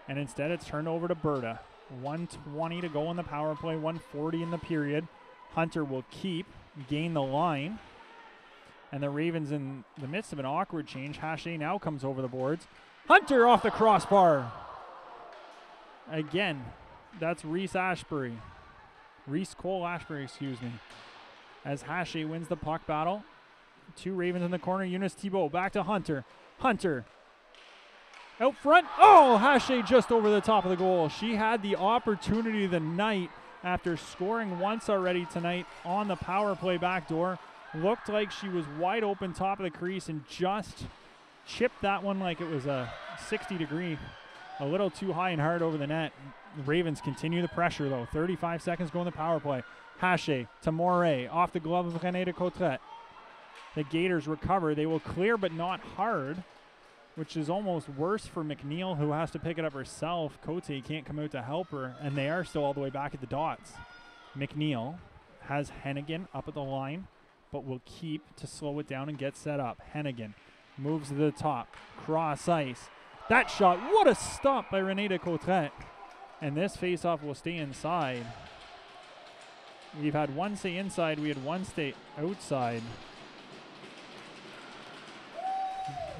And instead it's turned over to Berta. 1:20 to go in the power play. 1:40 in the period. Hunter will keep. Gain the line. And the Ravens in the midst of an awkward change. Haché now comes over the boards. Hunter off the crossbar. Again, that's Reese Cole Ashbury, excuse me. As Haché wins the puck battle. 2 Ravens in the corner. Eunice Thibault back to Hunter. Hunter out front. Oh, Haché just over the top of the goal. She had the opportunity of the night after scoring once already tonight on the power play backdoor. Looked like she was wide open top of the crease and just chipped that one like it was a 60-degree A little too high and hard over the net. The Ravens continue the pressure, though. 35 seconds go in the power play. Haché to Moray, off the glove of René de Cottret. The Gators recover. They will clear, but not hard, which is almost worse for McNeil, who has to pick it up herself. Cote can't come out to help her, and they are still all the way back at the dots. McNeil has Hennigan up at the line, but will keep to slow it down and get set up. Hennigan moves to the top, cross ice. That shot, what a stop by René de Cottret. And this faceoff will stay inside. We've had one stay inside, we had one stay outside.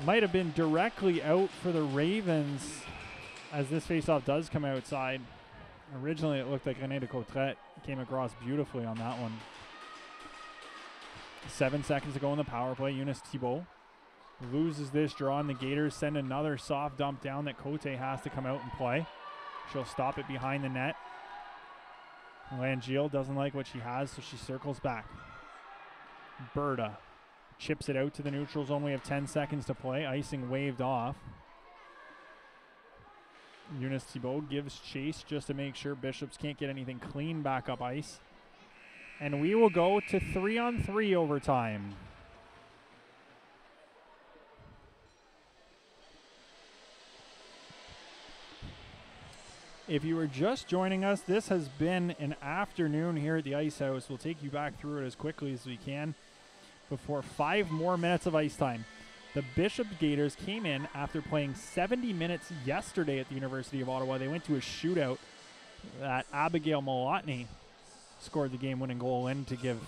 Might have been directly out for the Ravens as this faceoff does come outside. Originally it looked like René de Cottret came across beautifully on that one. 7 seconds to go in the power play. Eunice Thibault loses this draw, and the Gators send another soft dump down that Cote has to come out and play. She'll stop it behind the net. Langeal doesn't like what she has, so she circles back. Berta chips it out to the neutral zone. We have 10 seconds to play. Icing waved off. Eunice Thibault gives chase just to make sure Bishops can't get anything clean back up ice. And we will go to 3-on-3 overtime. If you were just joining us, this has been an afternoon here at the Ice House. We'll take you back through it as quickly as we can before 5 more minutes of ice time. The Bishop Gators came in after playing 70 minutes yesterday at the University of Ottawa. They went to a shootout that Abigail Malotny scored the game-winning goal in to give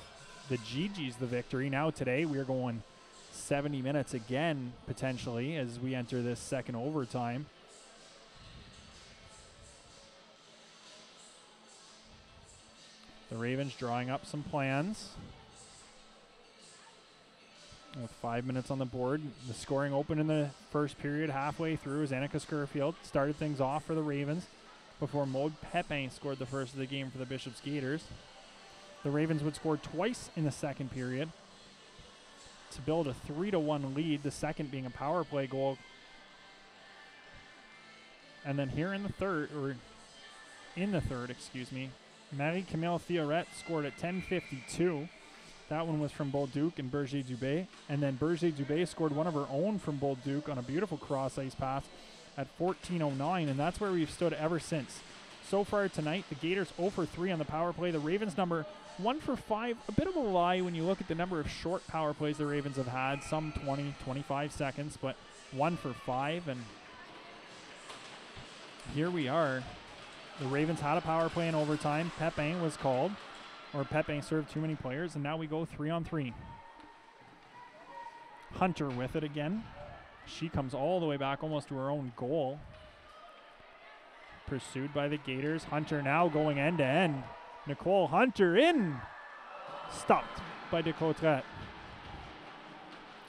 the Gigis the victory. Now today we are going 70 minutes again, potentially, as we enter this second overtime. The Ravens drawing up some plans. With 5 minutes on the board. The scoring opened in the first period halfway through as Annika Scurfield started things off for the Ravens before Maude Pepin scored the first of the game for the Bishops Gators. The Ravens would score twice in the second period to build a 3-1 lead, the second being a power play goal. And then here in the third, Marie-Camille Theoret scored at 10:52. That one was from Bolduc and Berger Dubé. And then Berger Dubé scored one of her own from Bolduc on a beautiful cross-ice pass at 14:09, and that's where we've stood ever since. So far tonight, the Gators 0 for 3 on the power play. The Ravens number 1 for 5. A bit of a lie when you look at the number of short power plays the Ravens have had, some 20, 25 seconds, but 1 for 5, and here we are. The Ravens had a power play in overtime. Pepin was called, or Pepin served too many players, and now we go 3-on-3. Hunter with it again. She comes all the way back almost to her own goal. Pursued by the Gators. Hunter now going end-to-end. Nicole Hunter in. Stopped by de Cottret.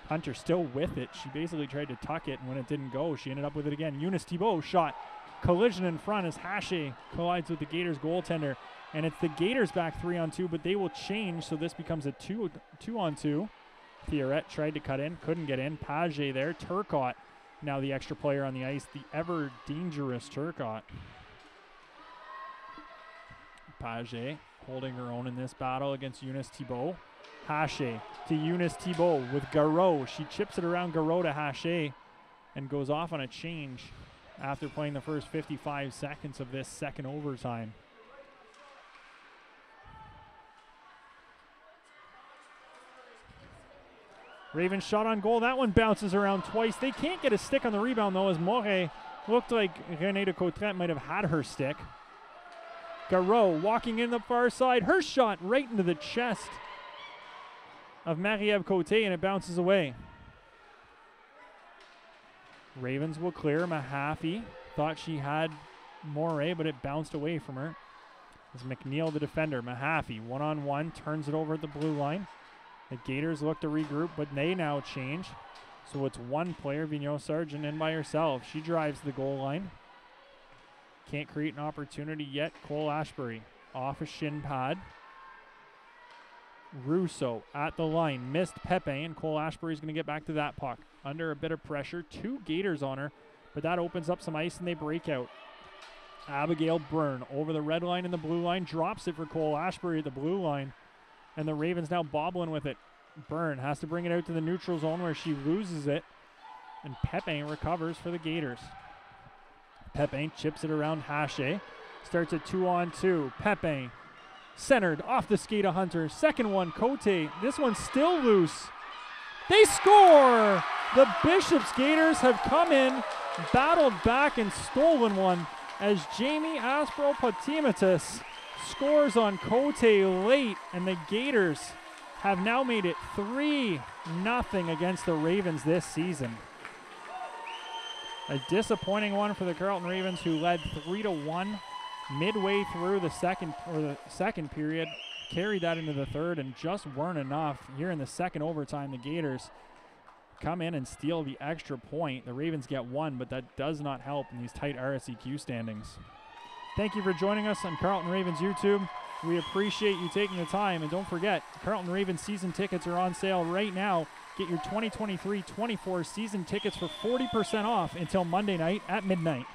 Hunter still with it. She basically tried to tuck it, and when it didn't go, she ended up with it again. Eunice Thibault shot. Collision in front as Haché collides with the Gators goaltender. And it's the Gators back 3-on-2, but they will change, so this becomes a 2-on-2. Theoret tried to cut in, couldn't get in. Paget there. Turcotte now the extra player on the ice, the ever dangerous Turcotte. Paget holding her own in this battle against Eunice Thibault. Haché to Eunice Thibault with Garreau. She chips it around Garreau to Haché and goes off on a change after playing the first 55 seconds of this second overtime. Ravens shot on goal. That one bounces around twice. They can't get a stick on the rebound, though, as Moret looked like René de Cottret might have had her stick. Garreau walking in the far side. Her shot right into the chest of Marie-Ève Cote, and it bounces away. Ravens will clear. Mahaffey thought she had Moret, but it bounced away from her. As McNeil, the defender. Mahaffey, one-on-one, turns it over at the blue line. The Gators look to regroup, but they now change. So it's one player, Vigneault Sargent, in by herself. She drives the goal line. Can't create an opportunity yet. Cole Ashbury off a shin pad. Russo at the line. Missed Pepe, and Cole Ashbury's going to get back to that puck. Under a bit of pressure. 2 Gators on her. but that opens up some ice and they break out. Abigail Byrne over the red line and the blue line, drops it for Cole Ashbury at the blue line, and the Ravens now bobbling with it. Byrne has to bring it out to the neutral zone where she loses it, and Pepin recovers for the Gators. Pepin chips it around Hache, starts a 2-on-2. Pepin centered off the skate of Hunter. Second one, Cote. This one's still loose. They score! The Bishop's Gators have come in, battled back, and stolen one as Jamie Aspro-Patimatis scores on Cote late, and the Gators have now made it 3-0 against the Ravens this season. A disappointing one for the Carleton Ravens, who led 3-1 midway through the second period, carried that into the third, and just weren't enough. Here in the second overtime, the Gators come in and steal the extra point. The Ravens get one, but that does not help in these tight RSEQ standings. Thank you for joining us on Carleton Ravens YouTube. We appreciate you taking the time, and don't forget, Carleton Ravens season tickets are on sale right now. Get your 2023-24 season tickets for 40% off until Monday night at midnight.